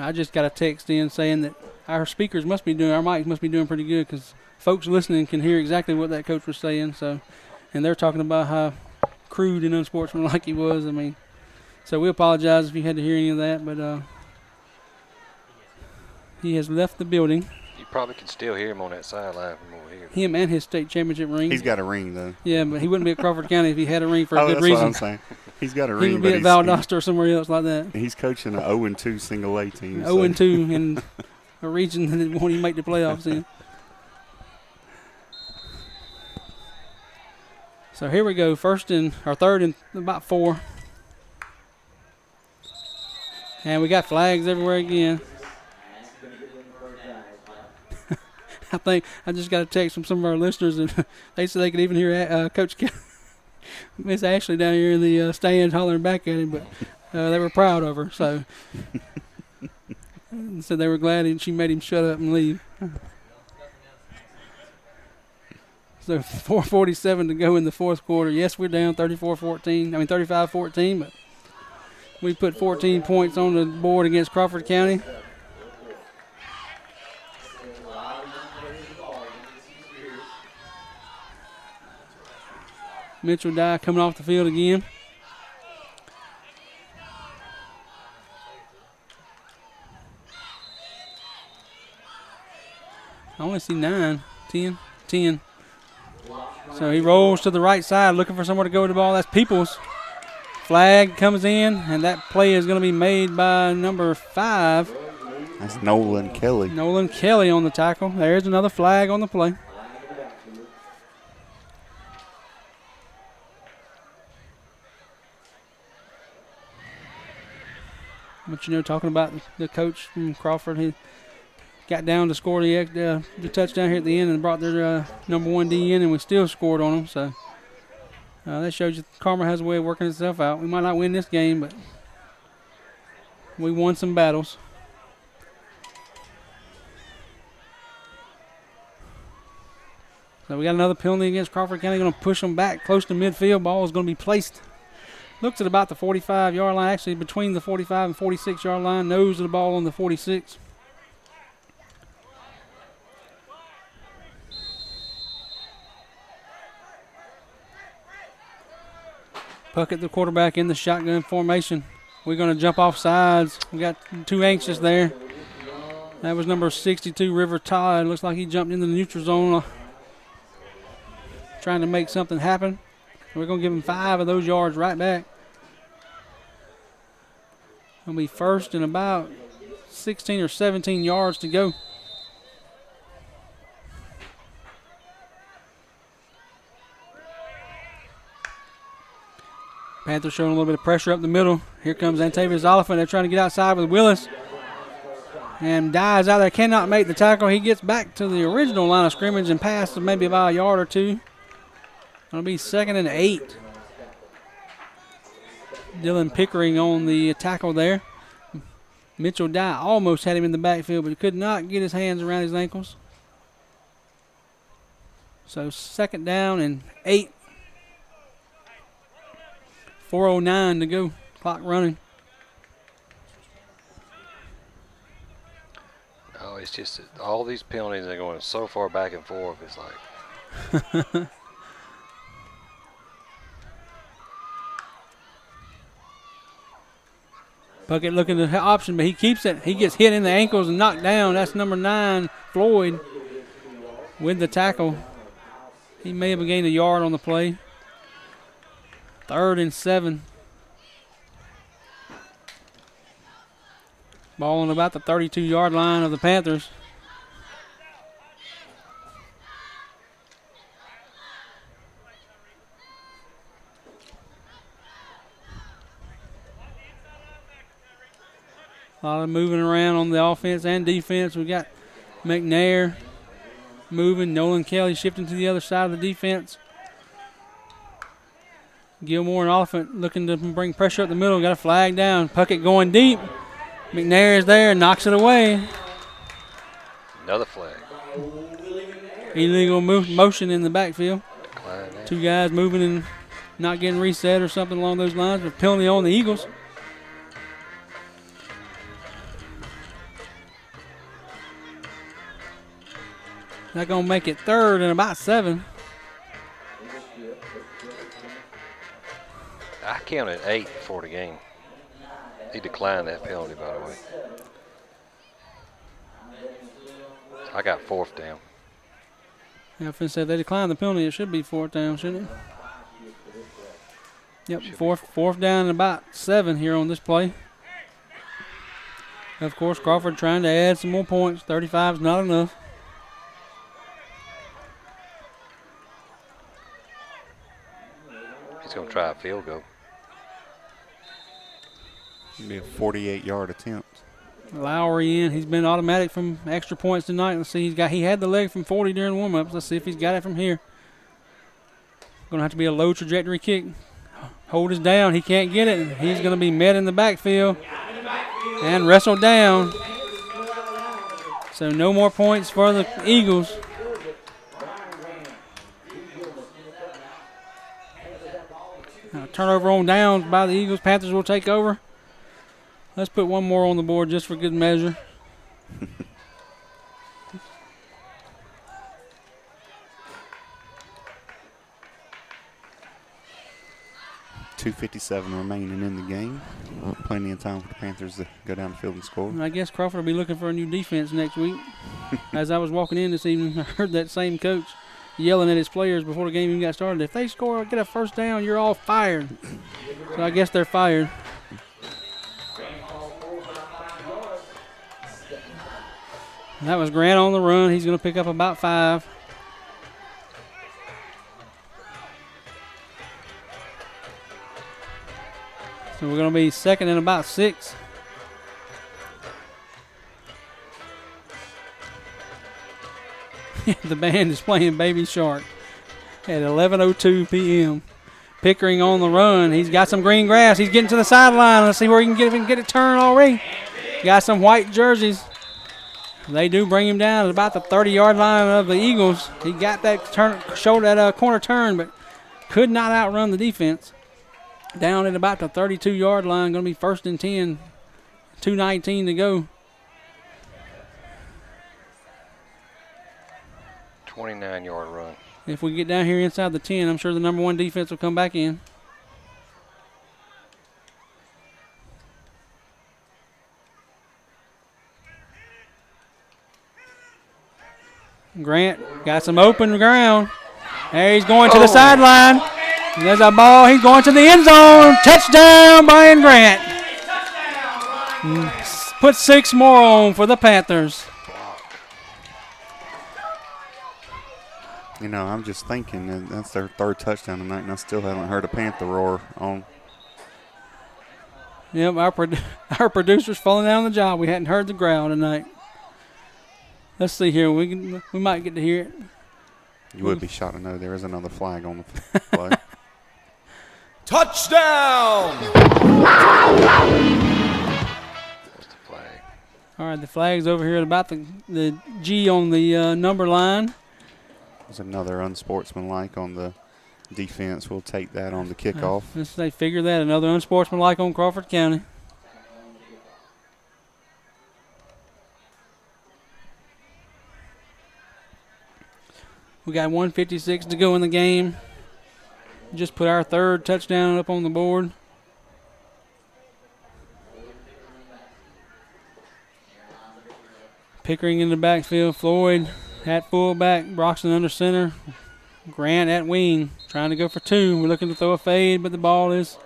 Speaker 1: I just got a text in saying that our speakers must be doing, our mics must be doing pretty good because folks listening can hear exactly what that coach was saying. So, and they're talking about how crude and unsportsmanlike he was. I mean, so we apologize if you had to hear any of that, but he has left the building.
Speaker 2: You probably can still hear him on that sideline from over here.
Speaker 1: Him and his state championship ring.
Speaker 3: He's got a ring, though.
Speaker 1: Yeah, but he wouldn't be at Crawford County if he had a ring for a good reason.
Speaker 3: That's what I'm saying. He's got a ring.
Speaker 1: He would be at Valdosta or somewhere else like that.
Speaker 3: He's coaching an 0-2 single A team.
Speaker 1: 0-2 in a region that won't even make the playoffs in. So here we go, third and about 4. And we got flags everywhere again. I think I just got a text from some of our listeners, and they said they could even hear Coach Miss Ashley down here in the stands hollering back at him, but they were proud of her. So said they were glad she made him shut up and leave. So 4:47 to go in the fourth quarter. Yes, we're down 35-14, but we put 14 points on the board against Crawford County. Mitchell Dye coming off the field again. I only see 10. So he rolls to the right side looking for somewhere to go with the ball. That's Peoples. Flag comes in, and that play is going to be made by number 5.
Speaker 3: That's Nolan Kelly.
Speaker 1: Nolan Kelly on the tackle. There's another flag on the play. But, talking about the coach from Crawford, he got down to score the touchdown here at the end and brought their number 1 D in, and we still scored on them. So that shows you karma has a way of working itself out. We might not win this game, but we won some battles. So we got another penalty against Crawford County. Going to push them back close to midfield. Ball is going to be placed. Looks at about the 45-yard line, actually between the 45 and 46-yard line. Nose of the ball on the 46. Puckett, the quarterback, in the shotgun formation. We're going to jump off sides. We got 2 anxious there. That was number 62, River Todd. Looks like he jumped into the neutral zone trying to make something happen. We're going to give him 5 of those yards right back. Going to be first and about 16 or 17 yards to go. Panthers showing a little bit of pressure up the middle. Here comes Antavius Oliphant. They're trying to get outside with Willis. And Dyes out there, cannot make the tackle. He gets back to the original line of scrimmage and passes maybe about a yard or 2. It'll be 2nd and 8. Dylan Pickering on the tackle there. Mitchell Dye almost had him in the backfield, but he could not get his hands around his ankles. So 2nd down and 8. 4:09 to go. Clock running.
Speaker 2: Oh, it's just that all these penalties are going so far back and forth. It's like
Speaker 1: Puckett looking at the option, but he keeps it. He gets hit in the ankles and knocked down. That's number 9, Floyd, with the tackle. He may have gained a yard on the play. 3rd and 7. Ball on about the 32-yard line of the Panthers. A lot of moving around on the offense and defense. We got McNair moving. Nolan Kelly shifting to the other side of the defense. Gilmore and Oliphant looking to bring pressure up the middle. Got a flag down. Puckett going deep. McNair is there, knocks it away.
Speaker 2: Another flag.
Speaker 1: Illegal motion in the backfield.
Speaker 2: Decline that.
Speaker 1: 2 guys moving and not getting reset or something along those lines. A penalty on the Eagles. They're going to make it 3rd and about 7.
Speaker 2: I counted 8 before the game. He declined that penalty, by the way. I got 4th down.
Speaker 1: Yeah, I was going to say, if they declined the penalty, it should be 4th down, shouldn't it? Yep, fourth down and about 7 here on this play. Of course, Crawford trying to add some more points. 35 is not enough.
Speaker 2: He's going to try a field goal.
Speaker 3: It'll be a 48-yard attempt.
Speaker 1: Lowry in. He's been automatic from extra points tonight. Let's see. He had the leg from 40 during warm-ups. Let's see if he's got it from here. Going to have to be a low trajectory kick. Hold us down. He can't get it. He's going to be met in the backfield and wrestled down. So no more points for the Eagles. Turnover on downs by the Eagles. Panthers will take over. Let's put one more on the board just for good measure.
Speaker 3: 2:57 remaining in the game. Plenty of time for the Panthers to go down the field and score.
Speaker 1: I guess Crawford will be looking for a new defense next week. As I was walking in this evening, I heard that same coach yelling at his players before the game even got started. If they score or get a first down, you're all fired. So I guess they're fired. That was Grant on the run. He's going to pick up about 5. So we're going to be 2nd and about 6. The band is playing Baby Shark at 11:02 p.m. Pickering on the run. He's got some green grass. He's getting to the sideline. Let's see where he can get, if he can get it turned already. Got some white jerseys. They do bring him down at about the 30-yard line of the Eagles. He got that turn, showed that corner turn, but could not outrun the defense. Down at about the 32-yard line, going to be 1st and 10, 2:19 to go.
Speaker 2: 29-yard run.
Speaker 1: If we get down here inside the 10, I'm sure the number 1 defense will come back in. Grant got some open ground. There he's going to the sideline. There's a ball. He's going to the end zone. Touchdown, Brian Grant. Put 6 more on for the Panthers.
Speaker 3: You know, I'm just thinking that that's their 3rd touchdown tonight, and I still haven't heard a Panther roar on.
Speaker 1: Yep, our producer's falling down on the job. We hadn't heard the growl tonight. Let's see here. We might get to hear it.
Speaker 3: You would be shocked to know there is another flag on the play.
Speaker 7: Touchdown!
Speaker 2: What's the flag?
Speaker 1: All right, the flag's over here at about the G on the number line.
Speaker 3: There's another unsportsmanlike on the defense. We'll take that on the kickoff.
Speaker 1: They figure that. Another unsportsmanlike on Crawford County. We got 1:56 to go in the game. Just put our 3rd touchdown up on the board. Pickering in the backfield. Floyd at fullback. Broxton under center. Grant at wing. Trying to go for 2. We're looking to throw a fade, but the ball is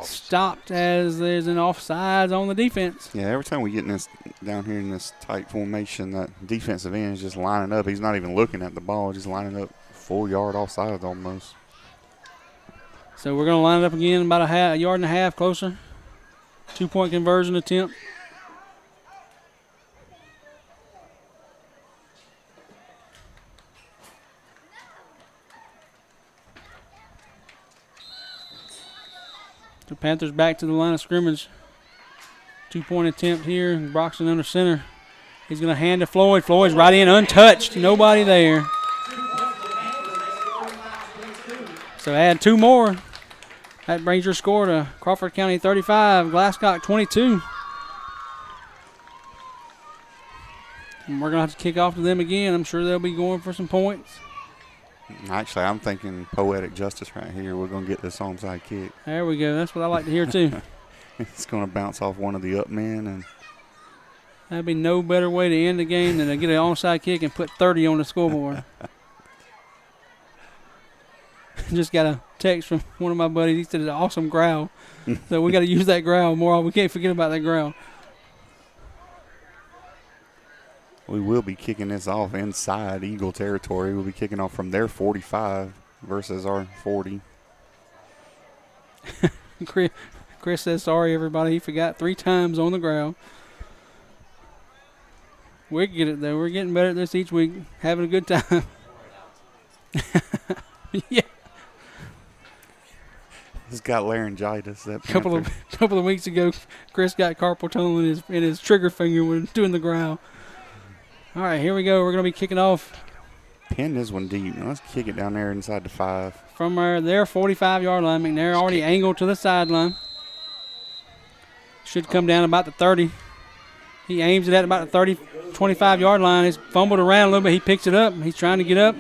Speaker 1: stopped as there's an offsides on the defense.
Speaker 3: Yeah, every time we get in this down here in this tight formation, that defensive end is just lining up. He's not even looking at the ball, just lining up full yard offside almost.
Speaker 1: So we're going to line it up again about a yard and a half closer 2-point conversion attempt. The Panthers back to the line of scrimmage. 2-point attempt here. Broxton under center. He's going to hand to Floyd. Floyd's right in, untouched. Nobody there. So add 2 more. That brings your score to Crawford County 35, Glascock 22. And we're going to have to kick off to them again. I'm sure they'll be going for some points.
Speaker 3: Actually, I'm thinking poetic justice right here. We're going to get this onside kick.
Speaker 1: There we go. That's what I like to hear, too.
Speaker 3: It's going to bounce off one of the up men. And
Speaker 1: that'd be no better way to end the game than to get an onside kick and put 30 on the scoreboard. Just got a text from one of my buddies. He said it's an awesome growl. So we got to use that growl more. We can't forget about that growl.
Speaker 3: we will be kicking this off inside Eagle territory. We'll be kicking off from their 45 versus our 40.
Speaker 1: Chris says, sorry, everybody. He forgot 3 times on the ground. We get it, though. We're getting better at this each week. Having a good time. Yeah.
Speaker 3: He's got laryngitis. That
Speaker 1: couple of weeks ago, Chris got carpal tunnel in his trigger finger when doing the growl. All right, here we go. We're going to be kicking off.
Speaker 3: Pin this one deep. Now let's kick it down there inside the 5.
Speaker 1: From their 45-yard line. McNair already angled to the sideline. Should come down about the 30. He aims it at about the 25-yard line. He's fumbled around a little bit. He picks it up. He's trying to get up.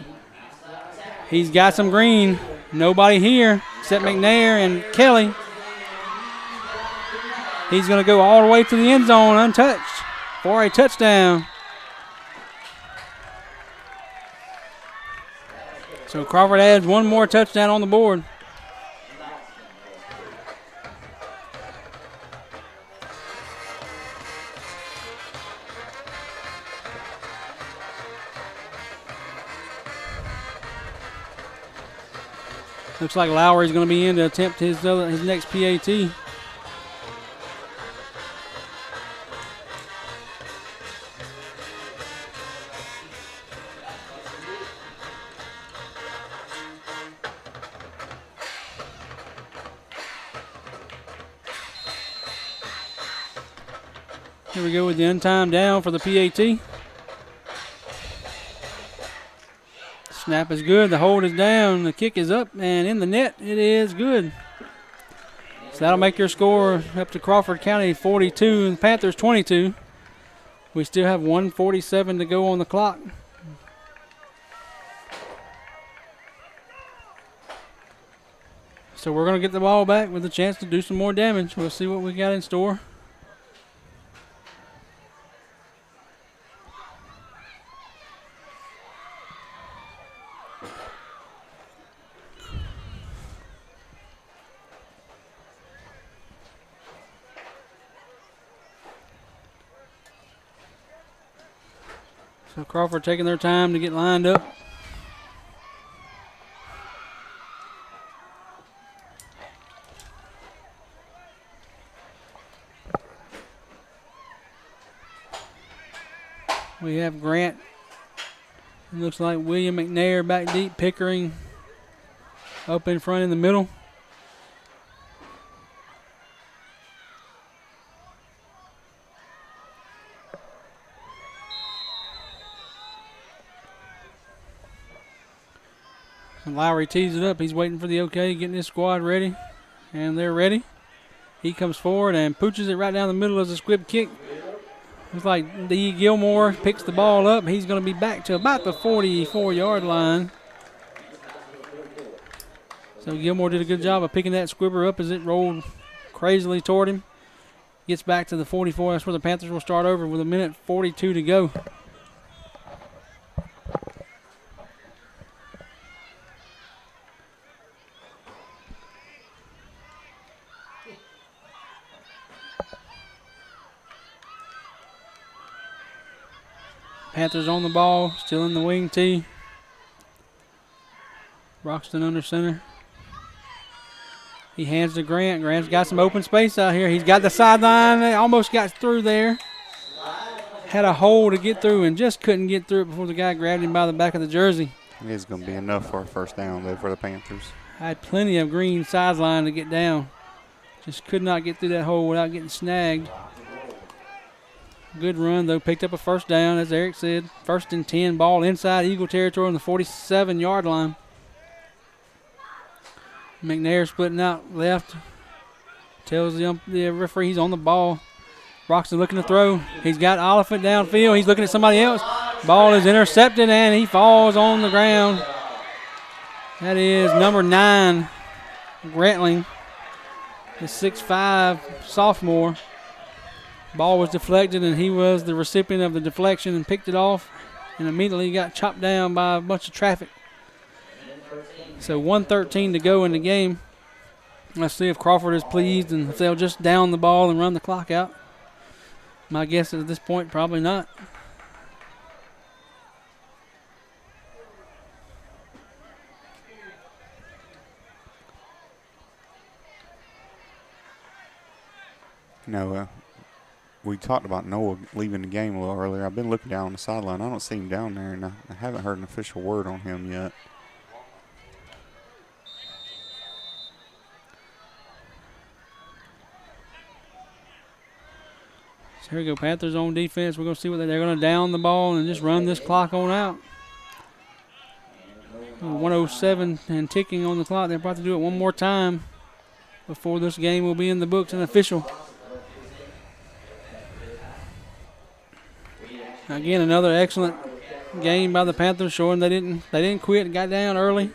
Speaker 1: He's got some green. Nobody here except McNair and Kelly. He's going to go all the way to the end zone untouched for a touchdown. So Crawford adds one more touchdown on the board. Looks like Lowry's going to be in to attempt his next PAT. Here we go with the untimed down for the PAT. Snap is good. The hold is down. The kick is up and in the net. It is good. So that'll make your score up to Crawford County 42 and the Panthers 22. We still have 1:47 to go on the clock. So we're going to get the ball back with a chance to do some more damage. We'll see what we got in store. So Crawford taking their time to get lined up. We have Grant. It looks like William McNair back deep. Pickering up in front in the middle. Lowry tees it up. He's waiting for the okay, getting his squad ready. And they're ready. He comes forward and pooches it right down the middle as a squib kick. Looks like D. Gilmore picks the ball up. He's going to be back to about the 44-yard line. So Gilmore did a good job of picking that squibber up as it rolled crazily toward him. Gets back to the 44. That's where the Panthers will start over with 1:42 to go. Panthers on the ball, still in the wing tee. Broxton under center. He hands to Grant. Grant's got some open space out here. He's got the sideline. Almost got through there. Had a hole to get through and just couldn't get through it before the guy grabbed him by the back of the jersey.
Speaker 3: It is going to be enough for a first down, though, for the Panthers.
Speaker 1: Had plenty of green sideline to get down. Just could not get through that hole without getting snagged. Good run, though. Picked up a first down, as Eric said. 1st and 10, ball inside Eagle territory on the 47-yard line. McNair splitting out left. Tells the referee he's on the ball. Broxton looking to throw. He's got Oliphant downfield. He's looking at somebody else. Ball is intercepted, and he falls on the ground. That is number 9, Grantling, the 6'5" sophomore. Ball was deflected, and he was the recipient of the deflection and picked it off, and immediately got chopped down by a bunch of traffic. So 1:13 to go in the game. Let's see if Crawford is pleased and if they'll just down the ball and run the clock out. My guess is at this point, probably not.
Speaker 3: No, we talked about Noah leaving the game a little earlier. I've been looking down on the sideline. I don't see him down there, and I haven't heard an official word on him yet.
Speaker 1: So here we go, Panthers on defense. We're going to see what they're going to down the ball and just run this clock on out. 1:07 and ticking on the clock. They're about to do it one more time before this game will be in the books and official. Again, another excellent game by the Panthers, showing they didn't quit, got down early.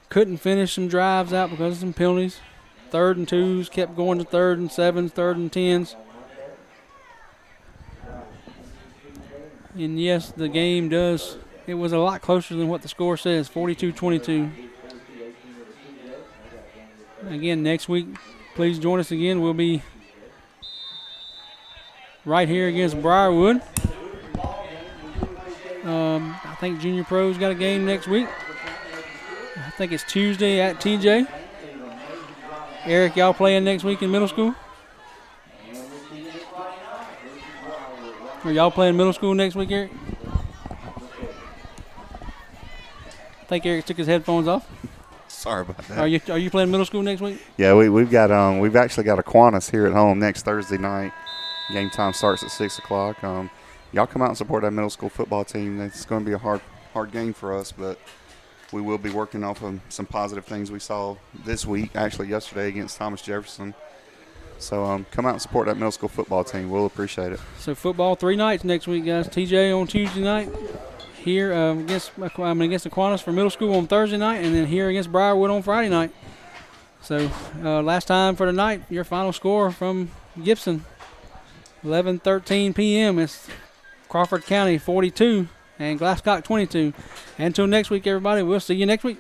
Speaker 1: Couldn't finish some drives out because of some penalties. 3rd and 2s, kept going to 3rd and 7s, 3rd and 10s. And yes, the game it was a lot closer than what the score says, 42-22. Again, next week, please join us again. We'll be right here against Briarwood. I think Junior Pro's got a game next week. I think it's Tuesday at TJ. Eric, y'all playing next week in middle school? Are y'all playing middle school next week, Eric? I think Eric took his headphones off.
Speaker 3: Sorry about that.
Speaker 1: Are you playing middle school next week?
Speaker 3: Yeah, we've actually got Aquinas here at home next Thursday night. Game time starts at 6 o'clock. Y'all come out and support that middle school football team. It's going to be a hard game for us, but we will be working off of some positive things we saw this week, actually yesterday against Thomas Jefferson. So come out and support that middle school football team. We'll appreciate it.
Speaker 1: So football 3 nights next week, guys. TJ on Tuesday night, here against Aquinas for middle school on Thursday night, and then here against Briarwood on Friday night. So last time for tonight, your final score from Gibson, 11:13 p.m. It's Crawford County 42 and Glascock 22. Until next week, everybody, we'll see you next week.